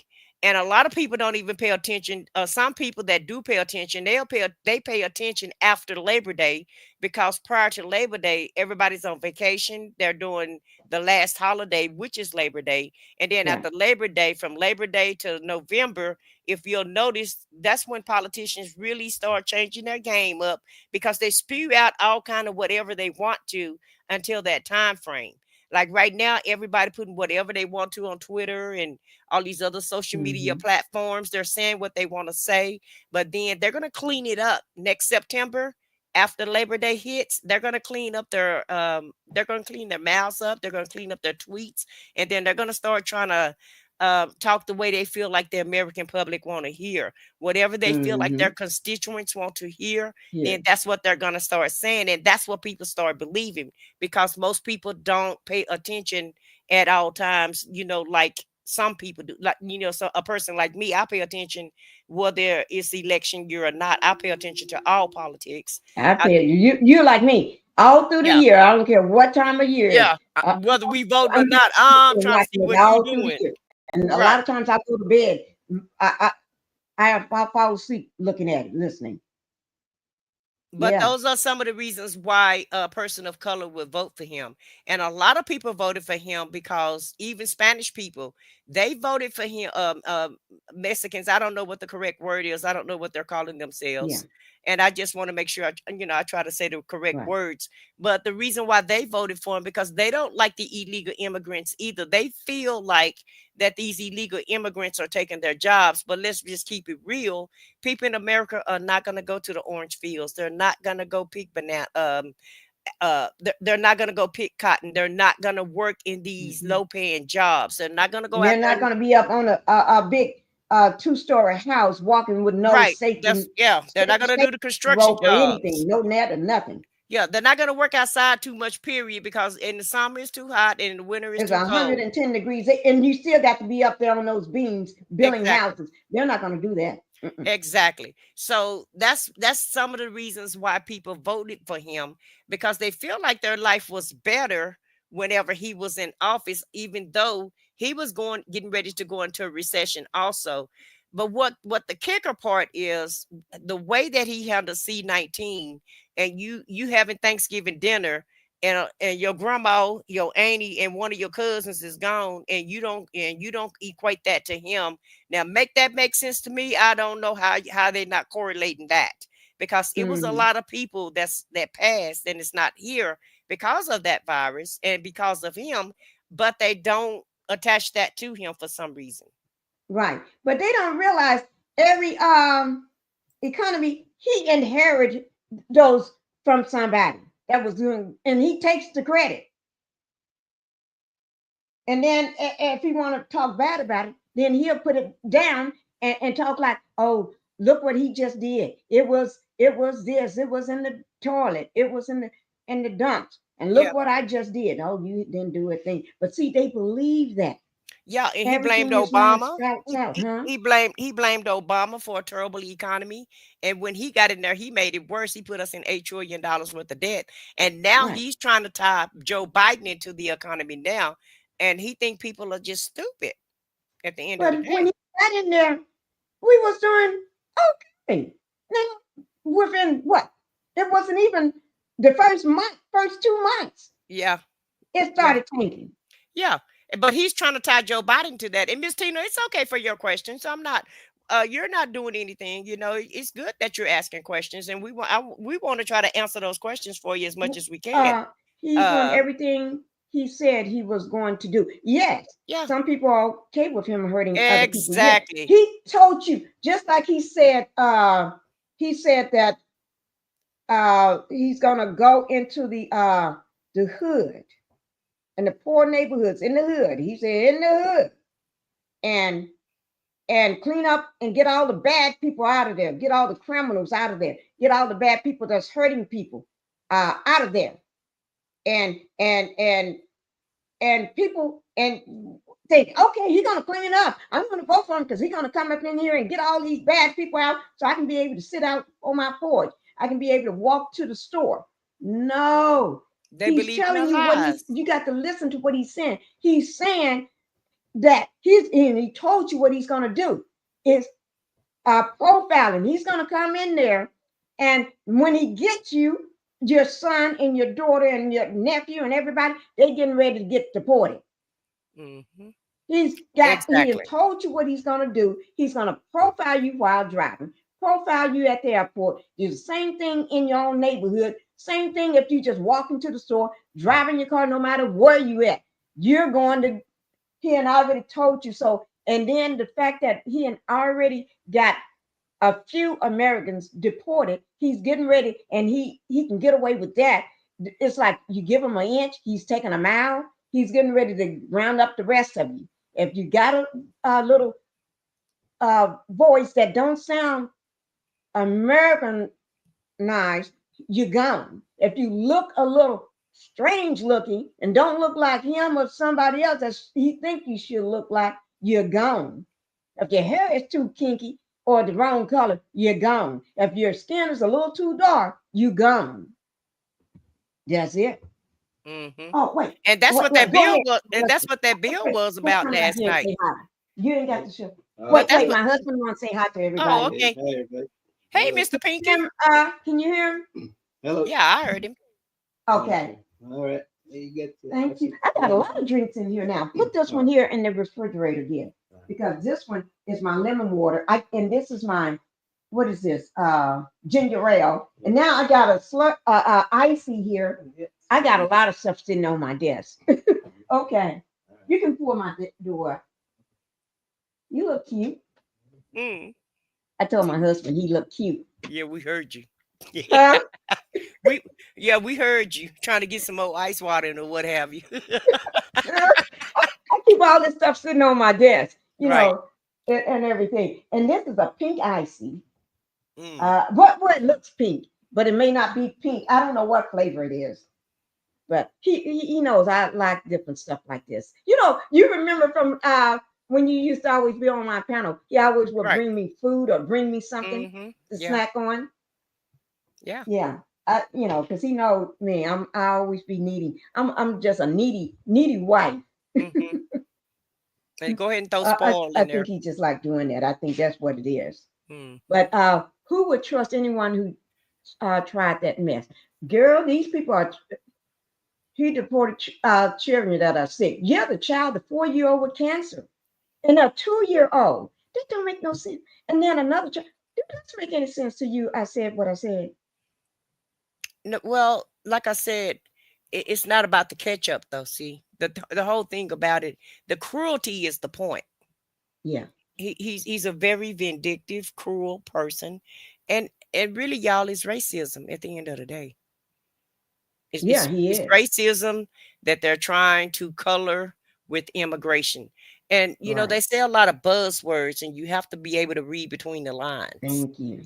And a lot of people don't even pay attention. Some people that do pay attention, they pay attention after Labor Day, because prior to Labor Day, everybody's on vacation. They're doing the last holiday, which is Labor Day. And then Yeah. after Labor Day, from Labor Day to November, if you'll notice, that's when politicians really start changing their game up, because they spew out all kind of whatever they want to until that time frame. Like right now, everybody putting whatever they want to on Twitter and all these other social media Mm-hmm. platforms. They're saying what they want to say, but then they're going to clean it up next September. After Labor Day hits, they're going to clean up they're going to clean their mouths up. They're going to clean up their tweets, and then they're going to start trying to talk the way they feel like the American public want to hear. Whatever they feel like Mm-hmm. their constituents want to hear, Yeah. then that's what they're going to start saying. And that's what people start believing, because most people don't pay attention at all times, like some people do. Like, so a person like me, I pay attention whether it's election year or not. I pay attention to all politics. I I, tell you, you're like me all through the yeah, year. I don't care what time of year it is. yeah. Whether we vote or I'm not, I'm trying to see watching it what you all through the doing. year. And a Right. lot of times I go to bed, I fall asleep looking at it, listening. But Yeah. those are some of the reasons why a person of color would vote for him. And a lot of people voted for him because even Spanish people, they voted for him. Mexicans, I don't know what the correct word is. I don't know what they're calling Yeah. themselves. And I just want to make sure I try to say the correct Right. words. But the reason why they voted for him, because they don't like the illegal immigrants either. They feel like that these illegal immigrants are taking their jobs. But let's just keep it real. People in America are not going to go to the orange fields. They're not going to go pick banana. They're not going to go pick cotton. They're not going to work in these low paying jobs. They're not going to go They're out not there. going to be up on a big 2-story house walking with no Right. safety They're not going to do the construction rope or jobs. anything, no net or nothing. Yeah, they're not going to work outside too much, period, because in the summer it's too hot and in the winter it's It's too cold. 110 degrees, and you still got to be up there on those beams building Exactly. houses. They're not going to do that. Mm-mm. Exactly. So that's some of the reasons why people voted for him, because they feel like their life was better whenever he was in office, even though he was getting ready to go into a recession also. But what the kicker part is the way that he handled C-19, and you having Thanksgiving dinner, and your grandma, your auntie, and one of your cousins is gone, and you don't equate that to him. Now, make sense to me. I don't know how they're not correlating that, because it was a lot of people that passed and it's not here because of that virus and because of him, but they don't attach that to him for some reason. Right. But they don't realize every economy, he inherited those from somebody that was doing, and he takes the credit. And then if he want to talk bad about it, then he'll put it down and talk like, oh, look what he just did. It was this, it was in the toilet, it was in the dumps. And look what I just did. Oh, you didn't do a thing. But see, they believe that. Yeah, and Everything he blamed is running Obama. south, huh? He blamed Obama for a terrible economy. And when he got in there, he made it worse. He put us in $8 trillion worth of debt. And now Right. he's trying to tie Joe Biden into the economy now. And he think people are just stupid at the end of the But day. when he got in there, we was doing okay. Now, within what? It wasn't even the first 2 months. Yeah. It started tanking. Yeah. But he's trying to tie Joe Biden to that. And Miss Tina, it's okay for your questions. I'm not you're not doing anything. It's good that you're asking questions, and we want to try to answer those questions for you as much as we can. He's doing everything he said he was going to do. Yes. Yeah. Some people are okay with him hurting other people. Yes. Exactly. He told you, just like he said that he's gonna go into the hood and the poor neighborhoods in the hood. He said in the hood and clean up and get all the bad people out of there, get all the criminals out of there, get all the bad people that's hurting people out of there. And people and think, okay, he's gonna clean up. I'm gonna vote for him because he's gonna come up in here and get all these bad people out so I can be able to sit out on my porch. I can be able to walk to the store. No, he's telling you what you got to listen to what he's saying. He's saying that he told you what he's gonna do is profiling. He's gonna come in there, and when he gets you, your son and your daughter and your nephew and everybody, they're getting ready to get deported. Mm-hmm. He has told you what he's going to do. He's going to profile you while driving, profile you at the airport. Do the same thing in your own neighborhood. Same thing if you just walk into the store, driving your car, no matter where you at. You're going to, he had already told you so. And then the fact that he had already got a few Americans deported, he's getting ready, and he can get away with that. It's like you give him an inch, he's taking a mile. He's getting ready to round up the rest of you. If you got a little voice that don't sound Americanized, you're gone. If you look a little strange looking and don't look like him or somebody else that he think you should look like, you're gone. If your hair is too kinky or the wrong color, you're gone. If your skin is a little too dark, you're gone. That's it. Mm-hmm. Oh, wait. And that's what that bill was. And that's what that bill was about last night. You ain't got to show. Wait, my husband wants to say hi to everybody. Oh, okay. Hey, Mr. Pinky. Can you hear him? Hello. Yeah, I heard him. Okay. All right. You get Thank you. I got a lot of drinks in here now. Put this one here in the refrigerator, dear, because this one is my lemon water. And this is my what is this? Ginger ale. And now I got a icy here. I got a lot of stuff sitting on my desk. Okay. You can pour my door. You look cute. Mm. I told my husband he looked cute. Yeah, we heard you. Huh? We heard you trying to get some more ice water or what have you. I keep all this stuff sitting on my desk, Right. and everything. And this is a pink icy. Mm. What it looks pink, but it may not be pink. I don't know what flavor it is. But he knows I like different stuff like this. You remember from when you used to always be on my panel, he always would Right. bring me food or bring me something Mm-hmm. to Yeah. snack on. Yeah. Yeah. Because he knows me. I always be needy. I'm just a needy wife. Mm-hmm. And go ahead and throw I spoil I in there. think he just like doing that. I think that's what it is. Mm. But who would trust anyone who tried that mess? Girl, these people are. He deported children that are sick. Yeah, the child, the 4-year-old with cancer, and a 2-year-old. That don't make no sense. And then another child. That doesn't make any sense to you. I said what I said. No, well, like I said, it's not about the ketchup though. See, the whole thing about it, the cruelty is the point. Yeah. He's a very vindictive, cruel person, and really, y'all, it's racism at the end of the day. Yeah, he It's is. racism that they're trying to color with immigration. And Right. they say a lot of buzzwords, and you have to be able to read between the lines. Thank you.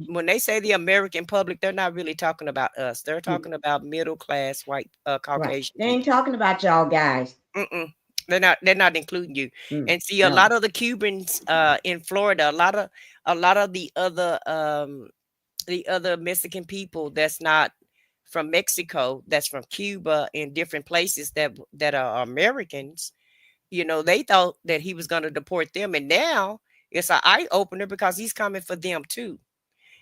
When they say the American public, they're not really talking about us. They're talking about middle class white Right. Caucasian They ain't people. talking about y'all guys. Mm-mm. They're not including you. Mm, And see, a no. lot of the Cubans in Florida, a lot of the other Mexican people that's not from Mexico, that's from Cuba and different places that are Americans, they thought that he was going to deport them, and now it's an eye opener because he's coming for them too.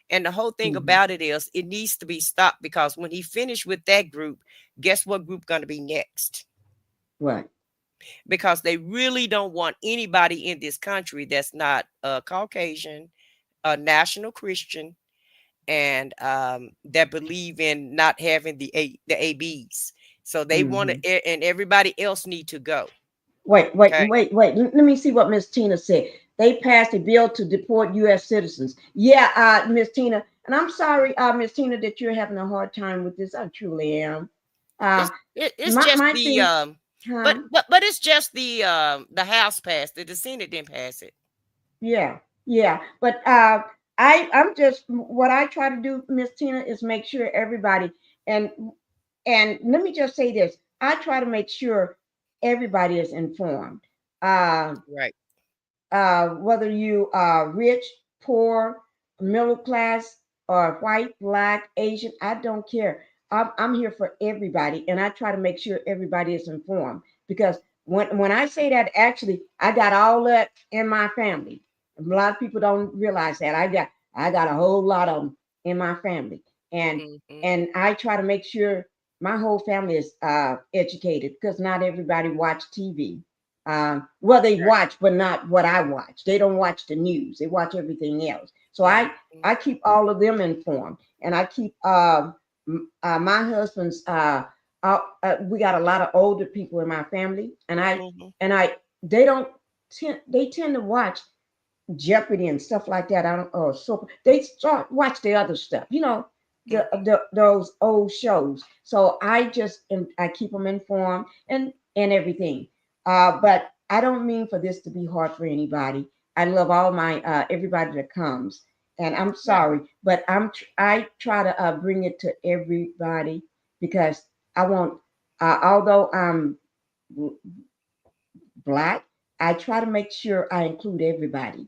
And the whole thing Mhm. about it is it needs to be stopped, because when he finished with that group, guess what group going to be next? Right. Because they really don't want anybody in this country that's not a Caucasian, a national Christian, and that believe in not having the ABs. So they want Mhm. to, and everybody else need to go. Wait. Okay. Let me see what Miss Tina said. They passed a bill to deport U.S. citizens. Yeah, Miss Tina, and I'm sorry, Miss Tina, that you're having a hard time with this. I truly am. It's My just the thing, huh? but it's just the House passed it. The Senate didn't pass it. Yeah. But I'm just what I try to do, Miss Tina, is make sure everybody and let me just say this. I try to make sure everybody is informed. Right. Whether you are rich, poor, middle class, or white, black, Asian, I don't care. I'm here for everybody, and I try to make sure everybody is informed, because when I say that, actually, I got all that in my family. A lot of people don't realize that I got a whole lot of them in my family, and Mhm. I try to make sure my whole family is educated, because not everybody watch TV. Well, they watch, but not what I watch. They don't watch the news. They watch everything else. So I keep all of them informed, and I keep my husband's. We got a lot of older people in my family, and Mhm. they don't they tend to watch Jeopardy and stuff like that. I don't. Oh, so they start watch the other stuff. Those old shows. So I keep them informed and everything. But I don't mean for this to be hard for anybody. I love all my everybody that comes, and I'm sorry, but I try to bring it to everybody, because I want. Although I'm black, I try to make sure I include everybody.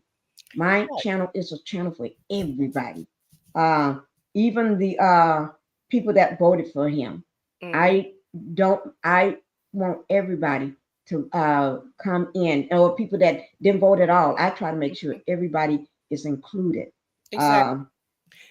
My Right. channel is a channel for everybody, uh, even the people that voted for him. Mhm. I don't. I want everybody to come in, or people that didn't vote at all. I try to make sure everybody is included. Exactly.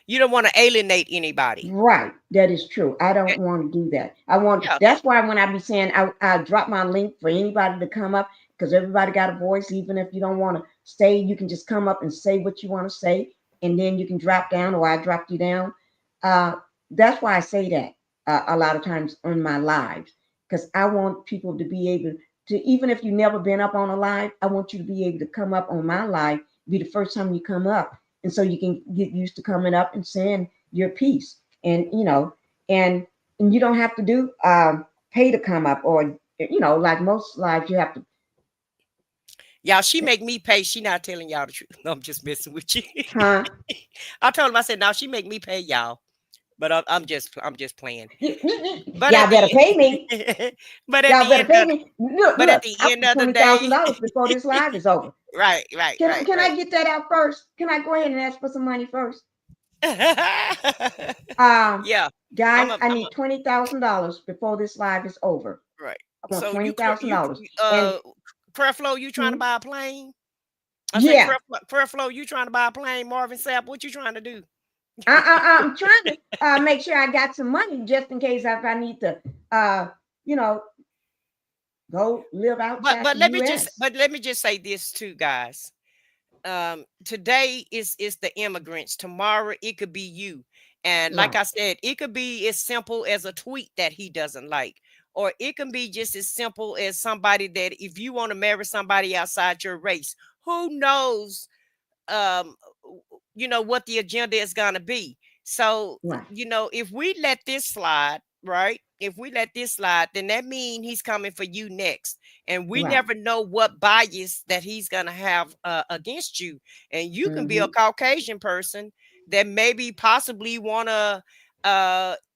You don't want to alienate anybody. Right, that is true. I don't want to do that. Yeah. That's why when I be saying I drop my link for anybody to come up, because everybody got a voice. Even if you don't want to stay, you can just come up and say what you want to say, and then you can drop down, or I dropped you down. That's why I say that a lot of times on my lives, because I want people to be able to, even if you've never been up on a live, I want you to be able to come up on my live, be the first time you come up, and so you can get used to coming up and saying your piece, and and you don't have to do pay to come up, or like most lives you have to. Y'all, she make me pay. She not telling y'all the truth. No, I'm just messing with you. Huh? I told him, I said, no, she make me pay y'all. But I'm just playing. But Y'all better pay me. But at Y'all the better end pay of, me. Look, but at the I end want of the day, $20,000 before this live is over. right. Can I get that out first? Can I go ahead and ask for some money first? Yeah, Guys, I I'm need $20,000 before this live is over. right. I want So $20,000. And Prayer Flow, you trying to hmm, buy a plane? I say yeah, Prayer Flow, you trying to buy a plane? Marvin Sapp, what you trying to do? I'm trying to make sure I got some money just in case if I need to, you know, go live outside But the let me U.S. just say this too, guys. Today is the immigrants. Tomorrow it could be you. And like Right, I said, it could be as simple as a tweet that he doesn't like, or it can be just as simple as somebody that if you want to marry somebody outside your race, who knows um what the agenda is going to be. So right, if we let this slide, right, if we let this slide, then that means he's coming for you next, and we right. never know what bias that he's going to have against you. And you can be a Hmm. Caucasian person that maybe possibly want to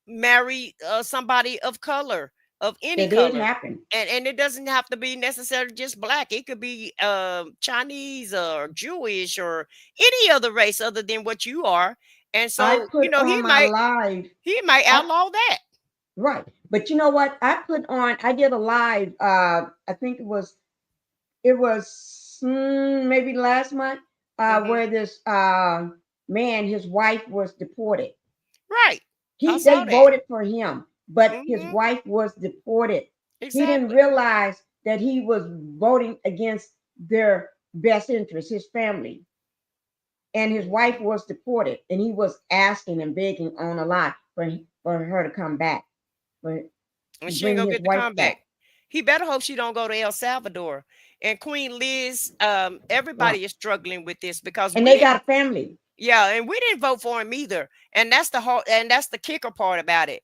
marry somebody of color, of any It did color. happen. And it doesn't have to be necessarily just black. It could be Chinese or Jewish or any other race other than what you are. And I so, put on my live. he might I, outlaw that. right, but you know what? I did a live. I think it was maybe last month, Hmm. where this man, his wife was deported. Right. I They saw that. voted for him, but his Hmm. wife was deported. He didn't Exactly. realize that he was voting against their best interest, his family, and his wife was deported, and he was asking and begging on a lie for her to come back, for And she ain't bring gonna his get to wife come back. back. He better hope she don't go to El Salvador. And Queen Liz, Right, everybody is struggling with this because and we they didn't. got a family. Yeah, and we didn't vote for him either. And that's the whole, and that's the kicker part about it.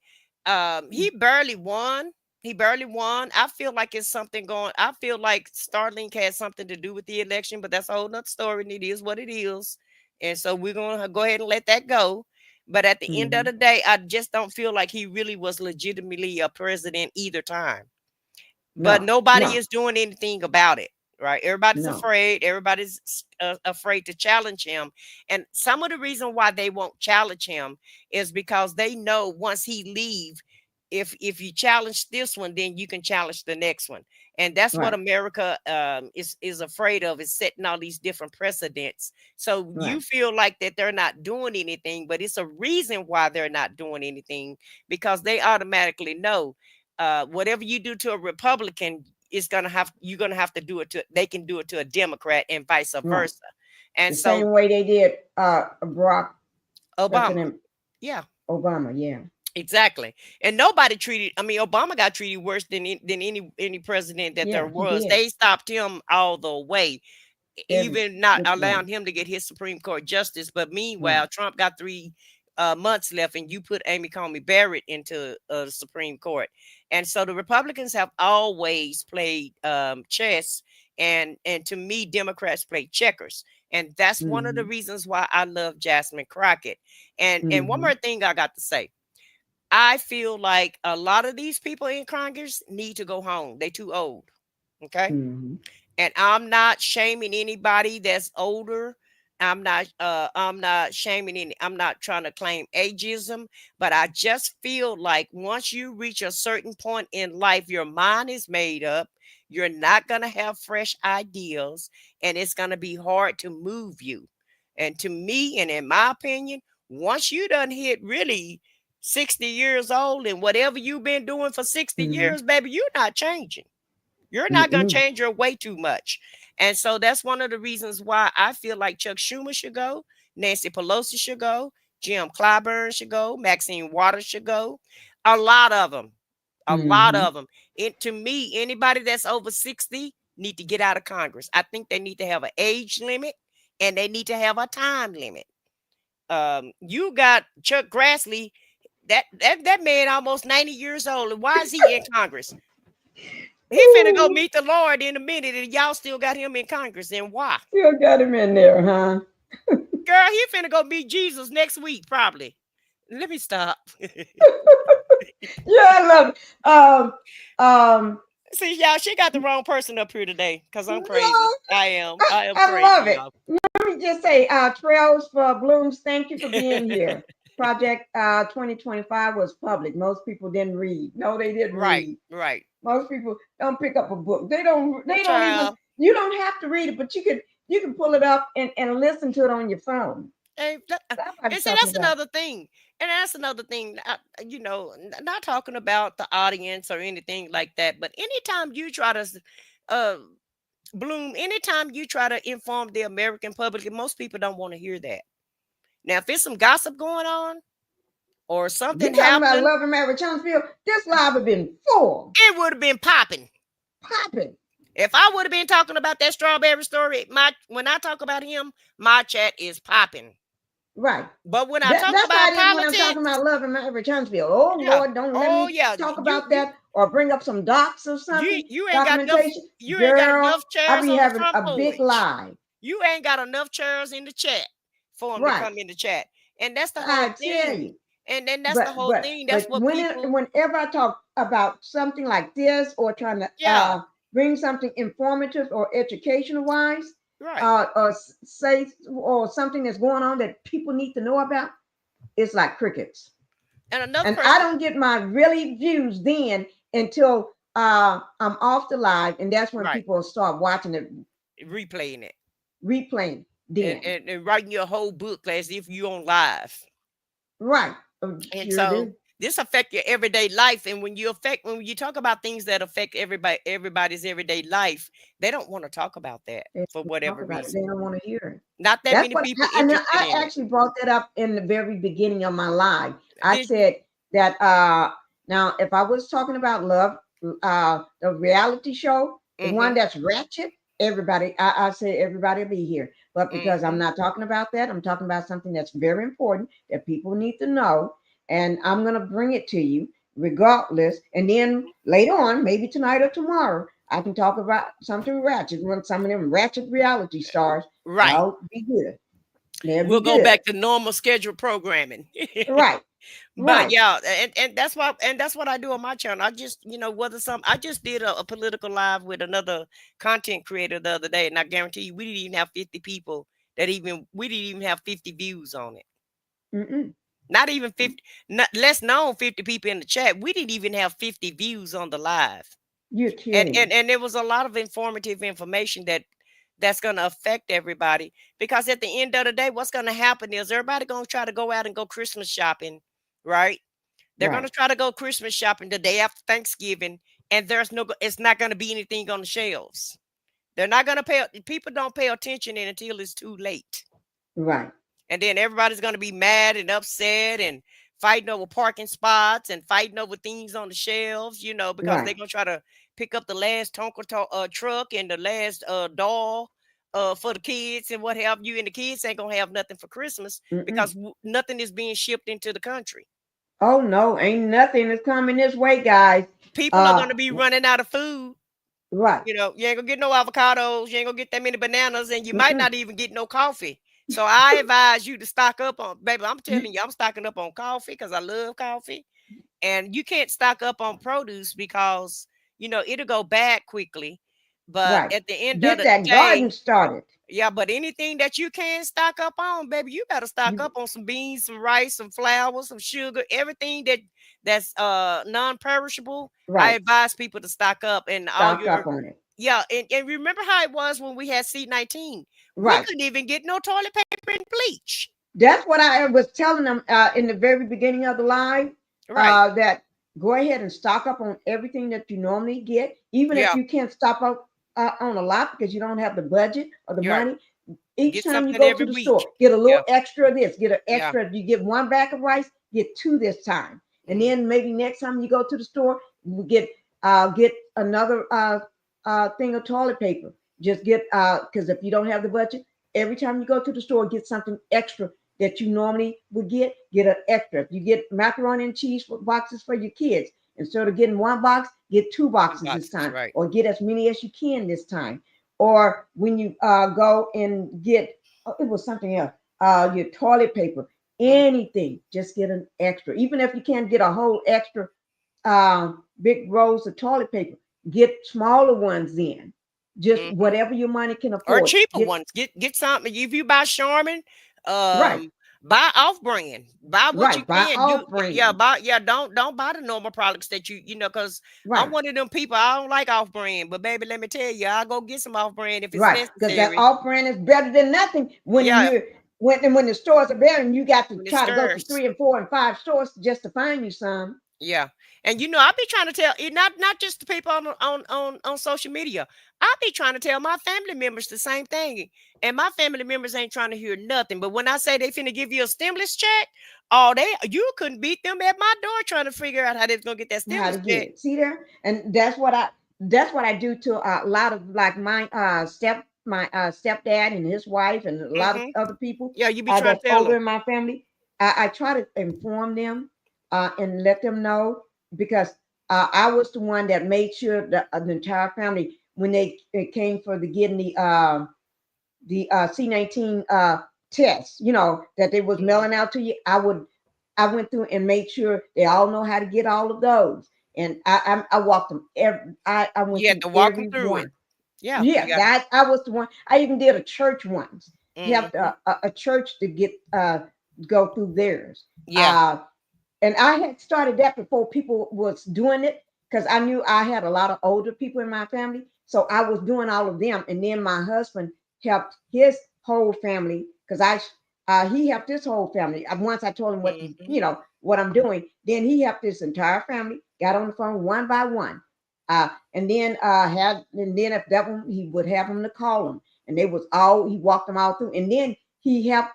He barely won. He barely won. I feel like it's something going. I feel like Starlink had something to do with the election, but that's a whole nother story. And it is what it is. And so we're gonna go ahead and let that go. But at the end of Hmm. the day, I just don't feel like he really was legitimately a president either time, but No, nobody no, is doing anything about it. Right, everybody's no. afraid. Everybody's afraid to challenge him, and some of the reason why they won't challenge him is because they know once he leave, if you challenge this one, then you can challenge the next one, and that's what Right, America is afraid of, is setting all these different precedents. So you right. feel like that they're not doing anything, but it's a reason why they're not doing anything, because they automatically know whatever you do to a Republican, you're gonna have to do it to, they can do it to a Democrat and vice Right. versa. And The so same way they did Barack, Obama, President yeah, Obama. Yeah. exactly. And nobody treated, I mean, Obama got treated worse than any president that there Yeah, he was. did. They stopped him all the way, Every even not which way. allowing him to get his Supreme Court justice. But Right. meanwhile, Trump got 3 months left, and you put Amy Coney Barrett into the Supreme Court. And so the Republicans have always played chess, and to me, Democrats play checkers. And that's one of the Hmm. reasons why I love Jasmine Crockett. And one Hmm. more thing I got to say. I feel like a lot of these people in Congress need to go home. They too old. Okay. Hmm. And I'm not shaming anybody that's older. I'm not shaming any, I'm not trying to claim ageism, but I just feel like once you reach a certain point in life, your mind is made up. You're not going to have fresh ideas, and it's going to be hard to move you. And to me, and in my opinion, once you done hit really 60 years old, and whatever you've been doing for 60 Hmm. years, baby, you're not changing. You're not going to Mm-mm. change your way too much. And so that's one of the reasons why I feel like Chuck Schumer should go. Nancy Pelosi should go. Jim Clyburn should go. Maxine Waters should go. A lot of them. A lot of them. To me, anybody that's over 60 need to get out of Congress. I think they need to have an age limit and they need to have a time limit. You got Chuck Grassley, that man almost 90 years old. And why is he in Congress? He finna go meet the Lord in a minute, and y'all still got him in Congress. And why? Still got him in there, huh? Girl, he finna go meet Jesus next week, probably. Let me stop. Yeah, I love it. See, y'all, she got the wrong person up here today because I'm crazy. No, I am I crazy. love it. Y'all. Let me just say, Trails for Blooms, thank you for being here. Project 2025 was public. Most people didn't read. No, they didn't read. Right. Most people don't pick up a book. They don't even, Child. you don't have to read it, but you can pull it up and listen to it on your phone. And Somebody's see, talking that's about- another thing. And that's another thing, you know, not talking about the audience or anything like that, but anytime you try to Bloom, anytime you try to inform the American public, most people don't want to hear that. Now, if it's some gossip going on or something You talking about happened, Love and Marriage Huntsville? This live have been full. it would have been popping. If I would have been talking about that strawberry story, when I talk about him, my chat is popping. Right. But when I That's talk why about I didn't when I'm politics, talking about Love and Marriage Huntsville. Oh Yeah. Lord, don't let me talk about that or bring up some docs or something. you ain't got enough. Documentation. You ain't got Girl, enough chairs I be on the having front a big porch. lie. You ain't got enough chairs in the chat for them Right. to come in the chat, and that's the whole I thing. tell you. And then that's the whole thing. That's what people. Whenever I talk about something like this or trying to bring something informative or educational wise, Right. or say or something that's going on that people need to know about, it's like crickets. And I don't get my really views then until I'm off the live, and that's when people start watching it, replaying it, then and writing your whole book as if you on live. Right. And so this affect your everyday life. And when you talk about things that affect everybody's everyday life, they don't want to talk about that for whatever reason. They don't want to hear it. Not that many people interested I in actually brought that up in the very beginning of my live. I Did said that now if I was talking about love, the reality show, the one that's ratchet, everybody, I say everybody be here. But because I'm not talking about that, I'm talking about something that's very important that people need to know. And I'm going to bring it to you regardless. And then later on, maybe tonight or tomorrow, I can talk about something ratchet. When some of them ratchet reality stars, right, I'll be good. We'll go back to normal scheduled programming. Right. But yeah, and that's what I do on my channel. I just, I just did a political live with another content creator the other day, and I guarantee you we didn't even have 50 people we didn't even have 50 views on it. Not even 50, less known 50 people in the chat. We didn't even have 50 views on the live. You're kidding. And there was a lot of informative information that's going to affect everybody, because at the end of the day, what's going to happen is everybody going to try to go out and go Christmas shopping, right? They're going to try to go Christmas shopping the day after Thanksgiving, and it's not going to be anything on the shelves. They're not going to people don't pay attention until it's too late. Right. And then everybody's going to be mad and upset and fighting over parking spots and fighting over things on the shelves, because they're going to try to pick up the last Tonka truck and the last doll for the kids and what have you. And the kids ain't going to have nothing for Christmas because nothing is being shipped into the country. Oh, no, ain't nothing is coming this way, guys. People are going to be running out of food. Right. You ain't going to get no avocados. You ain't going to get that many bananas, and you might not even get no coffee. So I advise you to stock up on, baby, I'm telling you, I'm stocking up on coffee because I love coffee. And you can't stock up on produce because, it'll go bad quickly. But at the end of the day, garden started. Yeah, but anything that you can stock up on, baby, you better stock up on some beans, some rice, some flour, some sugar, everything that's non-perishable. I advise people to stock up and stock up on it. Yeah, and remember how it was when we had C-19. Right. We couldn't even get no toilet paper and bleach. That's what I was telling them in the very beginning of the live. Right. That go ahead and stock up on everything that you normally get, even if you can't stock up on a lot because you don't have the budget or the money. Each Get time you something go to every the week. store, get a little Yeah. extra of this, get an Yeah. extra. You get one bag of rice, get two this time. And then maybe next time you go to the store, you get another thing of toilet paper. Just get because if you don't have the budget, every time you go to the store, get something extra that you normally would get an extra. If you get macaroni and cheese boxes for your kids, instead of getting one box, get two boxes this time, Right. or get as many as you can this time. Or when you go and get, it was something else, your toilet paper, anything, just get an extra. Even if you can't get a whole extra big rolls of toilet paper, get smaller ones in. Just whatever your money can Or afford. cheaper ones. Get something. If you buy Charmin, Right. buy off brand. Buy what you Right. Buy can. off brand. Don't buy the normal products that you know, because I'm Right. one of them people. I don't like off brand. But baby, let me tell you, I'll go get some off brand if it's Right. Because that necessary. off brand is better than nothing when Yeah. you're when the stores are better and you got to When it's try to go to scarce. 3 and 4 and 5 stores just to find you some. Yeah. And you know, I be trying to tell it, not just the people on social media. I be trying to tell my family members the same thing. And my family members ain't trying to hear nothing. But when I say they finna give you a stimulus check, you couldn't beat them at my door trying to figure out how they was gonna get that How stimulus to get check. it. See there? And that's what I do to a lot of like my stepdad and his wife and a lot of other people Yeah, you be trying to that's tell older them. in my family. I try to inform them and let them know because I was the one that made sure that the entire family when they came for the getting the C-19 test, that they was mailing out to you. I went through and made sure they all know how to get all of those. And I walked them I went You had through to walk them every through it. one. Yeah. Yeah, that I was the one. I even did a church once. You have Mhm. a church to get go through theirs. Yeah. And I had started that before people was doing it because I knew I had a lot of older people in my family. So I was doing all of them. And then my husband helped his whole family because he helped his whole family. Once I told him what I'm doing, then he helped his entire family, got on the phone one by one. And then if that one he would have them to call them. And he walked them all through. And then he helped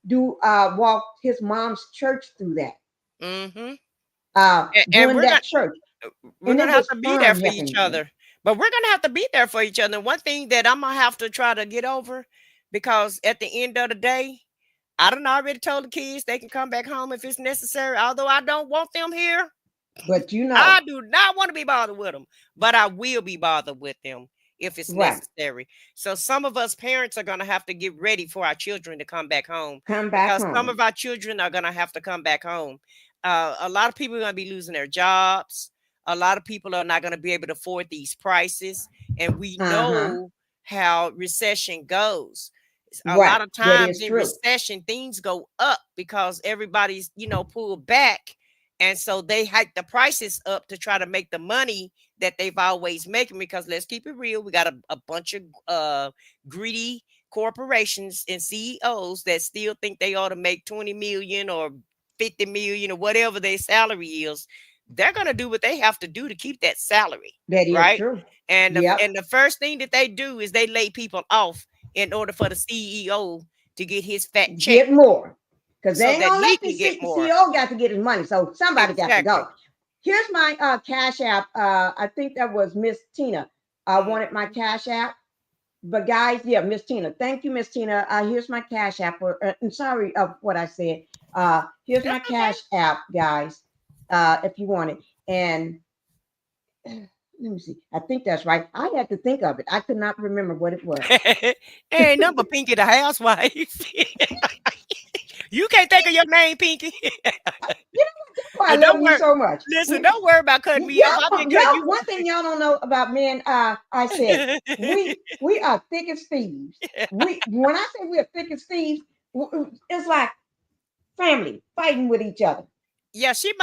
walk his mom's church through that. Mm-hmm. And Doing that church. we're And gonna it have was to be there fun for each helping them. other. But we're gonna have to be there for each other. And one thing that I'm gonna have to try to get over, because at the end of the day, I done already told the kids they can come back home if it's necessary. Although I don't want them here. But I do not want to be bothered with them, but I will be bothered with them if it's Right. necessary. So some of us parents are going to have to get ready for our children to come back home, come back because some home. of our children are going to have to come back home. A lot of people are going to be losing their jobs. A lot of people are not going to be able to afford these prices. And we know how recession goes. A Right. lot of That times is in true. recession, things go up because everybody's, pulled back. And so they hike the prices up to try to make the money that they've always making, because let's keep it real. We got a bunch of greedy corporations and CEOs that still think they ought to make 20 million or 50 million or whatever their salary is. They're going to do what they have to do to keep that salary. That is right? true. And Yep. the first thing that they do is they lay people off in order for the CEO to get his fat check, Get more. Because they so ain't that gonna he let can the get more. CEO got to get his money. So somebody got to Exactly. go. Here's my cash app. I think that was Miss Tina. Wanted my cash app. But guys, yeah, Miss Tina. Thank you, Miss Tina. Here's my cash app. I'm sorry of what I said. Here's my cash app, guys. If you want it. And let me see. I think that's right. I had to think of it. I could not remember what it was. Ain't number Pinkie the housewife. You can't think of your name, Pinkie. You know what? I And love don't you worry. so much. Listen, don't worry about cutting me off. I've been cutting you One thing y'all don't know about men, I said we are thick as thieves. When I say we're thick as thieves, it's like family fighting with each other. Yeah, she's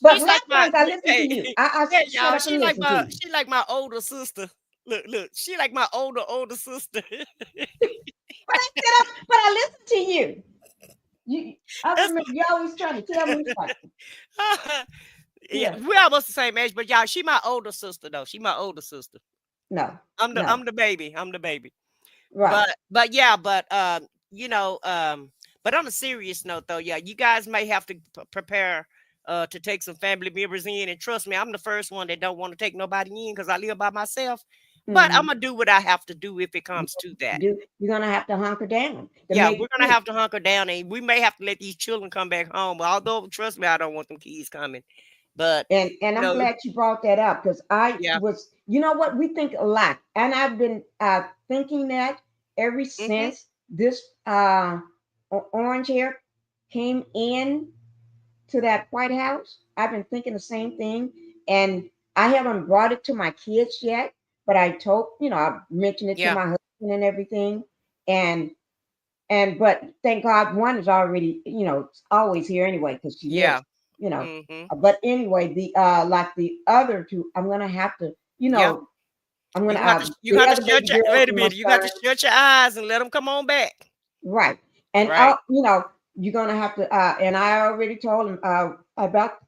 But like my likewise, I listen to you. I yeah, shut y'all. up and listen to you. She like my older sister. Look, she like my older sister. But I shut up, but I listen to you. I remember you always trying to tell me something. Yeah, we're almost the same age, but y'all, she my older sister though. She my older sister. No. I'm the baby. I'm the baby. Right. But yeah, but on a serious note though, yeah, you guys may have to prepare to take some family members in, and trust me, I'm the first one that don't want to take nobody in because I live by myself. But I'm Mhm. gonna do what I have to do if it comes to that. You're gonna have to hunker down to Yeah, make we're it gonna through. have to hunker down, and we may have to let these children come back home. Although, trust me, I don't want them kids coming. But And I'm no, glad you brought that up because I yeah, was, you know what, we think a lot, and I've been thinking that ever hmm since this orange hair came in to that White House. I've been thinking the same thing, and I haven't brought it to my kids yet. But I told, I mentioned it to yeah, my husband and everything, and but thank God one is already, it's always here anyway because she lives, yeah, you know. hmm But anyway, the like the other two, I'm gonna have to, yeah. I'm gonna You the got to other shut baby your girl wait a and my minute. You got to son, shut your eyes and let them come on back. right? And Right. you're gonna have to, and I already told him about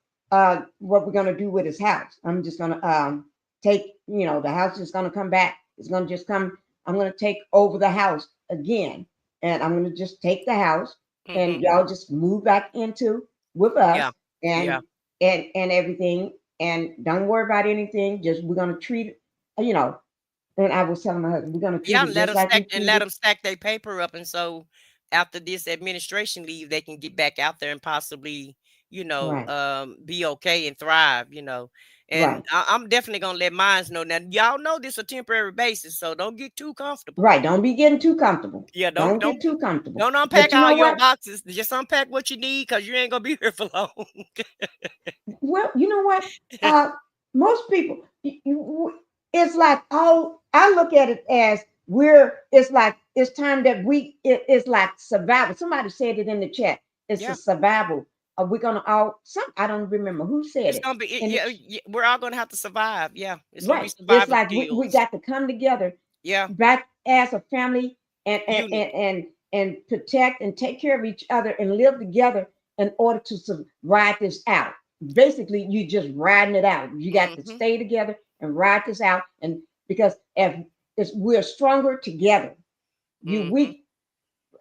what we're gonna do with his house. I'm just gonna take, the house is gonna come back. It's gonna just come. I'm gonna take over the house again, and I'm gonna just take the house, and hmm y'all just move back into with us, Yeah. and Yeah. and everything, and don't worry about anything. Just we're gonna treat it, you know. And I was telling my husband, we're gonna treat Yeah. it just like we Let treated. them stack their paper up, and so after this administration leave, they can get back out there and possibly, Right, be okay and thrive. And right. I'm definitely gonna let mines know. Now, y'all know this is a temporary basis, so don't get too comfortable. Right. Don't be getting too comfortable. Yeah. Don't get too comfortable. Don't But unpack you all know your what? boxes. Just unpack what you need because you ain't gonna be here for long. Well, you know what? Uh, most people, it's like, oh, I look at it as it's like, it's time that it's like survival. Somebody said it in the chat. It's a Yeah. survival. We're going to I don't remember who said It's it. gonna be And yeah, we're all gonna have to survive. Yeah, it's gonna be right. It's survival like we skills. got to come together Yeah, back as a family and unit. protect and take care of each other and live together in order to ride this out. Basically, you just riding it out. You got to Hmm. stay together and ride this out. And because if we're stronger together, Hmm.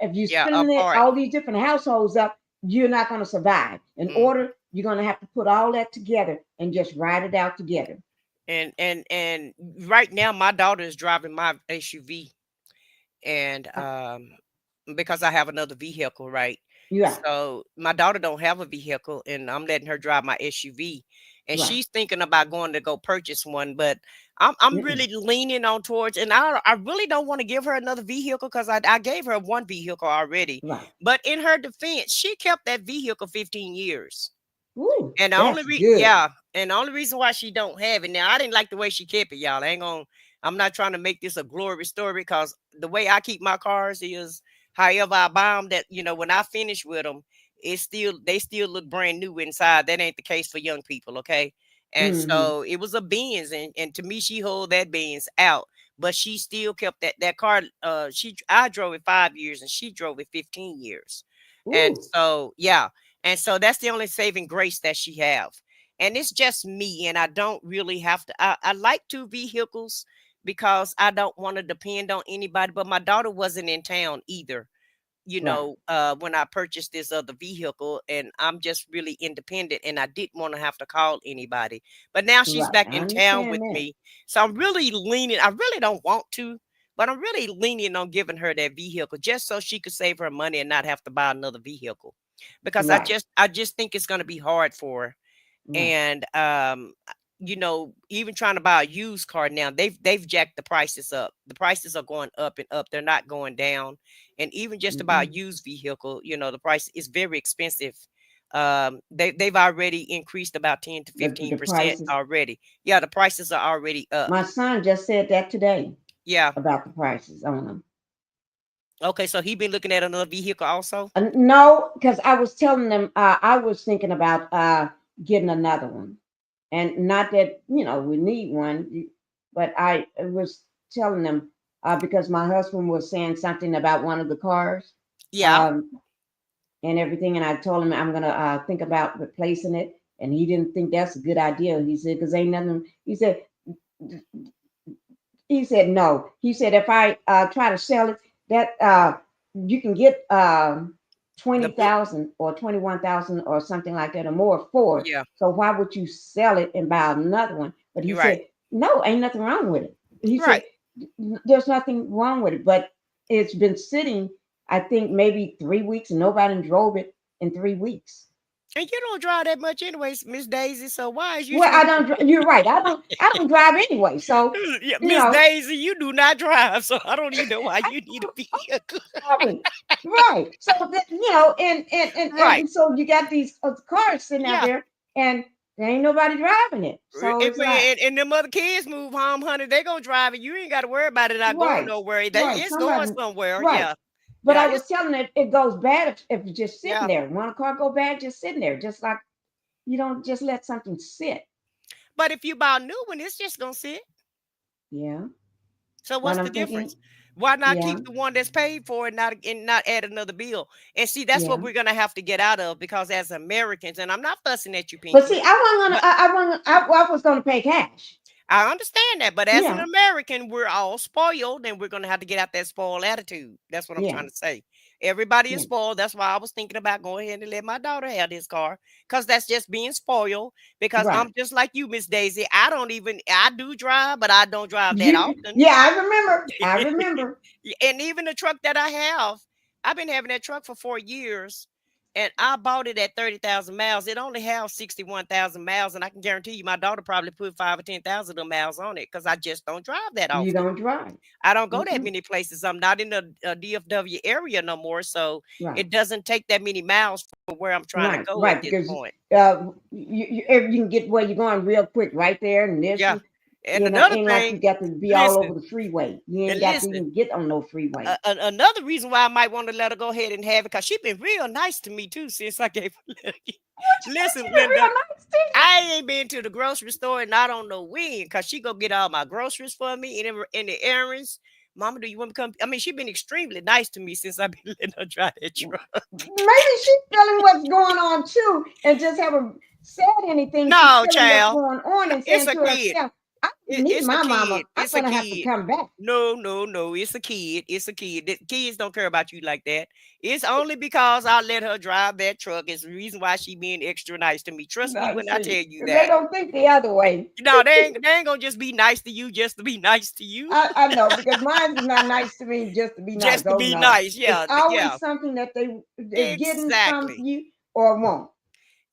if you Yeah, spinning it apart. all these different households up, you're not going to survive. In Hmm. order, you're going to have to put all that together and just ride it out together. And right now, my daughter is driving my SUV, and Uh, because I have another vehicle, right? yeah, So my daughter don't have a vehicle, and I'm letting her drive my SUV, and right. she's thinking about going to go purchase one. But I'm Mm-mm, really leaning on towards, and I really don't want to give her another vehicle because I gave her one vehicle already. right. But in her defense, she kept that vehicle 15 years. Ooh, And the only that's good. yeah, and the only reason why she don't have it now, I didn't like the way she kept it, y'all. I'm not trying to make this a glory story because the way I keep my cars is however I buy them. That when I finish with them, they still look brand new inside. That ain't the case for young people, okay? And Hmm. so it was a Benz, and to me, she hold that Benz out, but she still kept that car. I drove it 5 years, and she drove it 15 years, and Ooh, so yeah. And so that's the only saving grace that she have. And it's just me. And I don't really have to. I like two vehicles because I don't want to depend on anybody. But my daughter wasn't in town either, right, when I purchased this other vehicle. And I'm just really independent. And I didn't want to have to call anybody. But now she's right. back I in town understand with that. me. So I'm really leaning. I really don't want to. But I'm really leaning on giving her that vehicle just so she could save her money and not have to buy another vehicle because I Right, just I just think it's going to be hard for her. right. And even trying to buy a used car now, they've jacked the prices up. The prices are going up and up. They're not going down. And even just to buy a Mm-mm. used vehicle, the price is very expensive. They've already increased about 10 to The 15% prices. already. Yeah, the prices are already up. My son just said that today Yeah. about the prices on them. Okay, so he been looking at another vehicle also. No, because I was telling them I was thinking about getting another one, and not that we need one, but I was telling them because my husband was saying something about one of the cars. Yeah. Um, and everything. And I told him I'm gonna think about replacing it, and he didn't think that's a good idea. He said because ain't nothing. He said He said no. He said if I try to sell it, that you can get The 20,000 or 21,000 or something like that or more for it. yeah, So why would you sell it and buy another one? But he you're right. said no, ain't nothing wrong with it. He said Right. there's nothing wrong with it, but it's been sitting. I think maybe 3 weeks, and nobody drove it in 3 weeks. And you don't drive that much anyways, Miss Daisy. So why is you Well, I trying don't. You're right. I don't drive anyway. So yeah, you Miss know, Daisy, you do not drive, so I don't even know why you need a vehicle. probably right. So that, Right. and so you got these cars sitting out Yeah. there, and there ain't nobody driving it. So And, it's like and them other kids move home, honey, they gonna drive it. You ain't got to worry about it not going right, nowhere. right. It's going Somebody somewhere. right. Yeah. But Yeah. I was telling it, it goes bad if it's just sitting Yeah. there. When a car go bad, just sitting there, just like you don't just let something sit. But if you buy a new one, it's just gonna sit. Yeah. So But what's the I'm thinking, difference? Why not yeah, keep the one that's paid for and not add another bill? And see, that's what yeah. we're gonna have to get out of because as Americans, and I'm not fussing at you, But see, Pinky, I wasn't but gonna. I was gonna pay cash. I understand that. But as an Yeah, American, we're all spoiled, and we're gonna have to get out that spoiled attitude. That's what I'm yeah, trying to say. Everybody is yeah. spoiled. That's why I was thinking about going ahead and let my daughter have this car, because that's just being spoiled. Because Right. I'm just like you, Miss Daisy. I do drive, but I don't drive that often. Yeah, I remember. I remember. And even the truck that I have, I've been having that truck for 4 years, and I bought it at 30,000 miles. It only has 61,000 miles, and I can guarantee you, my daughter probably put 5 or 10,000 of them miles on it because I just don't drive that You often. don't drive. I don't go that Mm-mm. many places. I'm not in the DFW area no more, so Right. it doesn't take that many miles for where I'm trying to Right. go at Right. this Because point. you can get where you're going real quick right there, and this Yeah. is And another ain't like you thing, got to be all over listen, the freeway. You ain't and got to listen. even get on no freeway. Another reason why I might want to let her go ahead and have it because she's been real nice to me too since I gave her. Listen, She been Linda, real nice to you. I ain't been to the grocery store and I don't know when because she go get all my groceries for me and the errands. Mama, do you want me to come? I mean, she's been extremely nice to me since I've been letting her drive that truck. Maybe she's feeling what's going on too, and just haven't said anything. She's No, feeling what's child, going on and it's saying a to kid. herself, "I need It's a my kid. mama. I'm It's a gonna have to kid. come back." No. It's a kid. It's a kid. Kids don't care about you like that. It's only because I let her drive that truck. It's the reason why she being extra nice to me. Trust me No, when I tell see, you 'cause they that. don't think the other way. No, they ain't gonna just be nice to you just to be nice to you. I know because mine is not nice to me just to be nice. Just to Oh be no, nice. it's Yeah. always Yeah. something that they're getting from Exactly. you or won't.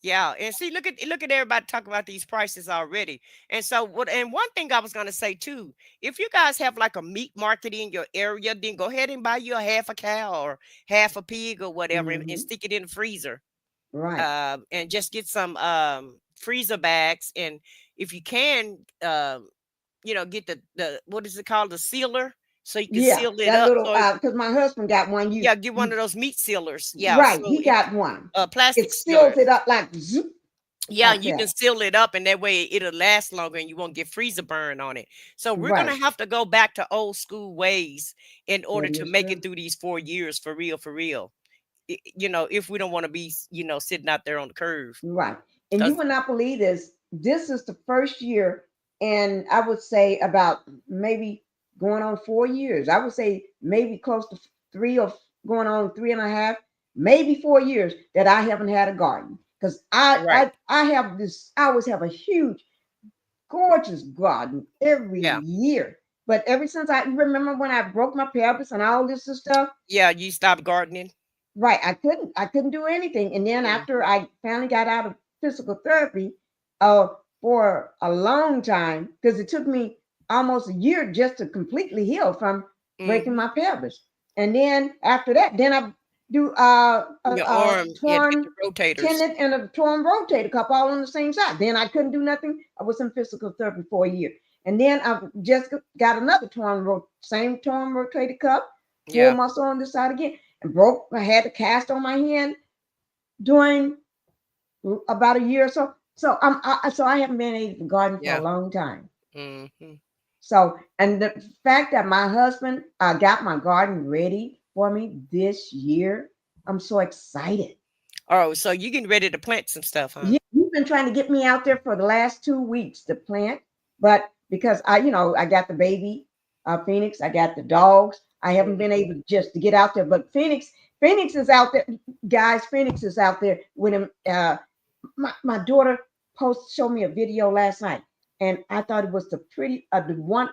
Yeah, and see, look at everybody talking about these prices already. And so what and one thing I was gonna say too, if you guys have like a meat market in your area, then go ahead and buy you a half a cow or half a pig or whatever and Hmm. stick it in the freezer. Right. And just get some freezer bags. And if you can get the what is it called? The sealer, so you can Yeah, seal it that up. little So because my husband got one. yeah, get one You of those meat sealers. Yeah, right. so He it got one. plastic It seals sealer. it up like zoop, Yeah, like you can that. seal it up and that way it'll last longer and you won't get freezer burn on it. So we're Right. gonna have to go back to old school ways in order That to is make it true. through these 4 years for real, for real. If we don't want to be, sitting out there on the curve. Right. And you Because would not believe this. This is the first year, and I would say about maybe going on 4 years. I would say maybe close to three or going on 3.5, maybe 4 years that I haven't had a garden. Because right. I have this, I always have a huge, gorgeous garden every Yeah. year. But ever since I remember when I broke my pelvis and all this stuff, Yeah, you stop gardening. right, I couldn't do anything. And then after Mhm. I finally got out of physical therapy, for a long time, because it took me almost a year just to completely heal from breaking Mhm. my pelvis. And then after that, then I do Your a arm, you had to get torn the rotators. tendon and a torn rotator cuff all on the same side. Then I couldn't do nothing. I was in physical therapy for a year. And then I just got another same torn rotator cuff, full Yeah. muscle on this side again, and broke. I had a cast on my hand during about a year or so. So I haven't been able to garden for a Yeah. long time. Mhm. So and the fact that my husband got my garden ready for me this year, I'm so excited. Oh, so you getting ready to plant some stuff, huh? Yeah, you've been trying to get me out there for the last 2 weeks to plant, but because I got the baby Phoenix. I got the dogs. I haven't been able just to get out there, but Phoenix is out there, guys. Phoenix is out there with him. My daughter showed me a video last night, and I thought it was the one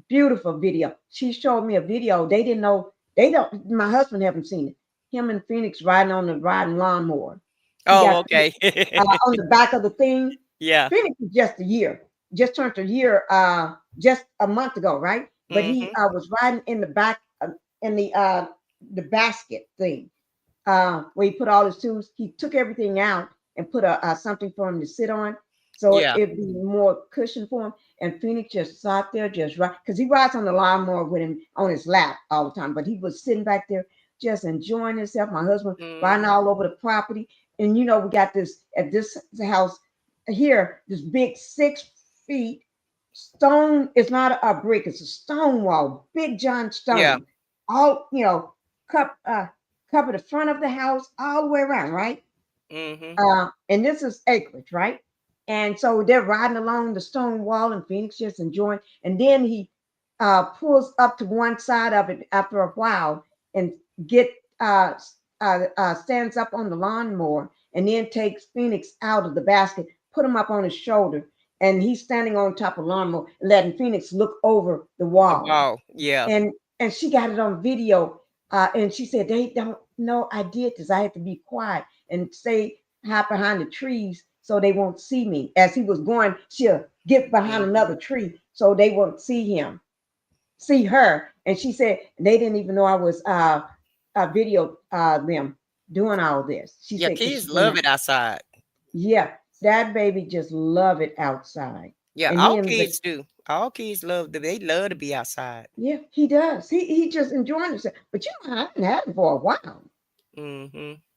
beautiful video. She showed me a video. They didn't know. They don't. My husband haven't seen it. Him and Phoenix riding on the riding lawnmower. Oh, okay. On the back of the thing. Yeah. Phoenix is just turned a year, just a month ago, right? But he was riding in the back, in the basket thing, where he put all his tools. He took everything out and put something for him to sit on, so it'd be more cushion for him. And Phoenix just sat there, just right, because he rides on the lawnmower with him on his lap all the time. But he was sitting back there, just enjoying himself. My husband riding all over the property, and we got this at this house here, this big 6 feet stone. It's not a brick, it's a stone wall, big John stone. Yeah. All cover the front of the house all the way around, right? And this is acreage, right? And so they're riding along the stone wall, and Phoenix just enjoying. And then he pulls up to one side of it after a while and stands up on the lawnmower, and then takes Phoenix out of the basket, put him up on his shoulder, and he's standing on top of the lawnmower, letting Phoenix look over the wall. Oh, yeah. And she got it on video, and she said, they don't know I did this. I had to be quiet and hide behind the trees so they won't see me. As he was going, she'll get behind another tree so they won't see her. And she said they didn't even know I was video them doing all this. She said kids love it outside. Yeah, that baby just love it outside. Yeah, And all kids do. All kids they love to be outside. Yeah, he does. He just enjoying himself. But I haven't had him for a while.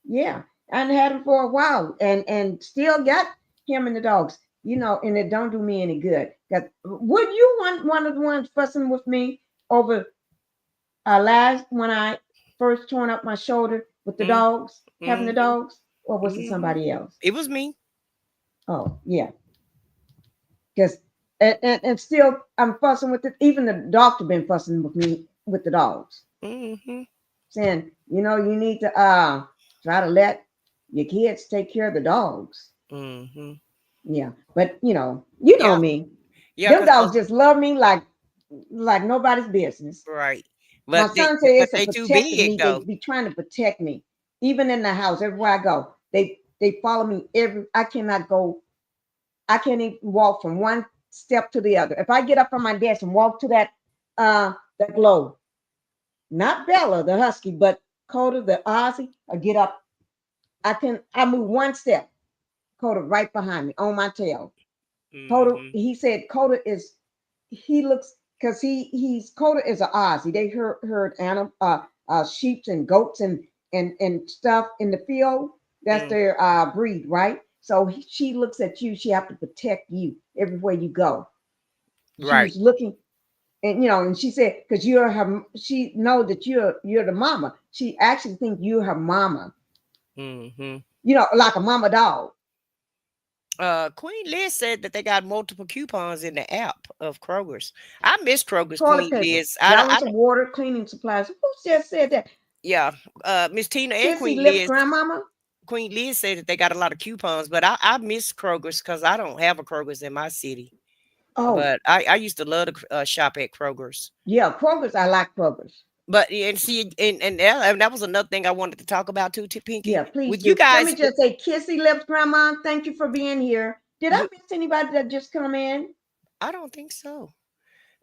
Yeah, I haven't had him for a while, and still got him and the dogs. And it don't do me any good. Would you want one of the ones fussing with me over last when I first torn up my shoulder with the dogs, having the dogs, or was it somebody else? It was me. Oh, yeah. Because and still I'm fussing with it. Even the doctor been fussing with me with the dogs. Saying, you need to try to let your kids take care of the dogs. Yeah. But me. Yeah, them dogs just love me like nobody's business. Right. My But son said it's they a too protecting big me. though. They be trying to protect me. Even in the house, everywhere I go, they follow me I can't even walk from one step to the other. If I get up from my desk and walk to that globe, not Bella, the husky, but Coda, the Aussie, I get up. I move one step. Coda right behind me on my tail. Coda, he said Coda because Coda is an Aussie. They herd animal sheep and goats and stuff in the field. That's their breed, right? So she looks at you. She have to protect you everywhere you go. Right. She's looking, and and she said, because you're her. She know that you're the mama. She actually think you're her mama. Like a mama dog. Queen Liz said that they got multiple coupons in the app of Kroger's. I miss Kroger's, Toilet Queen paper, Liz. gallons of water, cleaning supplies. Who just said that? Yeah, Miss Tina and Kissy Queen Lip Liz. grandmama. Queen Liz said that they got a lot of coupons, but I miss Kroger's because I don't have a Kroger's in my city. Oh, but I used to love to shop at Kroger's. Yeah, Kroger's. I like Kroger's. But and see, and that was another thing I wanted to talk about too, Pinkie. Yeah, please. With do. you guys, Let me just say, Kissy Lips grandma, thank you for being here. Did I miss anybody that just come in? I don't think so.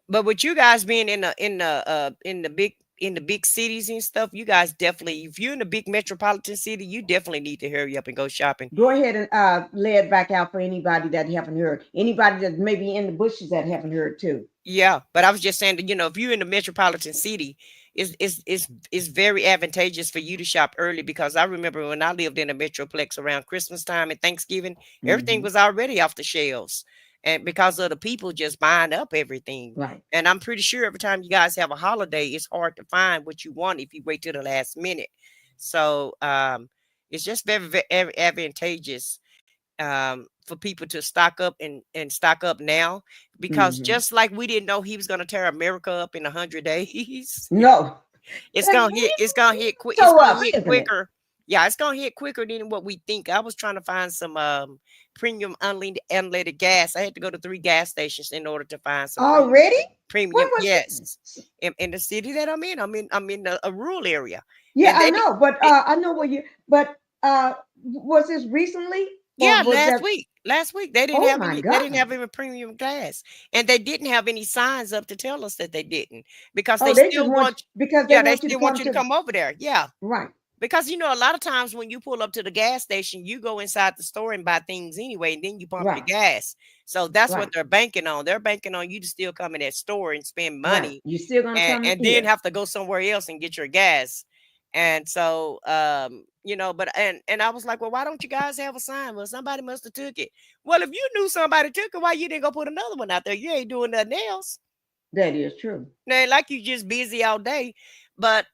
But with you guys being in the big cities and stuff, you guys definitely, if you're in a big metropolitan city, you definitely need to hurry up and go shopping. Go ahead and lay it back out for anybody that haven't heard. Anybody that maybe in the bushes that haven't heard too. Yeah, but I was just saying that, if you're in a metropolitan city, it's very advantageous for you to shop early, because I remember when I lived in a metroplex around Christmas time and Thanksgiving, everything was already off the shelves. And because of the people just buying up everything. Right. And I'm pretty sure every time you guys have a holiday, it's hard to find what you want if you wait till the last minute. So it's just very, very advantageous for people to stock up and stock up now, because Mhm. just like we didn't know he was going to tear America up in 100 days, No. it's gonna hit quick, it's So gonna up, hit isn't it? quicker. Yeah, it's gonna hit quicker than what we think. I was trying to find some premium unleaded gas. I had to go to 3 gas stations in order to find some Already? When premium. was Yes, this? in the city that I'm in a rural area, Yeah, and I they did know, but it, I know where you. But was this recently, or yeah, was that? last week they didn't Oh have my any, they didn't God! have any premium gas, and they didn't have any signs up to tell us that they didn't, because Oh, they they just still want want, because they yeah, they want you to still want come you to to the come over there. Yeah. right, Because you know, a lot of times when you pull up to the gas station, you go inside the store and buy things anyway, and then you pump your right, gas. So that's what right, they're banking on. They're banking on you to still come in that store and spend right. money, You're still gonna come and then here, have to go somewhere else and get your gas. And so you know, but and I was like, well, why don't you guys have a sign? Well, somebody must have took it. Well, if you knew somebody took it, why you didn't go put another one out there? You ain't doing nothing else. that is true. Now, like you just busy all day. But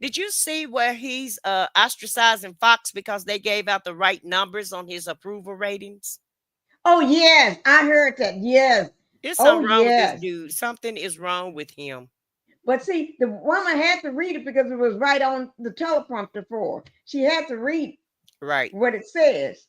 did you see where he's ostracizing Fox because they gave out the right numbers on his approval ratings? Oh yes, I heard that. Yes. There's Oh something wrong with this yes. dude. Something is wrong with him. But see, the woman had to read it because it was right on the teleprompter for her. She had to read Right. what it says.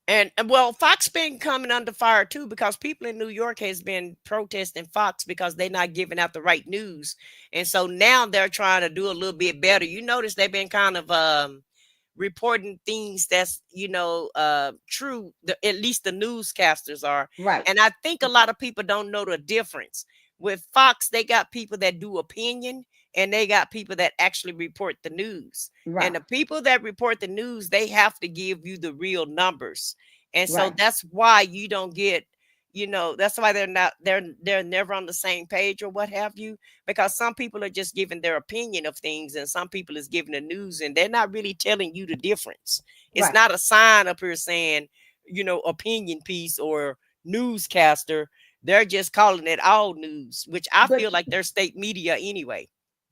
And well, Fox been coming under fire too, because people in New York has been protesting Fox because they're not giving out the right news. And so now they're trying to do a little bit better. You notice they've been kind of reporting things that's, you know, true. At least the newscasters are. Right. And I think a lot of people don't know the difference. With Fox, they got people that do opinion, and they got people that actually report the news. And Right. the people that report the news, they have to give you the real numbers. And so Right. that's why you don't get, you know, that's why they're never on the same page or what have you, because some people are just giving their opinion of things, and some people is giving the news, and they're not really telling you the difference. It's Right. not a sign up here saying, you know, opinion piece or newscaster. They're just calling it all news, which I But feel like they're state media anyway.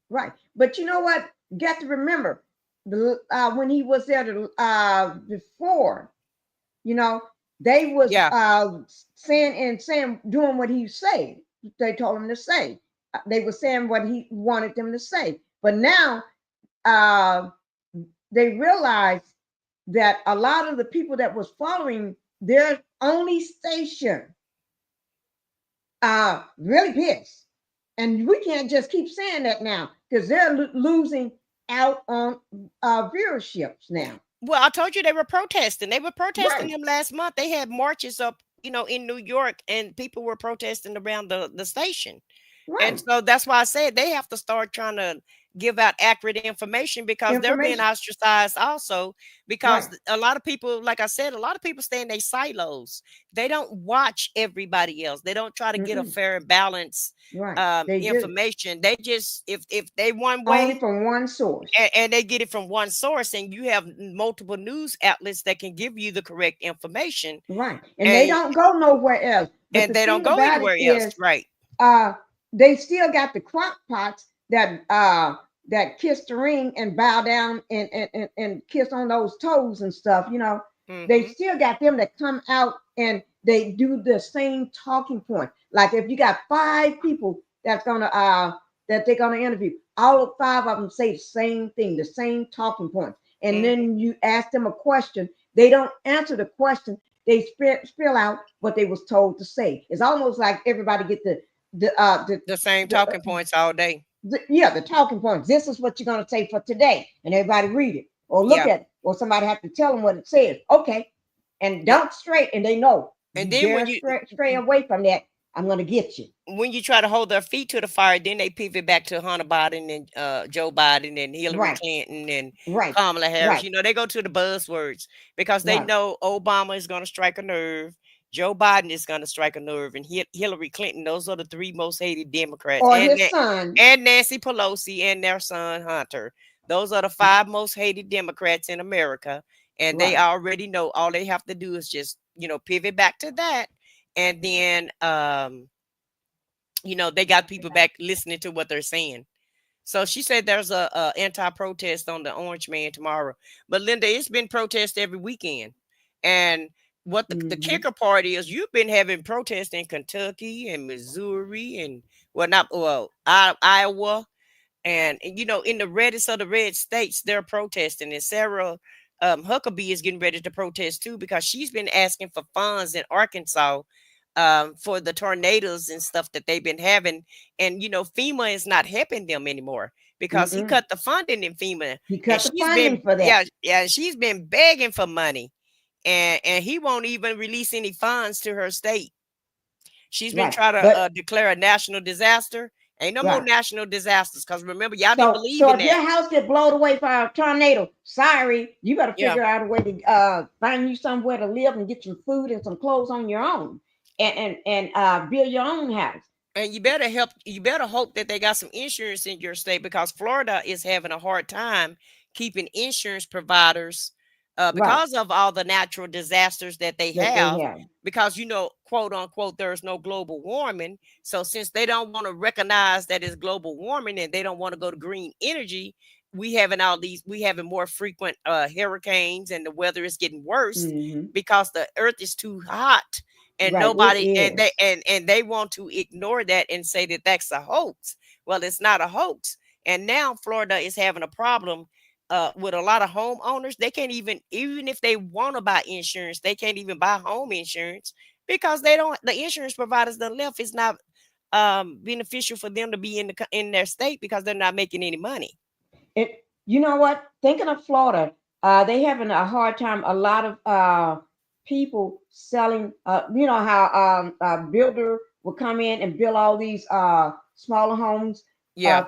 right. But you know what? You got to remember when he was there before, you know, they was Yeah. saying doing what he said. They told him to say. They were saying what he wanted them to say. But now uh, they realized that a lot of the people that was following their only station really pissed. And we can't just keep saying that now because they're losing out on viewerships now. Well, I told you they were protesting. They were protesting Right. them last month. They had marches up, you know, in New York, and people were protesting around the station. And Right. so that's why I said they have to start trying to give out accurate information, because they're being Information. ostracized also, because Right. a lot of people, like I said, a lot of people stay in their silos. They don't watch everybody else. They don't try to get a Mm-mm. fair and balanced Right. They just information. They just, if they one only way, from one source. and they get it from one source, and you have multiple news outlets that can give you the correct information, Right. And they and don't go nowhere else. But the they don't thing go about it anywhere else. is Right. uh they still got the crock pots that kiss the ring and bow down and kiss on those toes and stuff, you know. They Hmm. still got them that come out and they do the same talking point. Like if you got 5 people that's gonna that they're gonna interview, all 5 of them say the same thing, the same talking points. And Hmm. then you ask them a question, they don't answer the question, they spill out what they was told to say. It's almost like everybody get The same the talking points all day. the talking points. This is what you're going to say for today, and everybody read it or look Yeah. at it, or somebody have to tell them what it says. Okay, and don't stray, and they know And you then dare stray away from that, I'm going to get you. when you try to hold their feet to the fire, then they pivot back to Hunter Biden and Joe Biden and Hillary Right, Clinton and right, Kamala Harris. right, You know, they go to the buzzwords because they right. know Obama is going to strike a nerve, Joe Biden is going to strike a nerve, and Hillary Clinton. Those are the 3 most hated Democrats, Or his son. and Nancy Pelosi and their son Hunter. Those are the 5 most hated Democrats in America, and they Right, already know all they have to do is just, you know, pivot back to that, and then you know, they got people back listening to what they're saying. So she said there's a anti-protest on the Orange Man tomorrow. But Linda, it's been protest every weekend. And what the kicker part is, you've been having protests in Kentucky and Missouri and Iowa. And you know, in the reddest of the red states, they're protesting. And Sarah Huckabee is getting ready to protest too, because she's been asking for funds in Arkansas for the tornadoes and stuff that they've been having. And you know, FEMA is not helping them anymore because he cut the funding in FEMA. He cut the funding for that. Yeah, she's been begging for money, and he won't even release any funds to her state. She's been trying to declare a national disaster. Ain't no more national disasters, because remember, y'all didn't believe in that. So if your house get blown away by a tornado, sorry, you better figure out a way to find you somewhere to live and get some food and some clothes on your own, and build your own house. And you better hope that they got some insurance in your state, because Florida is having a hard time keeping insurance providers because of all the natural disasters that they have. Because, you know, quote unquote, there's no global warming. So since they don't want to recognize that it's global warming and they don't want to go to green energy, we having more frequent hurricanes, and the weather is getting worse because the earth is too hot. And they want to ignore that and say that that's a hoax. Well, it's not a hoax. And now Florida is having a problem with a lot of homeowners. They can't even if they want to buy insurance, they can't even buy home insurance because the insurance providers done left. It's not beneficial for them to be in their state because they're not making any money. You know what? Thinking of Florida, they having a hard time. A lot of people selling, you know how a builder will come in and build all these smaller homes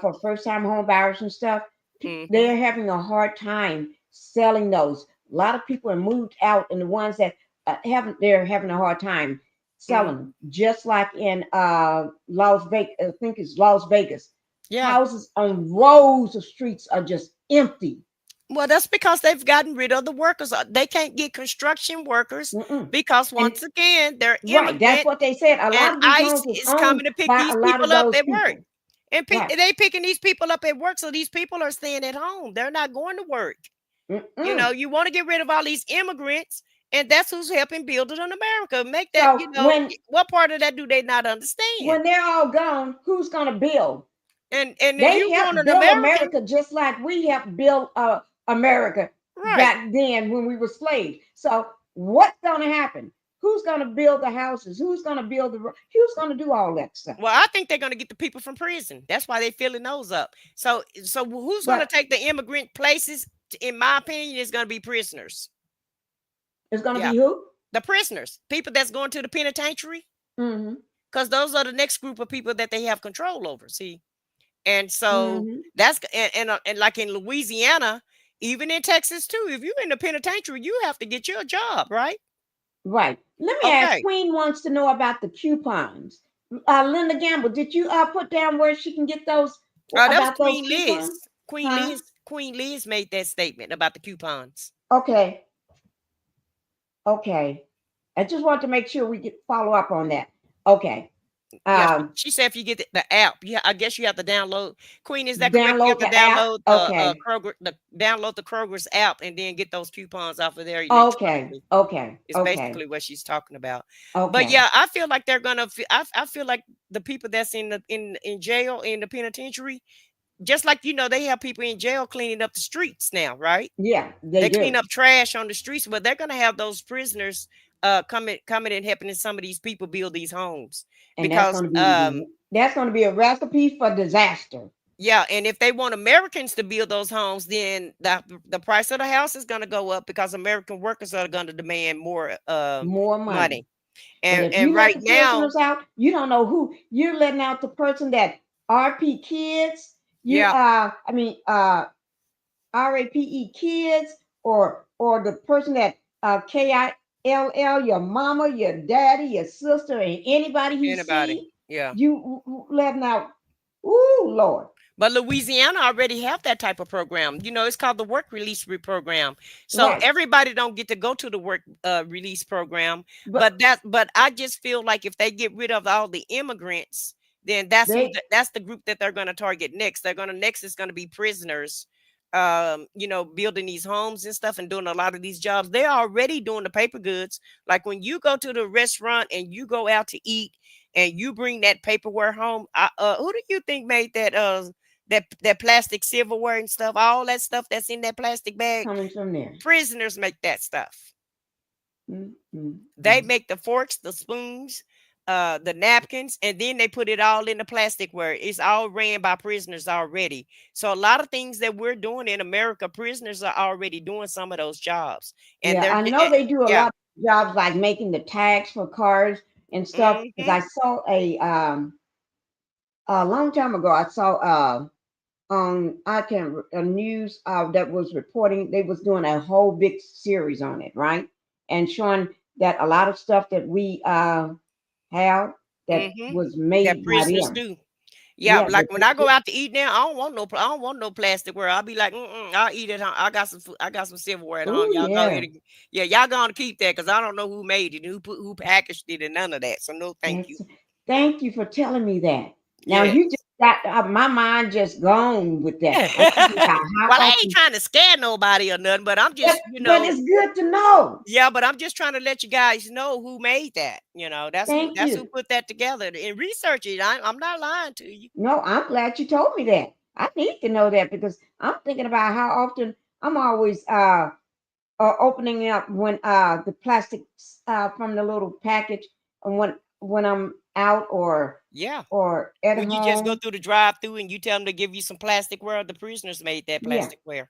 for first-time home buyers and stuff. They're having a hard time selling those. A lot of people have moved out, and the ones that they're having a hard time selling them. Just like in Las Vegas, I think it's Las Vegas. Houses on rows of streets are just empty. Well, that's because they've gotten rid of the workers. They can't get construction workers because once again, they're immigrant. That's what they said. A lot of these ICE is coming to pick these people up at work. And they picking these people up at work. So these people are staying at home. They're not going to work. You know, you want to get rid of all these immigrants, and that's who's helping build it in America. Make that, what part of that do they not understand? When they're all gone, who's going to build? And they helped build America just like we helped build America back then when we were slaves. So what's going to happen? Who's going to build the houses? Who's going to build who's going to do all that stuff? Well, I think they're going to get the people from prison. That's why they're filling those up. So who's going to take the immigrant places? In my opinion, it's going to be prisoners. It's going to be who? The prisoners, people that's going to the penitentiary. Because those are the next group of people that they have control over. See, and so that's and like in Louisiana, even in Texas too. If you're in the penitentiary, you have to get your job, right? Right. Let me ask. Queen wants to know about the coupons. Linda Gamble, did you put down where she can get those? That was Queen Liz. Queen Liz made that statement about the coupons. Okay. I just want to make sure we follow up on that. Okay. She said if you get the app, I guess you have to download. Queen, is that correct? You have to download the Kroger's app and then get those coupons off of there. Okay. It's basically what she's talking about. But yeah, I feel like they're gonna. I feel like the people that's in jail in the penitentiary, just like they have people in jail cleaning up the streets now, right? Yeah, they clean up trash on the streets, but they're gonna have those prisoners coming and helping some of these people build these homes. And because that's going to be a recipe for disaster. Yeah, and if they want Americans to build those homes, then the price of the house is going to go up because American workers are going to demand more money. And right now, you don't know who you're letting out. The person that RP kids, RAPE kids, or the person that KILL, your mama, your daddy, your sister, and anybody you see, you letting out. Ooh, Lord. But Louisiana already have that type of program. It's called the work release program. So everybody don't get to go to the work release program. But I just feel like if they get rid of all the immigrants, then that's the group that they're going to target next. Next is going to be prisoners. building these homes and stuff and doing a lot of these jobs, they're already doing the paper goods. Like when you go to the restaurant and you go out to eat and you bring that paperware home, who do you think made that plastic silverware and stuff, all that stuff that's in that plastic bag? Coming from there. Prisoners make that stuff. Mm-hmm. They make the forks, the spoons, the napkins, and then they put it all in the plasticware. It's all ran by prisoners already. So a lot of things that we're doing in America, prisoners are already doing some of those jobs. And Yeah, I know they do a lot of jobs like making the tags for cars and stuff. Because I saw a long time ago, I saw on a news that was reporting they was doing a whole big series on it, right? And showing that a lot of stuff that we have that was made that by prisoners them. do. Yeah, like when I go out to eat now, I don't want no plasticware. I'll be like, I'll eat it. I got some food, I got some silverware at home. Ooh, Y'all go yeah. ahead. Y'all gonna keep that because I don't know who made it, who packaged it, and none of that. So no, thank you. Thank you for telling me that. Now Yes. you just got my mind just gone with that. Well, I ain't trying to scare nobody or nothing, but I'm just, but it's good to know. Yeah, but I'm just trying to let you guys know who made that. That's who put that together and research it. I'm not lying to you. No, I'm glad you told me that. I need to know that because I'm thinking about how often I'm always opening up when the plastic from the little package and when I'm out or at when home. You just go through the drive-through and you tell them to give you some plasticware. The prisoners made that plasticware.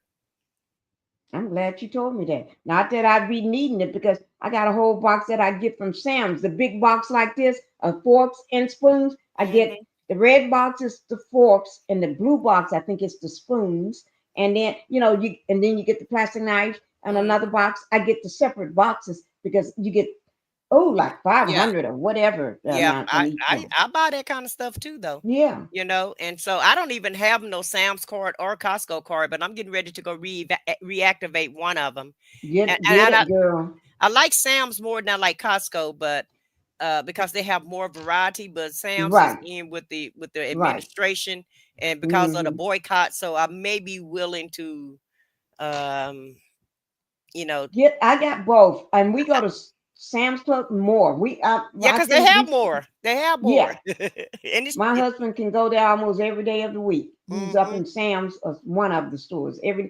I'm glad you told me that. Not that I'd be needing it because I got a whole box that I get from Sam's, the big box like this of forks and spoons. I get the red box is the forks and the blue box I think it's the spoons. And then you get the plastic knives and another box. I get the separate boxes because you get like 500 or whatever. I buy that kind of stuff too, though. Yeah. And so I don't even have no Sam's card or Costco card, but I'm getting ready to go reactivate one of them. Get it, girl. I like Sam's more than I like Costco, but because they have more variety, but Sam's is in with the administration and because of the boycott. So I may be willing to, I got both, and we go to Sam's Club more. Because they have more. They have more. Yeah. And my husband can go there almost every day of the week. He's up in Sam's, one of the stores, and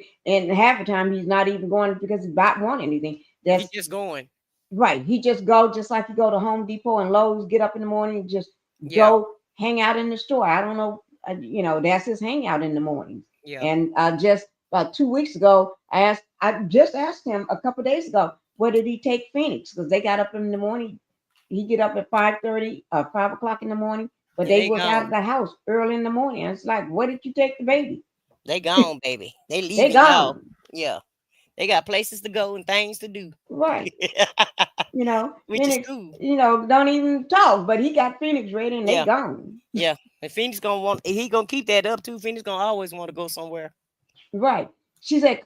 half the time he's not even going because he don't want anything. He's just going. Right. He just go just like you go to Home Depot and Lowe's, get up in the morning and just go hang out in the store. I don't know, that's his hangout in the morning. Yeah. And just about 2 weeks ago, I just asked him a couple of days ago, where did he take Phoenix? Because they got up in the morning. He get up at 5:30 or 5 o'clock in the morning, but they was out of the house early in the morning. It's like, where did you take the baby? They gone, baby. They leave. They gone. Yeah. They got places to go and things to do. Right. Which Phoenix, is cool. Don't even talk, but he got Phoenix ready and they gone. Yeah. And Phoenix he gonna keep that up too. Phoenix gonna always want to go somewhere. Right. She said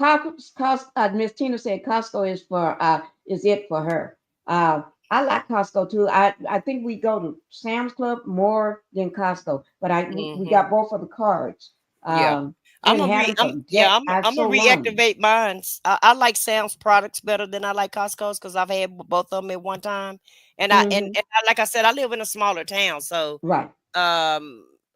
Miss Tina said Costco is it for her. I like Costco too. I think we go to Sam's Club more than Costco, but we got both of the cards. I'm gonna reactivate mine. I like Sam's products better than I like Costco's because I've had both of them at one time. And like I said, I live in a smaller town, so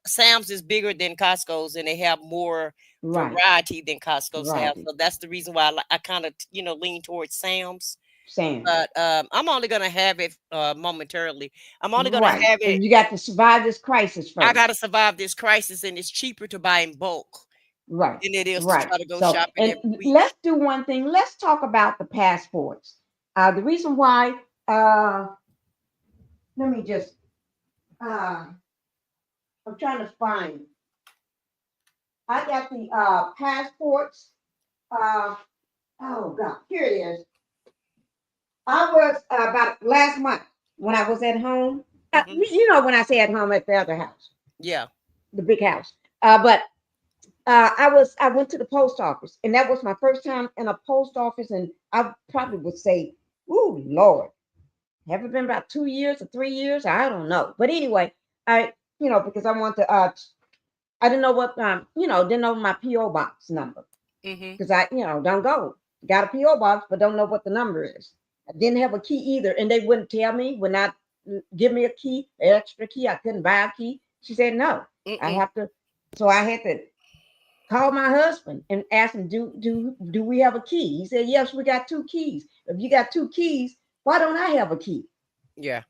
Sam's is bigger than Costco's, and they have more variety than Costco's have. So that's the reason why I kind of lean towards Sam's. But I'm only gonna have it momentarily. I'm only gonna have it. And you got to survive this crisis first. I got to survive this crisis, and it's cheaper to buy in bulk. Right. Than it is to try to go shopping every week. Let's do one thing. Let's talk about the passports. The reason why, let me just, I'm trying to find. I got the passports. Oh God, here it is. I was about last month when I was at home. When I say at home, at the other house. Yeah. The big house. But I went to the post office, and that was my first time in a post office, and I probably would say, "Ooh, Lord, have it been about 2 years or 3 years? I don't know." But anyway, because I want to, I didn't know what, didn't know my PO box number. Mm-hmm. because I, don't go. Got a PO box, but don't know what the number is. I didn't have a key either, and they wouldn't tell me, would not give me a key, an extra key. I couldn't buy a key. She said no. I Mm-mm. have to. So I had to call my husband and ask him, do we have a key? He said, yes, we got 2 keys. If you got 2 keys, why don't I have a key? Yeah.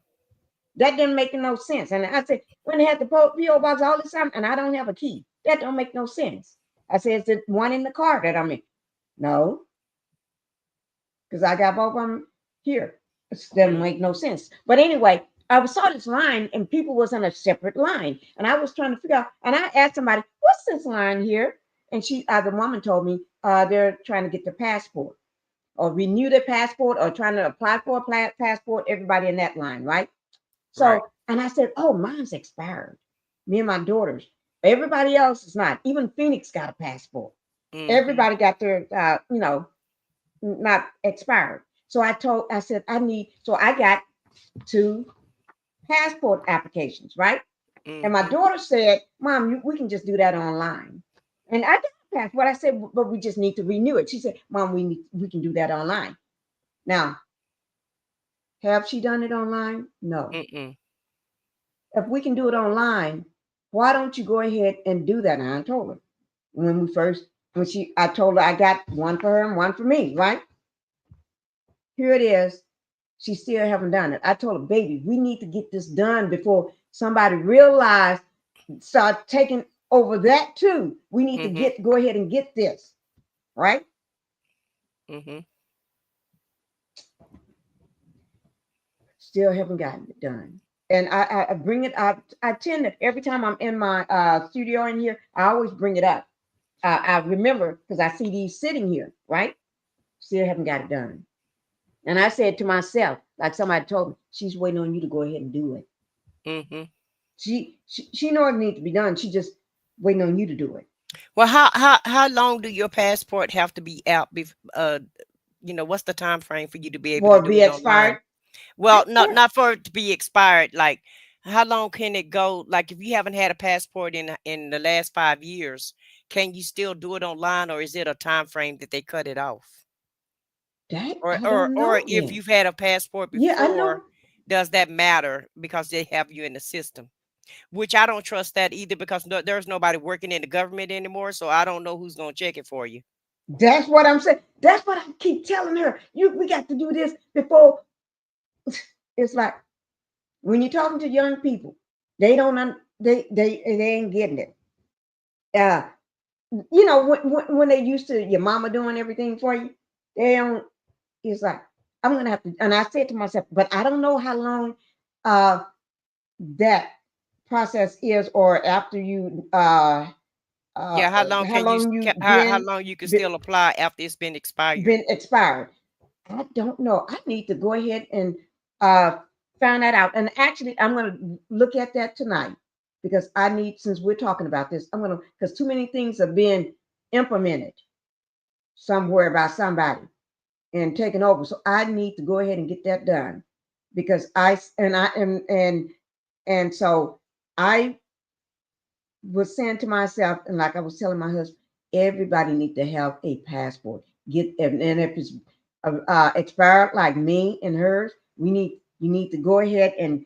That didn't make no sense. And I said, when they had the PO box all this time and I don't have a key, that don't make no sense. I said, is it one in the car that I'm in? No, because I got both of them here. It doesn't make no sense. But anyway, I saw this line and people was on a separate line. And I was trying to figure out, and I asked somebody, what's this line here? And the woman told me they're trying to get their passport or renew their passport or trying to apply for a passport, everybody in that line, right? So, Right. and I said, oh, mine's expired. Me and my daughters. Everybody else is not. Even Phoenix got a passport. Mhm. Everybody got their, not expired. So I said, so I got 2 passport applications, right? And my Mhm. daughter said, Mom, we can just do that online. And I got a passport. I said, but we just need to renew it. She said, Mom, we can do that online. Now, have she done it online? No. Mm-mm. If we can do it online, why don't you go ahead and do that? And I told her I told her I got one for her and one for me, right? Here it is. She still haven't done it. I told her, baby, we need to get this done before somebody start taking over that too. We need Mhm. to go ahead and get this, right? Mhm. Still haven't gotten it done. And I bring it up. I tend to, every time I'm in my studio in here, I always bring it up. I remember because I see these sitting here, right? Still haven't got it done. And I said to myself, like somebody told me, she's waiting on you to go ahead and do it. Mhm. She know it needs to be done. She just waiting on you to do it. Well, how long do your passport have to be out? What's the time frame for you to be able to Or do be it online? expired. Well, no, not for it to be expired. Like, how long can it go? Like, if you haven't had a passport in the last 5 years, can you still do it online, or is it a time frame that they cut it off? That Or I or don't or know if yet. you've had a passport Yeah, I know. before, does that matter because they have you in the system? Which I don't trust that either because there's nobody working in the government anymore, so I don't know who's gonna check it for you. That's what I'm saying. That's what I keep telling her. We got to do this before. It's like when you're talking to young people, they don't they ain't getting it. Uh, when they used to your mama doing everything for you, they don't. It's like I'm gonna have to. And I said to myself, but I don't know how long uh that process is, or after you Yeah, how long how can you long you how long you can still apply after it's been expired? been expired. I don't know. I need to go ahead and uh, find that out. And actually, I'm going to look at that tonight because since we're talking about this, because too many things are being implemented somewhere by somebody and taken over. So I need to go ahead and get that done because and so I was saying to myself, and like I was telling my husband, everybody needs to have a passport. And if it's expired like me and hers, you need to go ahead and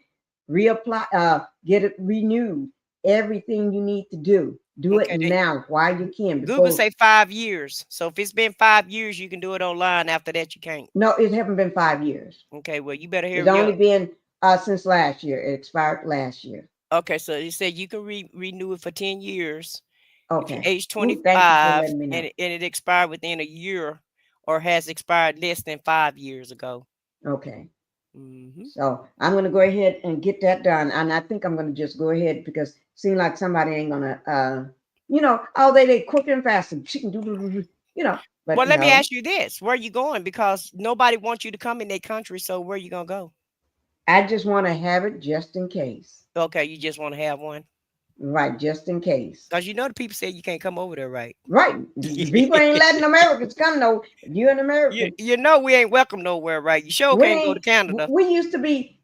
reapply, get it renewed. Everything you need to do it Okay, now while you can Google before. say 5 years. So if it's been 5 years, you can do it online. After that, you can't. No, it haven't been 5 years. Okay, well, you better It's hurry only up. been since last year. It expired last year. Okay, so you said you can renew it for 10 years if you're Okay. age Ooh, thank you for 25 letting me know. and it expired within a year or has expired less than 5 years ago. Okay. Hmm. So I'm going to go ahead and get that done. And I think I'm going to just go ahead because it seems like somebody ain't going to, all they quick and fast and she can do, but Well, let me no, ask you this. Where are you going? Because nobody wants you to come in their country, so where are you going to go? I just want to have it just in case. Okay, you just want to have one? Right, just in case. Because the people say you can't come over there, right? Right. The people ain't letting Americans come, no. You an American. We ain't welcome nowhere, right? You sure We can't go to ain't, Canada. we used to be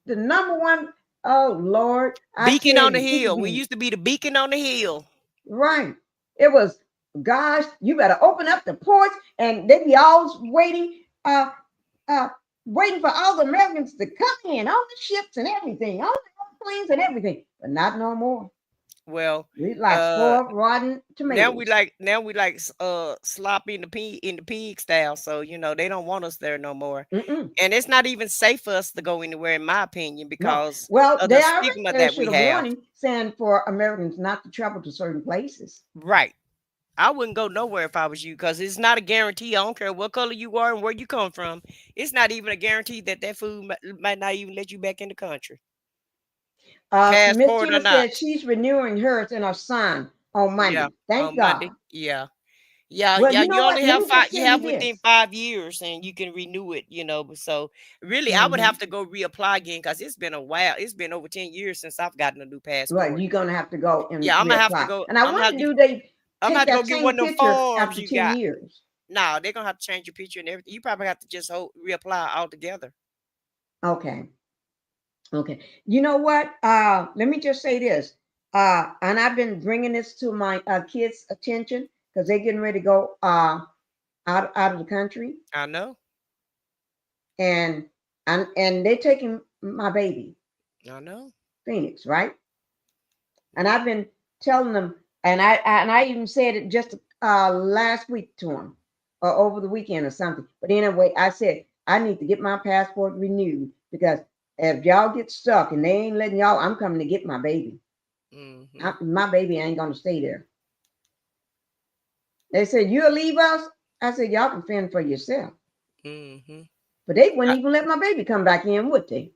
the number one. Oh, Lord. I Beacon tell on the you, people hill. We be used to be the beacon on the hill. right. It was gosh, you better open up the ports, and they be always waiting, waiting for all the Americans to come in on the ships and everything, on the airplanes and everything, but not no more. Well, We like uh, spoiled, rotten now we tomatoes. like sloppy in the pig style. So they don't want us there no more. Mm-mm. And it's not even safe for us to go anywhere, in my opinion, No. because Well, of they the already stigma that we issued a have. warning saying for Americans not to travel to certain places. Right. I wouldn't go nowhere if I was you, because it's not a guarantee. I don't care what color you are and where you come from. It's not even a guarantee that that food might not even let you back in the country, Miss passport or Tina not. said she's renewing hers in her son on Yeah, Monday. Thank on Monday. God. Yeah. Yeah, Well, yeah. you know You what? only Let have me five. just You tell you have within this. 5 years, and you can renew it. So really, I would Hmm. have to go reapply again because it's been a while. It's been over 10 years since I've gotten a new Well, passport. you're gonna have to go and Yeah, I'm gonna have to reapply. go. And I I'm gonna have wonder, to. do they I'm gonna take have to go that get same one of them picture forms after you 10 got. years? No, they're gonna have to change your picture and everything. You probably have to just reapply altogether. Okay. Okay. You know what? Let me just say this. And I've been bringing this to my kids' attention because they're getting ready to go out of the country, I know. and and they're taking my baby I know. Phoenix, right? And I've been telling them, and I even said it just last week to them, or over the weekend or something. But anyway, I said I need to get my passport renewed because if y'all get stuck and they ain't letting y'all, I'm coming to get my baby. Hmm. My baby ain't gonna stay there. They said you'll leave us. I said y'all can fend for yourself. Hmm. But they wouldn't even let my baby come back in, would they?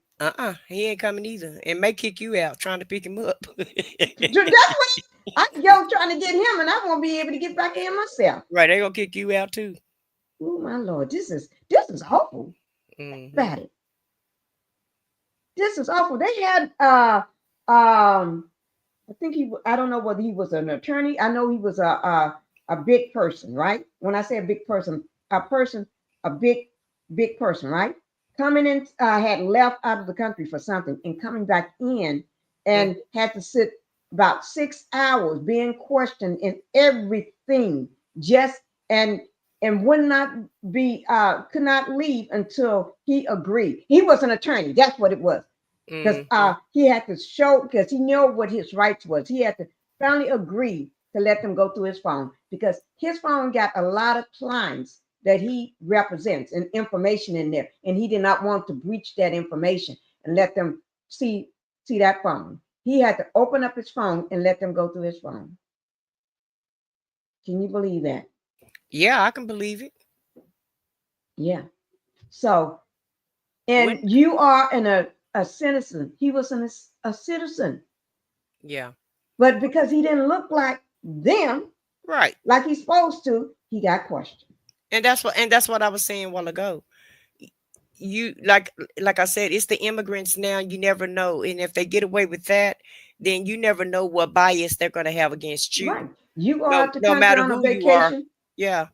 He ain't coming either. It may kick you out trying to pick him up. That's what I go trying to get him, and I won't be able to get back in myself. Right, they gonna kick you out too. Oh my Lord, this is awful. Hmm. About it. This is awful. They had I think I don't know whether he was an attorney. I know he was a big person, right? When I say a big person, a big person, right? Coming in, had left out of the country for something and coming back in and had to sit about 6 hours being questioned in everything, just and would not be could not leave until he agreed. He was an attorney. That's what it was, because Hmm. he had to show, because he knew what his rights was. He had to finally agree to let them go through his phone, because his phone got a lot of clients that he represents and information in there, and he did not want to breach that information and let them see that phone. He had to open up his phone and let them go through his phone. Can you believe that? Yeah, I can believe it. Yeah. So, When and you are a citizen. He was a citizen, yeah, but because he didn't look like them, right. like he's supposed to, he got questioned. And that's what I was saying a while ago. You like I said, it's the immigrants now. You never know, and if they get away with that, then you never know what bias they're going to have against you. Right. You go No, out the no country matter on a who you are. vacation, Yeah,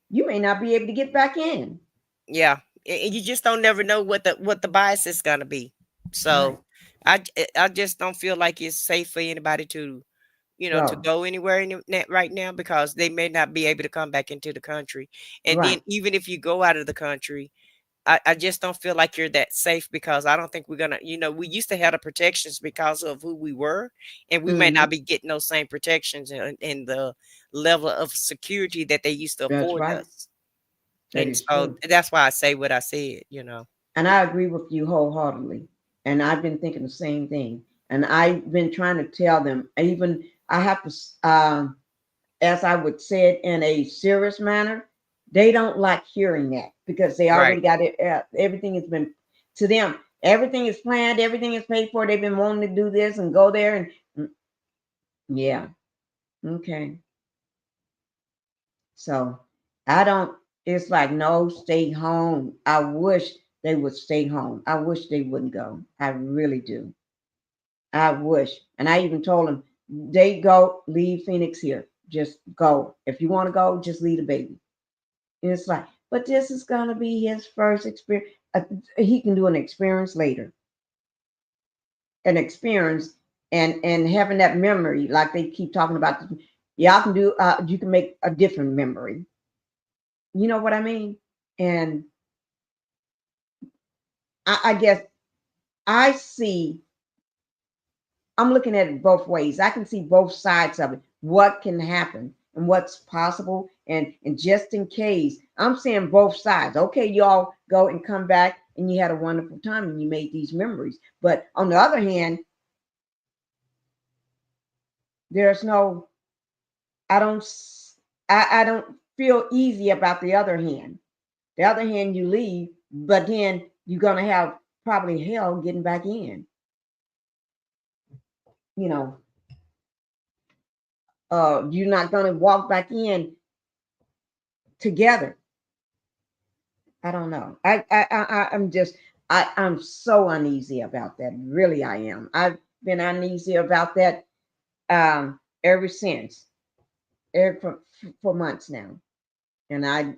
you may not be able to get back in. yeah, and you just don't never know what the bias is going to be. Right. So, I just don't feel like it's safe for anybody to Go. go anywhere right now, because they may not be able to come back into the country. And then Right. even if you go out of the country, I just don't feel like you're that safe, because I don't think we're gonna, we used to have the protections because of who we were, and we may Hmm. not be getting those same protections and the level of security that they used to That's afford right. us. That And is so true. that's why I say what I said. And I agree with you wholeheartedly. And I've been thinking the same thing. And I've been trying to tell them, even I have to, as I would say it in a serious manner, they don't like hearing that because they Right. already got it. Everything has been to them. Everything is planned. Everything is paid for. They've been wanting to do this and go there. And yeah. Okay. So I don't, it's like, no, stay home. I wish they would stay home. I wish they wouldn't go. I really do. I wish. And I even told them, they go, leave Phoenix here. Just go. If you want to go, just leave the baby. And it's like, but this is going to be his first experience. He can do an experience later. An experience and having that memory, like they keep talking about Y'all can do, you can make a different memory. You know what I mean? And I guess I see, I'm looking at it both ways. I can see both sides of it, what can happen and what's possible. And just in case, I'm saying both sides. Okay, y'all go and come back and you had a wonderful time and you made these memories. But on the other hand, there's no, I don't, I don't feel easy about the other hand. The other hand, you leave, but then you're going to have probably hell getting back in. You know, you're not going to walk back in together. I don't know. I'm so uneasy about that. Really, I am. I've been uneasy about that ever since, for months now, and I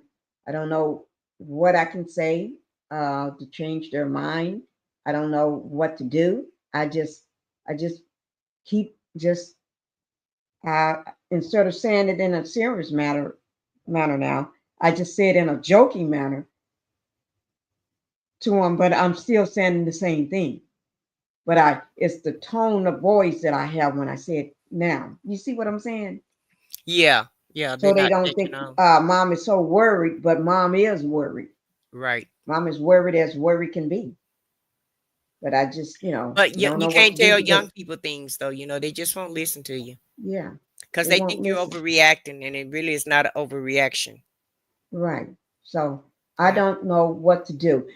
don't know what I can say to change their mind. I don't know what to do. I just keep just instead of saying it in a serious manner now, I just say it in a joking manner to them, but I'm still saying the same thing. But it's the tone of voice that I have when I say it now. You see what I'm saying? Yeah, yeah, they're So they not don't catching think on. mom is so worried, but mom is worried. Right. Mom is worried as worry can be. But I just, But don't you know what can't to do tell because, young people things though, they just won't listen to you yeah, because they they won't think you're listen. overreacting and it really is not an overreaction. Right. So I Yeah. don't know what to do.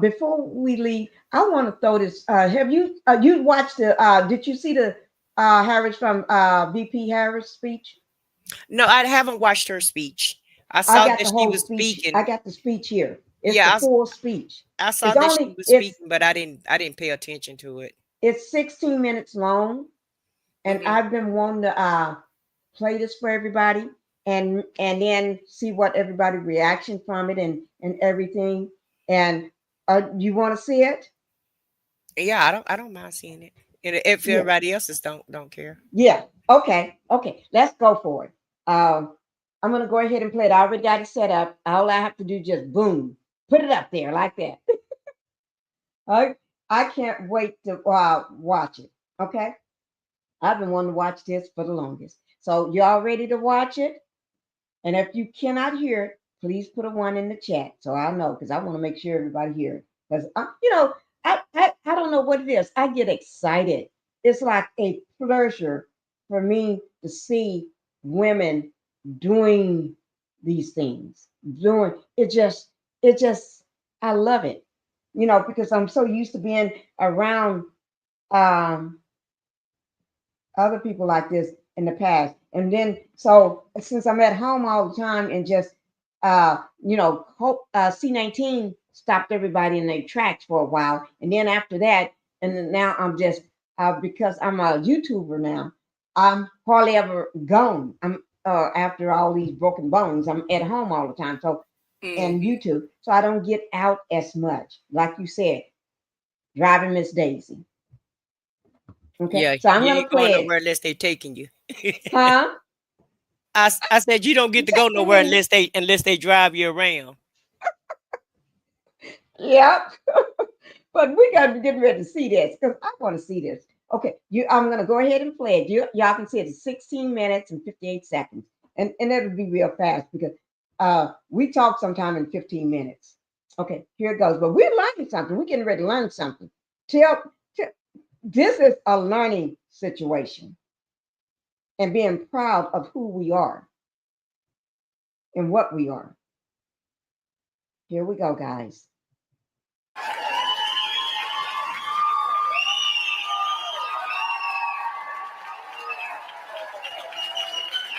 Before we leave, I want to throw this. Have you watched did you see the Harris from VP Harris speech? No, I haven't watched her speech. I I saw got that the she whole was speech. speaking. I got the speech here. It's the Yeah, full speech. I saw It's that she only was it's speaking, but I didn't pay attention to it. it's 16 minutes long, and Hmm. I've been wanting to play this for everybody and then see what everybody reaction from it and everything. And you want to see it? Yeah, I don't mind seeing it. And if Yeah. everybody else is don't care. Yeah. Okay. Okay. Let's go for it. I'm gonna go ahead and play it. I already got it set up. All I have to do just boom, put it up there like that. I I can't wait to watch it. Okay. I've been wanting to watch this for the longest. So y'all ready to watch it? And if you cannot hear it, please put a one in the chat so I know because I want to make sure everybody hear it. Because I don't know what it is. I get excited. It's like a pleasure for me to see women doing these things. Doing it just I love it. Because I'm so used to being around um other people like this in the past. And then, so since I'm at home all the time and just, C19 stopped everybody in their tracks for a while. And then after that, and then now I'm just, because I'm a YouTuber now, I'm hardly ever gone. I'm, after all these broken bones, I'm at home all the time. So, and Hmm. YouTube. So I don't get out as much. Like you said, driving Miss Daisy. Okay. Yeah, So I'm you going to ain't going play it. nowhere unless they taking you. Huh? I said you don't get to go nowhere unless they drive you around. Yep. But we got to get ready to see this because I want to see this. Okay, I'm going to go ahead and play it. Y'all can see it's 16 minutes and 58 seconds. And it'll be real fast because we talk sometime in 15 minutes. Okay, here it goes. But we're learning something. We're getting ready to learn something. This is a learning situation and being proud of who we are and what we are. Here we go, guys.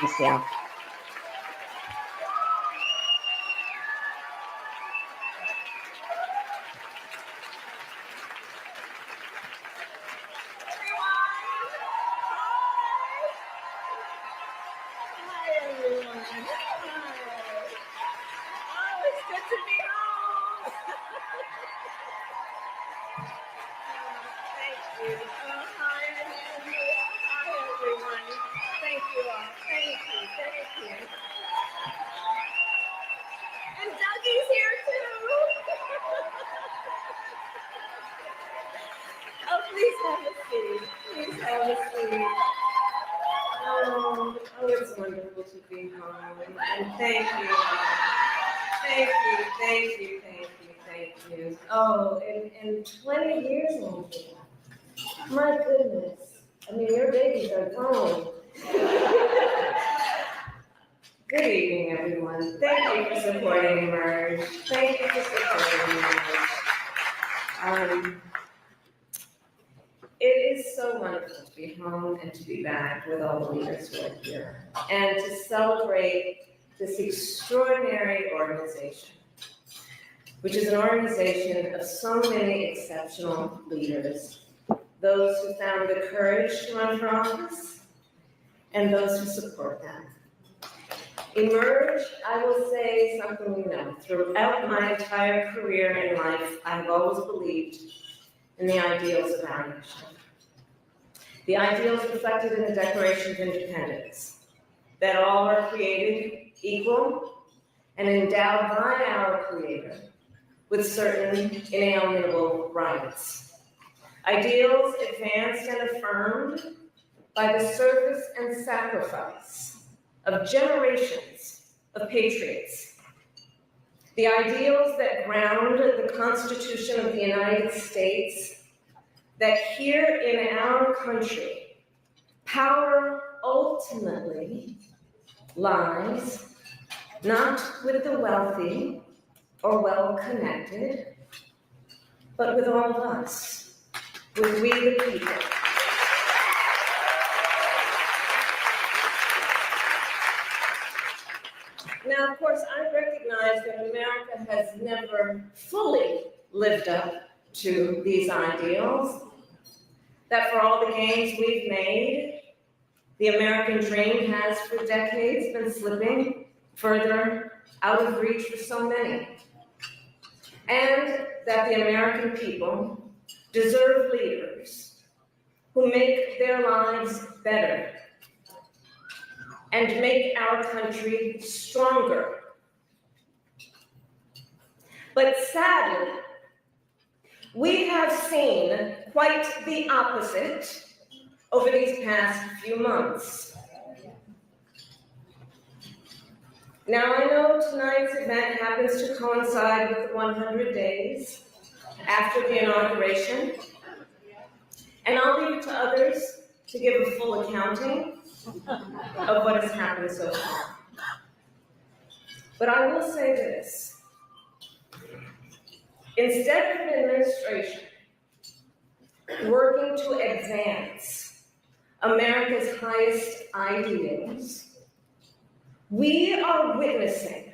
Let's see. Thank you all. Thank you. Thank you. And Dougie's here too. Oh, please have a seat. Please have a seat. Oh, it's wonderful to be home. And thank you. Thank you, thank you, thank you, thank you. Oh, and 20 years old. My goodness. I mean, your babies are grown. Good evening, everyone. Thank you for supporting Emerge. Thank you for supporting Emerge. It is so wonderful to be home and to be back with all the leaders who are here and to celebrate this extraordinary organization, which is an organization of so many exceptional leaders, those who found the courage to run for office and those who support them. Emerge, I will say something you know. Throughout my entire career in life, I've always believed in the ideals of our nation. The ideals reflected in the Declaration of Independence, that all are created equal and endowed by our Creator with certain inalienable rights. Ideals advanced and affirmed by the service and sacrifice of generations of patriots. The ideals that ground the Constitution of the United States, that here in our country, power ultimately lies not with the wealthy or well-connected, but with all of us, with we the people. Now, of course, I recognize that America has never fully lived up to these ideals, that for all the gains we've made, the American dream has for decades been slipping further out of reach for so many, and that the American people deserve leaders who make their lives better and make our country stronger. But sadly, we have seen quite the opposite over these past few months. Now, I know tonight's event happens to coincide with the 100 days after the inauguration, and I'll leave it to others to give a full accounting of what has happened so far. But I will say this. Instead of an administration working to advance America's highest ideals, we are witnessing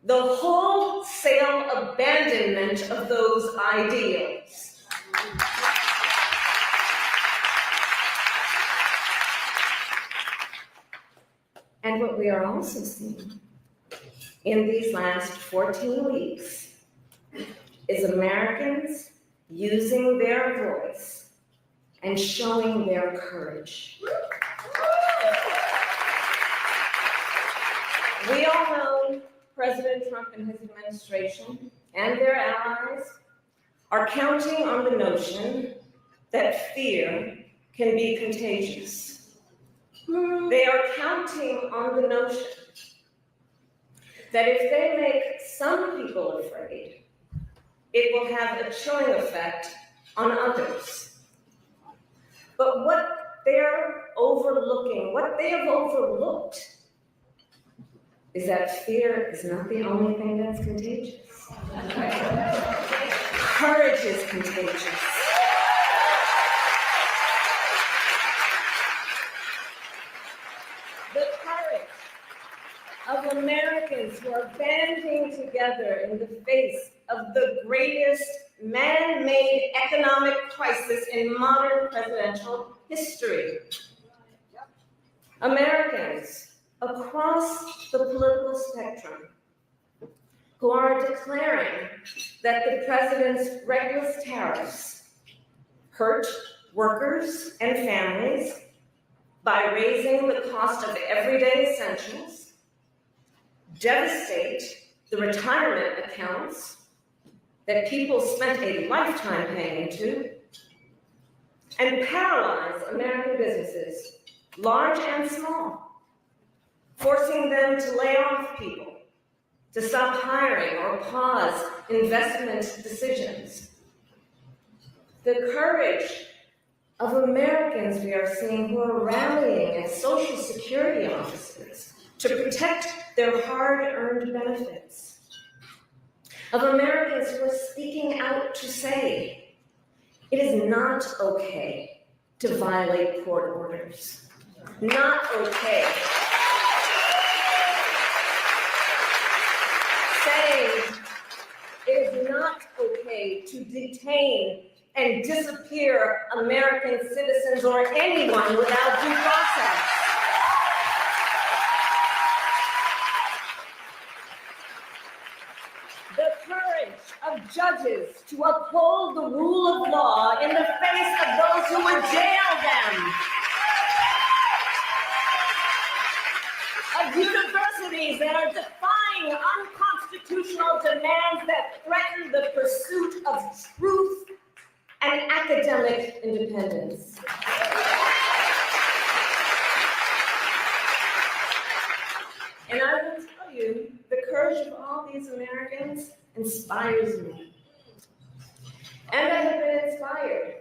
the wholesale abandonment of those ideals. And what we are also seeing in these last 14 weeks is Americans using their voice and showing their courage. We all know President Trump and his administration and their allies are counting on the notion that fear can be contagious. They are counting on the notion that if they make some people afraid, it will have a chilling effect on others. But what they're overlooking, what they have overlooked, is that fear is not the only thing that's contagious. Courage is contagious. The courage of Americans who are banding together in the face of the greatest man-made economic crisis in modern presidential history. Americans across the political spectrum who are declaring that the president's reckless tariffs hurt workers and families, by raising the cost of everyday essentials, devastate the retirement accounts that people spent a lifetime paying into, and paralyze American businesses, large and small, forcing them to lay off people, to stop hiring or pause investment decisions. The courage of Americans we are seeing who are rallying at Social Security offices to protect their hard-earned benefits. Of Americans who are speaking out to say, it is not okay to violate court orders. Not okay. Saying it is not okay to detain and disappear American citizens or anyone without due process. The courage of judges to uphold the rule of law in the face of those who would jail them. Of universities that are defying unconstitutional demands that threaten the pursuit of truth and academic independence. And I will tell you, the courage of all these Americans inspires me. And I have been inspired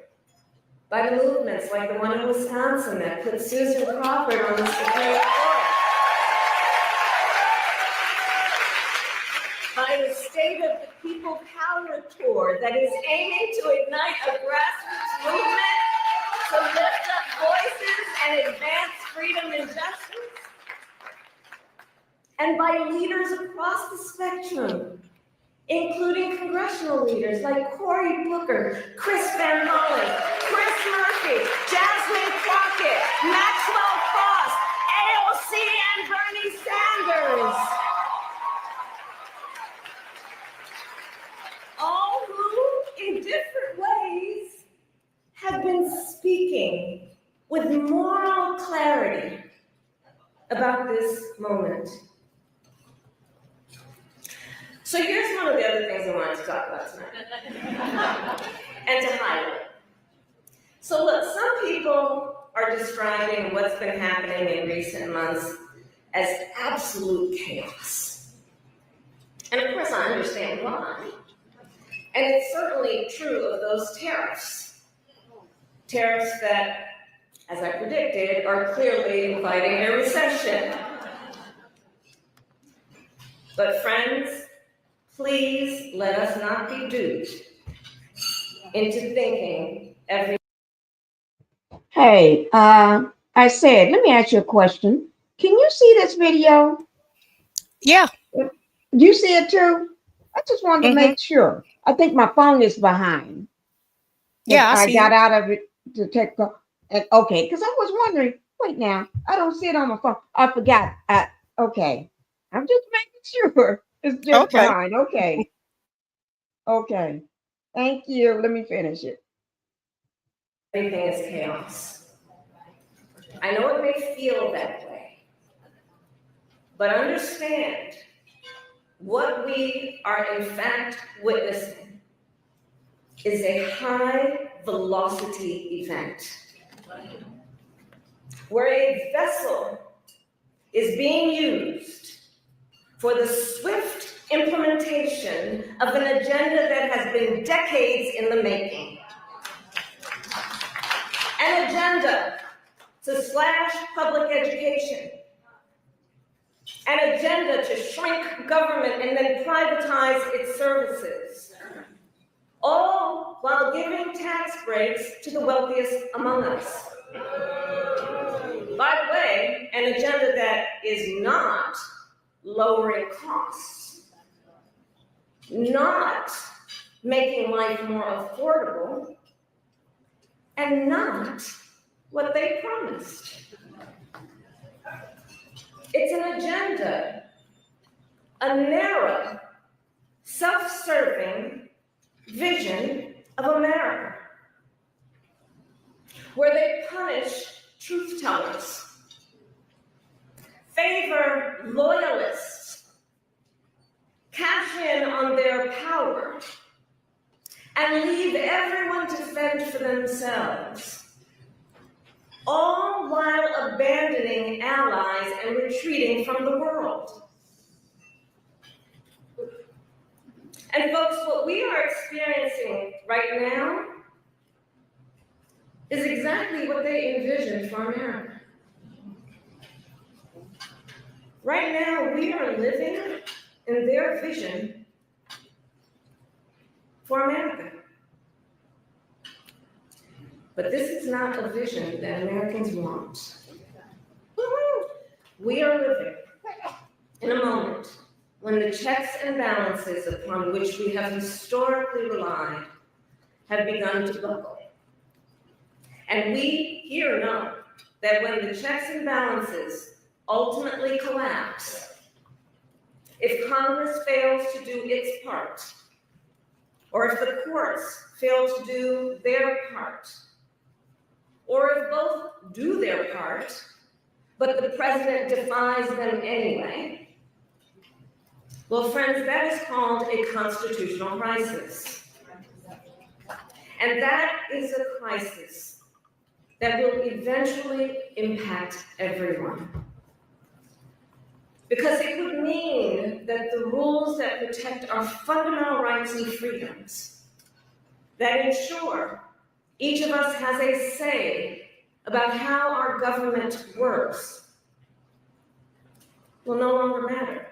by the movements like the one in Wisconsin that put Susan Crawford on the Supreme Court. By the State of the People Power Tour that is aiming to ignite a grassroots movement to lift up voices and advance freedom and justice. And by leaders across the spectrum, including congressional leaders like Cory Booker, Chris Van Hollen, Chris Murphy, Jasmine Crockett, Maxwell Cross, AOC, and Bernie Sanders. All who, in different ways, have been speaking with moral clarity about this moment. So here's one of the other things I wanted to talk about tonight, and to highlight. So look, some people are describing what's been happening in recent months as absolute chaos. And of course I understand why. And it's certainly true of those tariffs. Tariffs that, as I predicted, are clearly inviting a recession. But friends, please let us not be duped into thinking every... Hey, I said, let me ask you a question. Can you see this video? Yeah. Do you see it too? I just wanted to make sure. I think my phone is behind. Yeah, I got out of it to take and okay, because I was wondering, wait now, I don't see it on my phone. I forgot. Okay. I'm just making sure it's just behind. Okay. Okay. Thank you. Let me finish it. Everything is chaos. I know it may feel that way, but understand what we are in fact witnessing is a high velocity event where a vessel is being used for the swift implementation of an agenda that has been decades in the making. An agenda to slash public education. An agenda to shrink government and then privatize its services. All while giving tax breaks to the wealthiest among us. By the way, an agenda that is not lowering costs, not making life more affordable, and not what they promised. It's an agenda, a narrow, self-serving vision of America, where they punish truth tellers, favor loyalists, cash in on their power, and leave everyone to fend for themselves, all while abandoning allies and retreating from the world. And folks, what we are experiencing right now is exactly what they envisioned for America. Right now, we are living in their vision for America. But this is not a vision that Americans want. We are living in a moment when the checks and balances upon which we have historically relied have begun to buckle. And we here know that when the checks and balances ultimately collapse, if Congress fails to do its part, or if the courts fail to do their part, or if both do their part, but the president defies them anyway, well, friends, that is called a constitutional crisis. And that is a crisis that will eventually impact everyone. Because it would mean that the rules that protect our fundamental rights and freedoms, that ensure each of us has a say about how our government works, will no longer matter.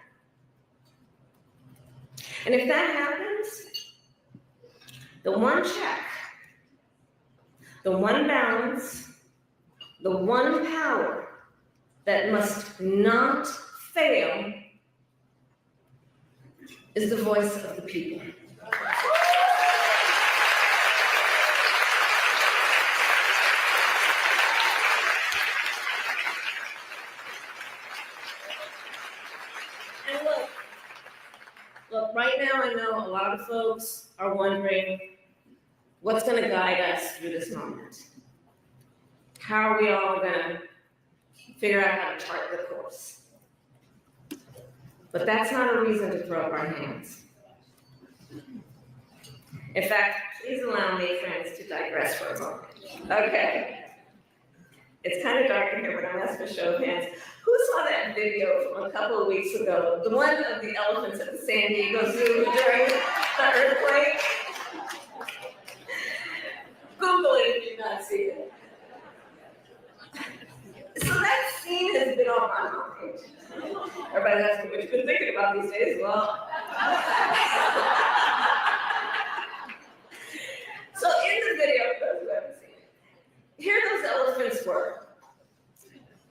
And if that happens, the one check, the one balance, the one power that must not fail is the voice of the people. And look, right now I know a lot of folks are wondering what's going to guide us through this moment. How are we all going to figure out how to chart the course? But that's not a reason to throw up our hands. In fact, please allow me, friends, to digress for a moment. Okay. It's kind of dark in here, but I'm asking for a show of hands. Who saw that video from a couple of weeks ago? The one of the elephants at the San Diego Zoo during the earthquake? Google it if you've not seen it. So that scene has been on my mind. Everybody's asking what you've been thinking about these days. Well, so in the video, for those who haven't seen it, here those elephants were.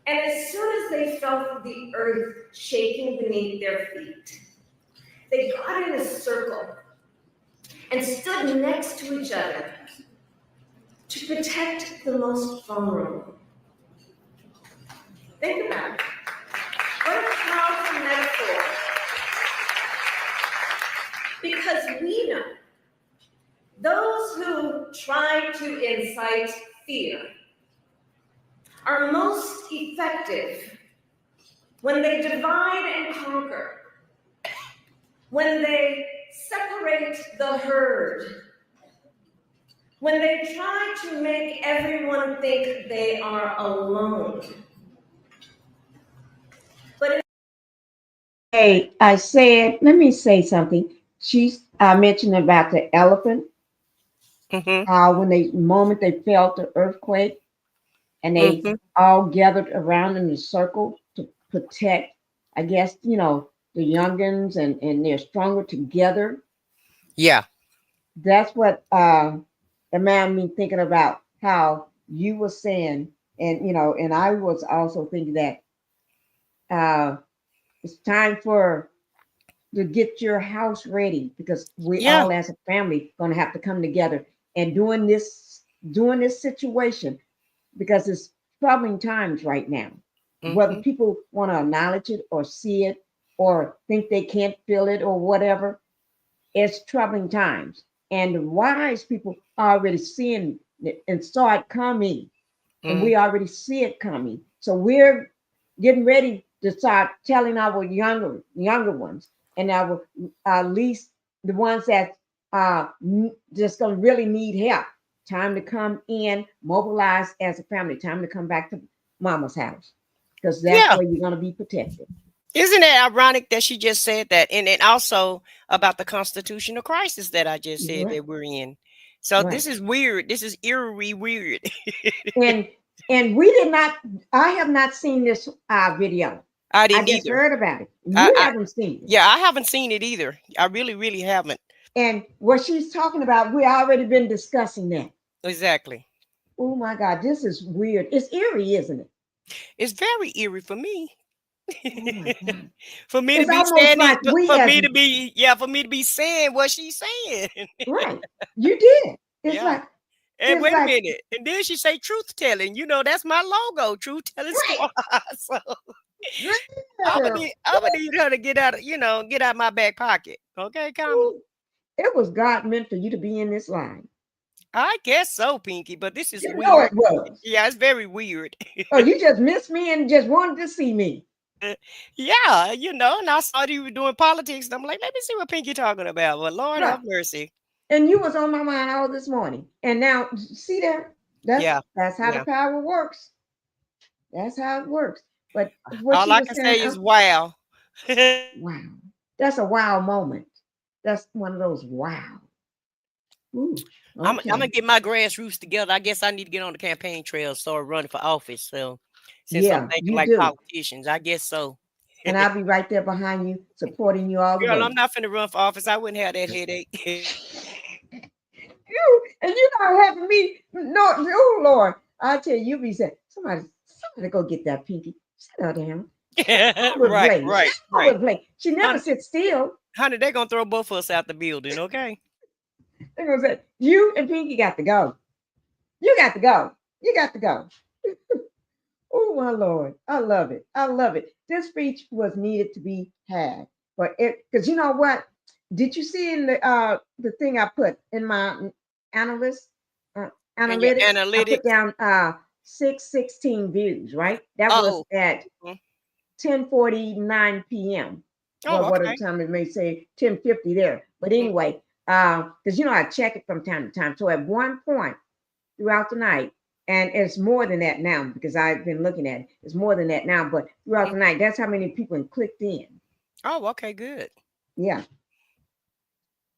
And as soon as they felt the earth shaking beneath their feet, they got in a circle and stood next to each other to protect the most vulnerable. Think about it. What a powerful metaphor. Because we know those who try to incite fear are most effective when they divide and conquer, when they separate the herd, when they try to make everyone think they are alone. But Hey, I said, let me say something. I mentioned about the elephant, how when the moment they felt the earthquake and they all gathered around in a circle to protect, I guess, the youngins and they're stronger together. Yeah. That's what it made me thinking about how you were saying, and I was also thinking that it's time to get your house ready because we all as a family going to have to come together and during this situation because it's troubling times right now. Whether people want to acknowledge it or see it or think they can't feel it or whatever, it's troubling times. And the wise people are already seeing it and saw it coming. and we already see it coming. So we're getting ready to start telling our younger ones, and our least the ones that just gonna really need help. Time to come in, mobilize as a family. Time to come back to mama's house, because that's Yeah. where you're gonna be protected. Isn't it ironic that she just said that? And then also about the constitutional crisis that I just said Right. that we're in. So Right. this is weird. This is eerie weird. And we did not. I have not seen this video. I I didn't just either. heard about it. You I- haven't seen it. Yeah, I haven't seen it either. I really, really haven't. And what she's talking about, we already been discussing that. Exactly. Oh my God, this is weird. It's eerie, isn't it? It's very eerie for me. Oh my God. For me It's to be almost saying like it, we for as me to be, yeah, for me to be saying what she's saying. right. You did. It's Yeah. like And it's wait a like minute. And then she say truth telling. You know, that's my logo, truth telling right. squad. So I'm gonna need her to get out, get out my back pocket. Okay, Kamala. It was God meant for you to be in this line. I guess so, Pinky, but this is You know weird. it was. Yeah, it's very weird. Oh, you just missed me and just wanted to see me. Yeah, and I saw you were doing politics, and I'm like, let me see what Pinky talking about. But Lord Right. have mercy. And you was on my mind all this morning. And now see there? That's how the power works. That's how it works. But what All she I was can saying, say is wow. wow. That's a wow moment. That's one of those wow. Ooh, I'm okay. gonna get my grassroots together. I guess I need to get on the campaign trail, start running for office. So since I'm Yeah, thinking you like do. politicians, I guess so. And I'll be right there behind you, supporting you all the Girl, way. I'm not finna run for office. I wouldn't have that headache. You not having me. No, oh Lord. I tell you, you be saying, somebody go get that Pinky. Sit her down. Right. She never sits still. Honey, they're gonna throw both of us out the building, okay? They're gonna say, you and Pinky got to go. You got to go. You got to go. Oh my Lord. I love it. I love it. This speech was needed to be had. But it, because you know what? Did you see in the thing I put in my analytics? And your I analytics. put down 616 views, right? That was at 10:49 p.m. Oh, What okay. time it may say 10:50 there. But anyway, because I check it from time to time. So at one point throughout the night, and it's more than that now because I've been looking at it. It's more than that now, but throughout the night, that's how many people clicked in. Oh, okay, good. Yeah.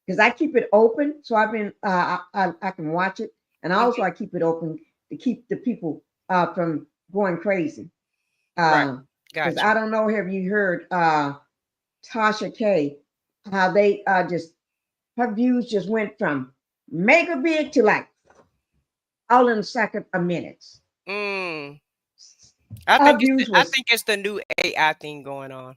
Because I keep it open, so I've been I can watch it, and also I keep it open to keep the people from going crazy. Right. Because Gotcha. I don't know, have you heard Tasha K, how they just her views just went from mega big to like all in a second of minutes. I think it's the new AI thing going on.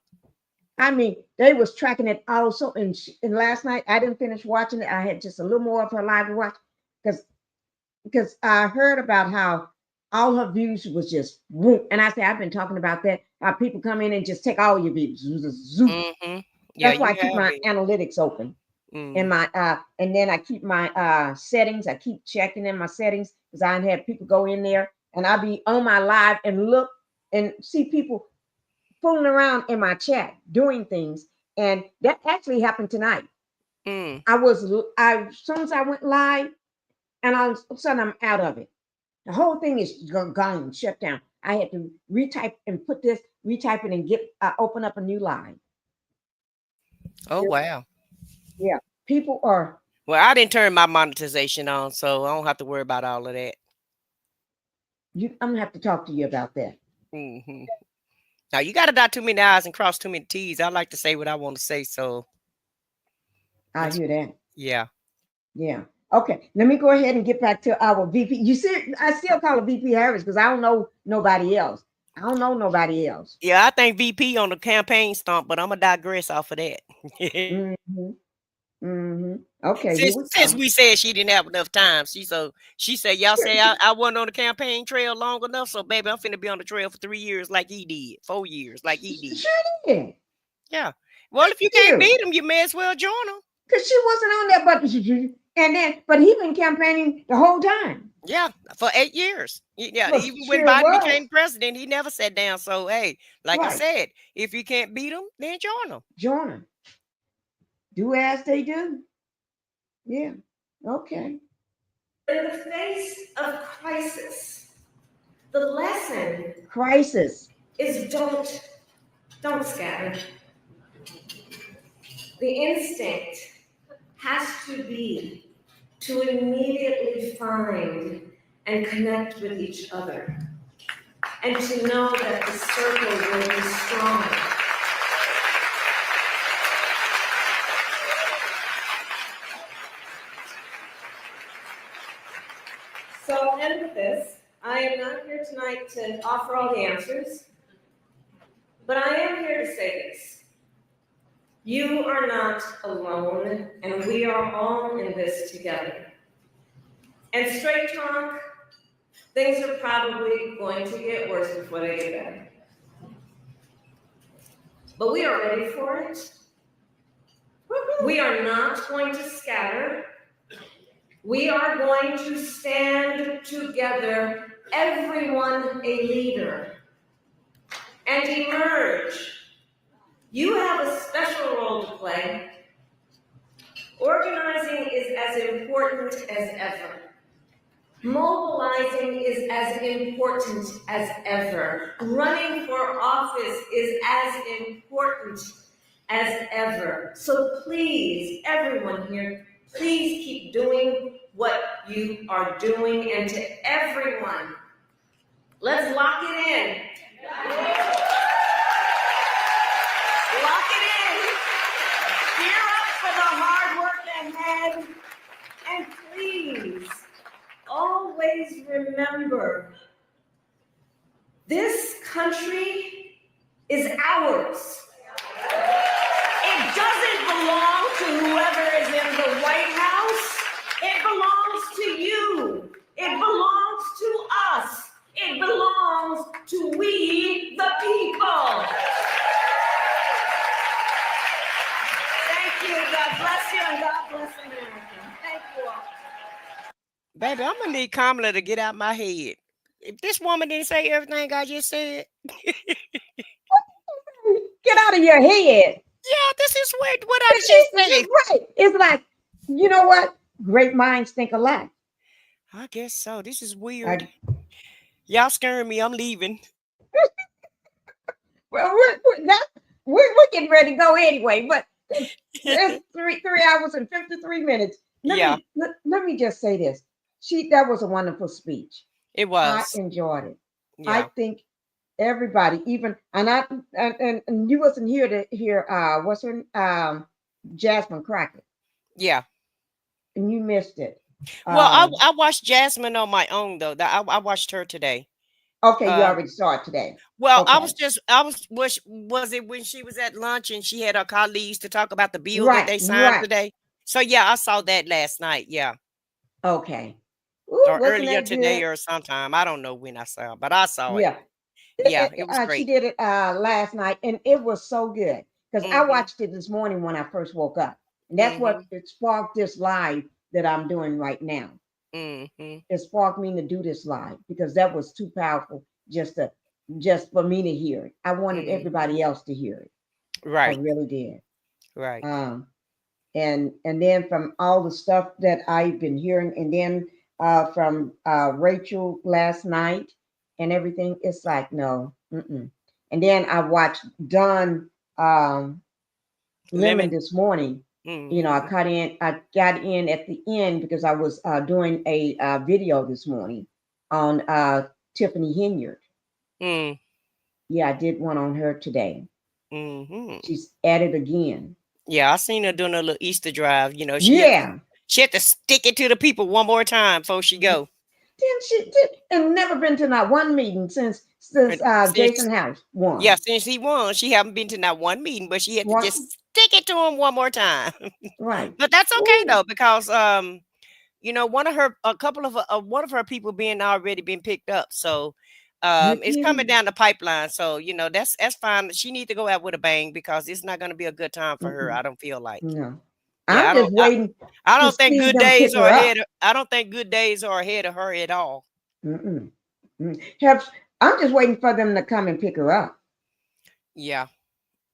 I mean, they was tracking it also. And last night, I didn't finish watching it. I had just a little more of her live to watch because I heard about how all her views was just whoop. And I said, I've been talking about that. How people come in and just take all your views. Zoom. Yeah, that's why I keep my analytics open. And my and then I keep my settings. I keep checking in my settings because I had people go in there and I'll be on my live and look and see people fooling around in my chat doing things, and that actually happened tonight. As soon as I went live, and all of a sudden I'm out of it. The whole thing is gone, shut down. I had to retype and retype it and get open up a new line. Oh wow. Yeah, people are. Well, I didn't turn my monetization on, so I don't have to worry about all of that. I'm gonna have to talk to you about that. Now you got to dot too many I's and cross too many T's. I like to say what I want to say, so I hear that. Yeah. Okay, let me go ahead and get back to our VP. You see, I still call her VP Harris because I don't know nobody else. Yeah, I think VP on the campaign stump, but I'm gonna digress off of that. Okay. Since we said she didn't have enough time, she said y'all say I wasn't on the campaign trail long enough, so baby, I'm finna be on the trail for 3 years like he did, 4 years like he did. Sure did. Yeah. Well, if you can't beat him, you may as well join him. Because she wasn't on that, but he been campaigning the whole time. Yeah, for 8 years. Yeah, Well, even when sure Biden was. became president, he never sat down. So, hey, like I Right. said, if you can't beat them, then join them. Join them. Do as they do. Yeah. Okay. In the face of crisis, the lesson Crisis. is don't scatter. The instinct has to be to immediately find and connect with each other, and to know that the circle will be strong. So I'll end with this. I am not here tonight to offer all the answers, but I am here to say this. You are not alone, and we are all in this together. And straight talk, things are probably going to get worse before they get better. But we are ready for it. We are not going to scatter. We are going to stand together, everyone a leader, and emerge. You have a special role to play. Organizing is as important as ever. Mobilizing is as important as ever. Running for office is as important as ever. So please, everyone here, please keep doing what you are doing. And to everyone, let's lock it in. Lock it in. Gear up for the hard work ahead. And please, always remember, this country is ours. It doesn't belong to whoever is in the White House. It belongs to you. It belongs to us. It belongs to we, the people. Thank you. God bless you, and God bless America. Thank you all. Baby, I'm gonna need Kamala to get out my head. If this woman didn't say everything I just said, Get out of your head. yeah, this is what I just It's said. right. It's like, you know what? Great minds think alike. I guess so. This is weird. Y'all scaring me. I'm leaving. Well, we're getting ready to go anyway, but there's 3 hours and 53 minutes. Let me just say this. That was a wonderful speech. It was. I enjoyed it. Yeah. I think everybody, even and you wasn't here to hear what's her Jasmine Crockett. Yeah. And you missed it. Well, I watched Jasmine on my own though. I watched her today. Okay, you already saw it today. Well, okay. Was it when she was at lunch and she had her colleagues to talk about the bill that they signed today? So yeah, I saw that last night. Yeah. Okay. Ooh, or earlier today or sometime. I don't know when I saw it, but I saw it. Yeah, it was great. She did it last night, and it was so good because I watched it this morning when I first woke up, and that's what it sparked this live that I'm doing right now. It sparked me to do this live because that was too powerful just for me to hear it. I wanted everybody else to hear it. Right. I really did. Right. And then from all the stuff that I've been hearing, and then from Rachel last night and everything, it's like no. And then I watched Don Lemon this morning. You know, I got in at the end because I was doing a video this morning on Tiffany Henyard. Yeah, I did one on her today. She's at it again. Yeah, I seen her doing a little Easter drive. You know, she had to stick it to the people one more time before she go. And never been to not one meeting since Jason House won. Yeah, since he won, she haven't been to not one meeting, but she had to just stick it to him one more time. Right. But that's okay though, because you know, one of her people being already been picked up. So it's coming down the pipeline. So, you know, that's fine. She needs to go out with a bang because it's not going to be a good time for her. I don't feel like. No. Yeah, I'm just waiting I to don't think see good them pick days her are up. ahead. I don't think good days are ahead of her at all. Mm-mm. Have, I'm just waiting for them to come and pick her up. Yeah,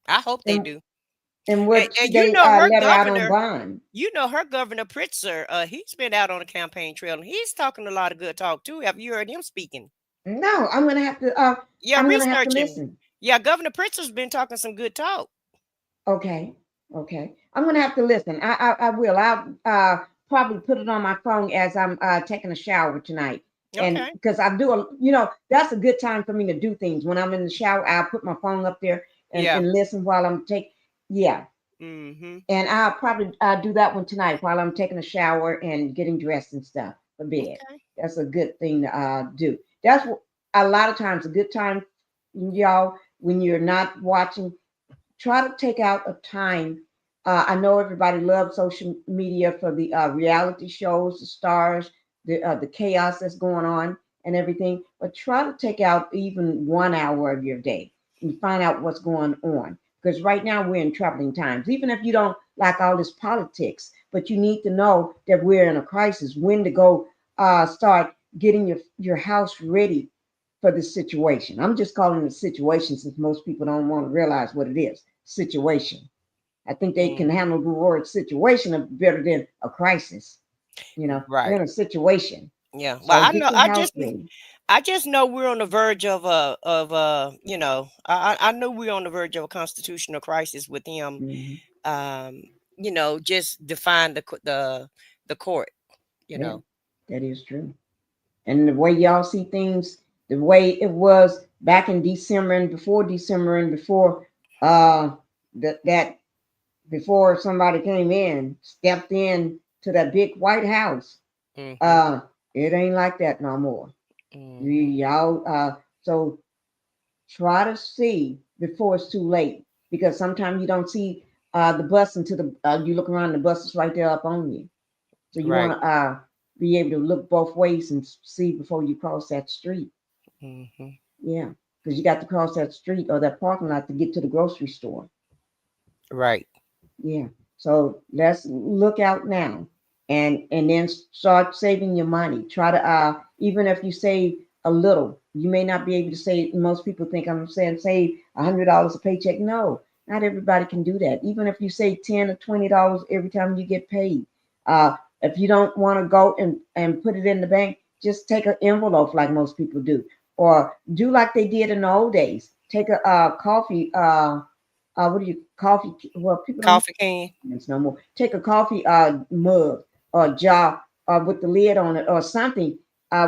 I hope they And do. and And, what and you they know her let her out on governor, bond. Governor Pritzker, he's been out on the campaign trail and he's talking a lot of good talk too. Have you heard him speaking? No, Yeah, I'm gonna have to researching. listen. Yeah, Governor Pritzker's been talking some good talk. Okay, okay. I'm gonna have to listen. I will. I'll probably put it on my phone as I'm taking a shower tonight. And Okay. because I do, that's a good time for me to do things. When I'm in the shower, I'll put my phone up there Yeah. and listen while I'm yeah. Mm-hmm. And I'll probably do that one tonight while I'm taking a shower and getting dressed and stuff for bed. Okay. That's a good thing to do. That's what, a lot of times a good time, y'all, when you're not watching. Try to take out a time. I know everybody loves social media for the reality shows, the stars, the chaos that's going on and everything. But try to take out even 1 hour of your day and find out what's going on. Because right now we're in troubling times. Even if you don't like all this politics, but you need to know that we're in a crisis. When to go start getting your house ready for this situation. I'm just calling it a situation since most people don't want to realize what it is. Situation. I think they can handle the word situation better than a crisis. We're Right. in a situation. Yeah. Well, So get your house ready. I just know we're on the verge of I know we're on the verge of a constitutional crisis with him. Just define the court. Yeah, that is true. And the way y'all see things, the way it was back in December and before that before somebody came in, stepped in to that big White House. It ain't like that no more. Y'all so try to see before it's too late, because sometimes you don't see the bus until you look around, the bus is right there up on you. So you Right. want to be able to look both ways and see before you cross that street. Yeah, because you got to cross that street or that parking lot to get to the grocery store. Right. Yeah. So let's look out now and then start saving your money. Try to even if you save a little, you may not be able to save. Most people think I'm saying save $100 a paycheck. No, not everybody can do that. Even if you save $10 or $20 every time you get paid. If you don't want to go and put it in the bank, just take an envelope like most people do. Or do like they did in the old days. Take a coffee what do you coffee? Well, people don't Coffee can. it's no more. Take a coffee mug or jar with the lid on it or something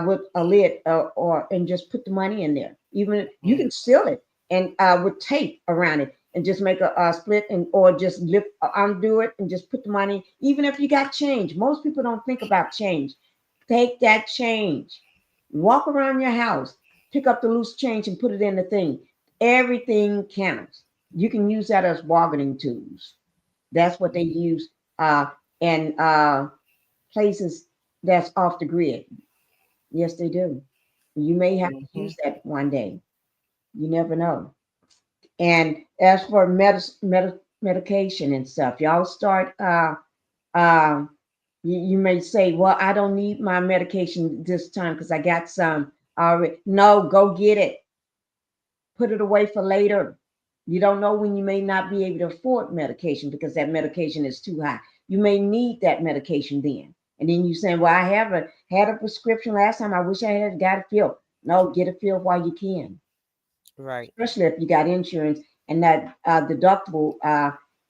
with a lid or and just put the money in there. Even you can seal it and with tape around it and just make a split and or just lift undo it and just put the money. Even if you got change, most people don't think about change. Take that change, walk around your house, pick up the loose change and put it in the thing. Everything counts. You can use that as bargaining tools. That's what they use in places that's off the grid. Yes, they do. You may have to use that one day. You never know. And as for medication and stuff, y'all start. Uh, you may say, "Well, I don't need my medication this time because I got some already." No, go get it. Put it away for later. You don't know when you may not be able to afford medication because that medication is too high. You may need that medication then. And then you saying, well, I haven't had a prescription last time. I wish I had got it filled. No, get it filled while you can. Right. Especially if you got insurance and that deductible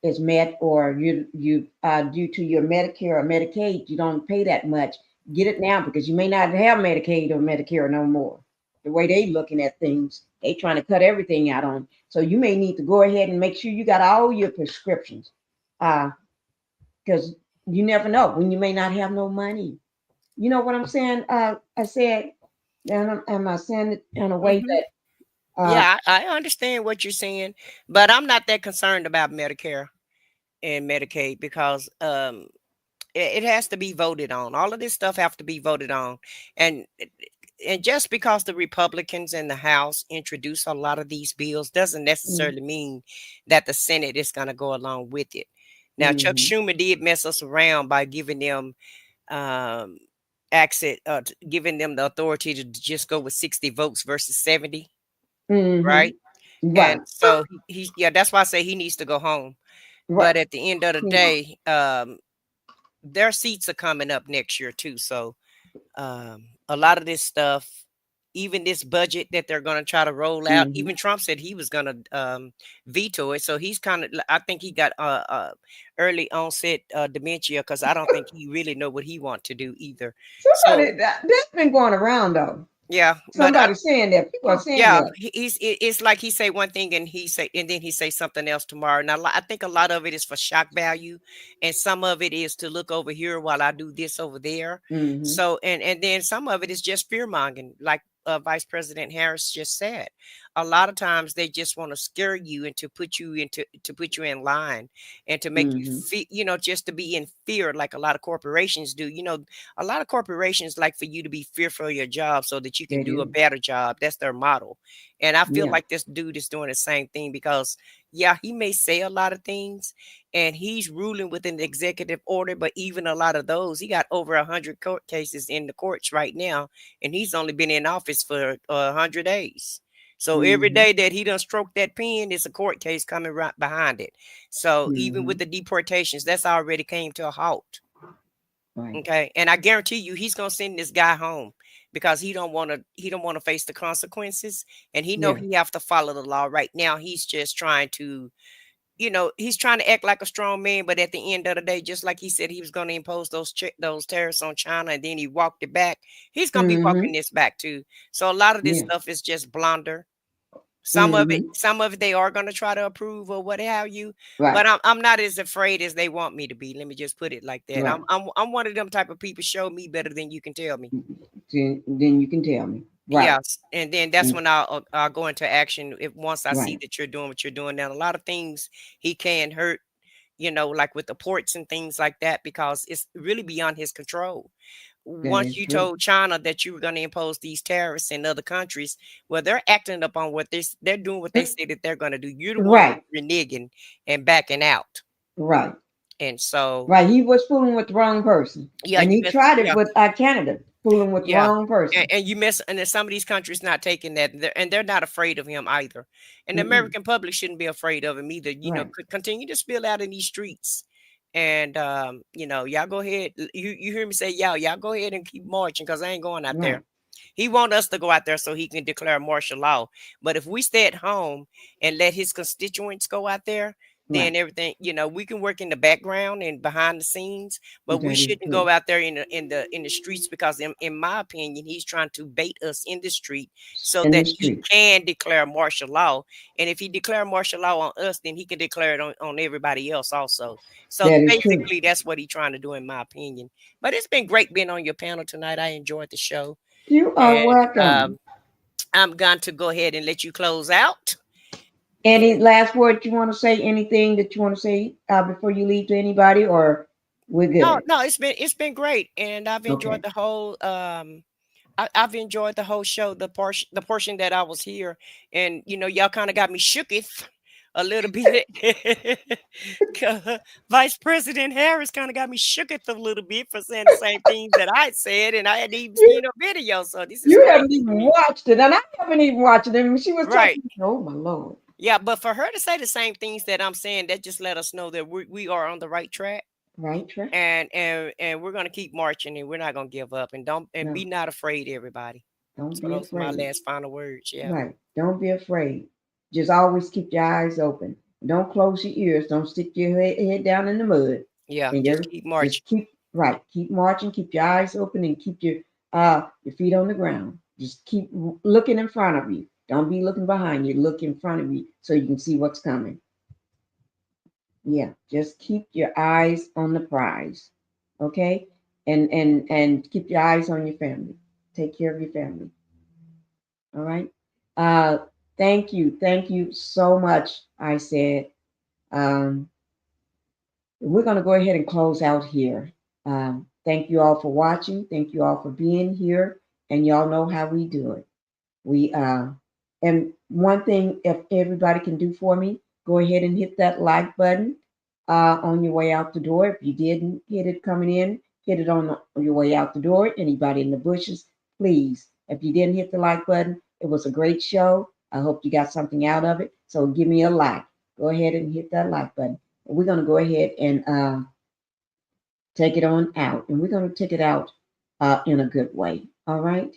is met or you due to your Medicare or Medicaid, you don't pay that much. Get it now because you may not have Medicaid or Medicare no more. The way they looking at things, they trying to cut everything out on. So you may need to go ahead and make sure you got all your prescriptions, because you never know when you may not have no money. You know what I'm saying? I said, and am I saying it in a way that? Yeah, I understand what you're saying, but I'm not that concerned about Medicare and Medicaid because it has to be voted on. All of this stuff have to be voted on, and just because the Republicans in the House introduce a lot of these bills doesn't necessarily mean that the Senate is going to go along with it. Now, Chuck Mhm. Schumer did mess us around by giving them um, access, giving them the authority to just go with 60 votes versus 70, Mhm. right? And Right. so he's yeah, that's why I say he needs to go home. Right. But at the end of the Yeah. day, their seats are coming up next year too. So a lot of this stuff, even this budget that they're going to try to roll out, Mhm. even Trump said he was going to veto it. So he's kind of, I think he got early onset dementia, because I don't think he really know what he want to do either. So Somebody that's been going around though. yeah, but Somebody saying that. People are saying yeah, that. it's like he say one thing and then he say something else tomorrow. Now I think a lot of it is for shock value, and some of it is to look over here while I do this over there. Mhm. So and then some of it is just fear mongering, like Vice President Harris just said. A lot of times they just want to scare you and to put you in line and to make you Mhm. feel, just to be in fear, like a lot of corporations do. A lot of corporations like for you to be fearful of your job so that you can They do a do. better job. That's their model. And I feel Yeah. like this dude is doing the same thing because, yeah, he may say a lot of things and he's ruling with an executive order, but even a lot of those, he got over 100 court cases in the courts right now, and he's only been in office for 100 days. So every Mhm. day that he done stroke that pen, it's a court case coming right behind it. So even with Mhm. the deportations, that's already came to a halt. Right. Okay. And I guarantee you he's gonna send this guy home because he don't want to face the consequences. And he know Yeah. he have to follow the law. Right now, he's just trying to, he's trying to act like a strong man, but at the end of the day, just like he said he was going to impose those tariffs on China, and then he walked it back, he's going to be walking Mhm. this back too. So a lot of this Yeah. stuff is just blunder. Mhm. Some of it they are going to try to approve or what have you, Right. but I'm not as afraid as they want me to be. Let me just put it like that. Right. I'm one of them type of people. Show me better than you can tell me. Then you can tell me. Right. Yes, and then that's Mm. when I'll go into action if once I see Right. that you're doing what you're doing. Now a lot of things he can hurt, like with the ports and things like that, because it's really beyond his control. That Once is you true. told China that you were going to impose these tariffs in other countries, well, they're acting upon they're doing what they say that they're going to do. You're the one Right. reneging and backing out, Right. and so Right. He was fooling with the wrong person, yeah, and you he mess, tried it yeah, with Canada, fooling with the yeah. wrong person. And you miss, and then some of these countries not taking that, and they're not afraid of him either. And the Mm-mm. American public shouldn't be afraid of him either. Right. Could continue to spill out in these streets, and y'all go ahead. You hear me say y'all go ahead and keep marching because I ain't going out there. Right. He want us to go out there so he can declare martial law. But if we stay at home and let his constituents go out there, Right. then everything, we can work in the background and behind the scenes, but we That is shouldn't go true. out there in the streets, because in my opinion, he's trying to bait us in the street so In the that he street. can declare martial law. And if he declare martial law on us, then he can declare it on everybody else also. So That is true. basically that's what he's trying to do, in my opinion. But it's been great being on your panel tonight. I enjoyed the show. You are And welcome. I'm going to go ahead and let you close out. Any last word you want to say? Anything that you want to say before you leave to anybody, or we're No, good? no, it's been great, and I've enjoyed Okay. the whole. I've enjoyed the whole show. The portion that I was here, and y'all kind of got me shooketh a little bit. Vice President Harris kind of got me shooketh a little bit for saying the same things that I said, and I hadn't even seen a video, so this is You crazy haven't to even me. watched it, and I haven't even watched it. And she was Right. talking. Oh my Lord. Yeah, but for her to say the same things that I'm saying, that just let us know that we are on the right track. Right track. And we're gonna keep marching, and we're not gonna give up, and don't and be No, not afraid, everybody. don't So be those are my afraid. last final words. Yeah. Right. Don't be afraid. Just always keep your eyes open. Don't close your ears. Don't stick your head down in the mud. Yeah, And just keep marching. just keep right. Keep marching. Keep your eyes open and keep your feet on the ground. Just keep looking in front of you. Don't be looking behind you. Look in front of you so you can see what's coming. Yeah. Just keep your eyes on the prize. Okay. And keep your eyes on your family. Take care of your family. All right. Uh, thank you. Thank you so much. I said, um, we're going to go ahead and close out here. Thank you all for watching. Thank you all for being here. And y'all know how we do it. And one thing, if everybody can do for me, go ahead and hit that like button on your way out the door. If you didn't hit it coming in, hit it on your way out the door. Anybody in the bushes, please. If you didn't hit the like button, it was a great show. I hope you got something out of it. So give me a like. Go ahead and hit that like button. We're going to go ahead and take it on out. And we're going to take it out in a good way. All right.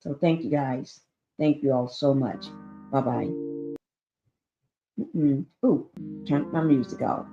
So thank you guys. Thank you all so much. Bye-bye. Ooh, turn my music off.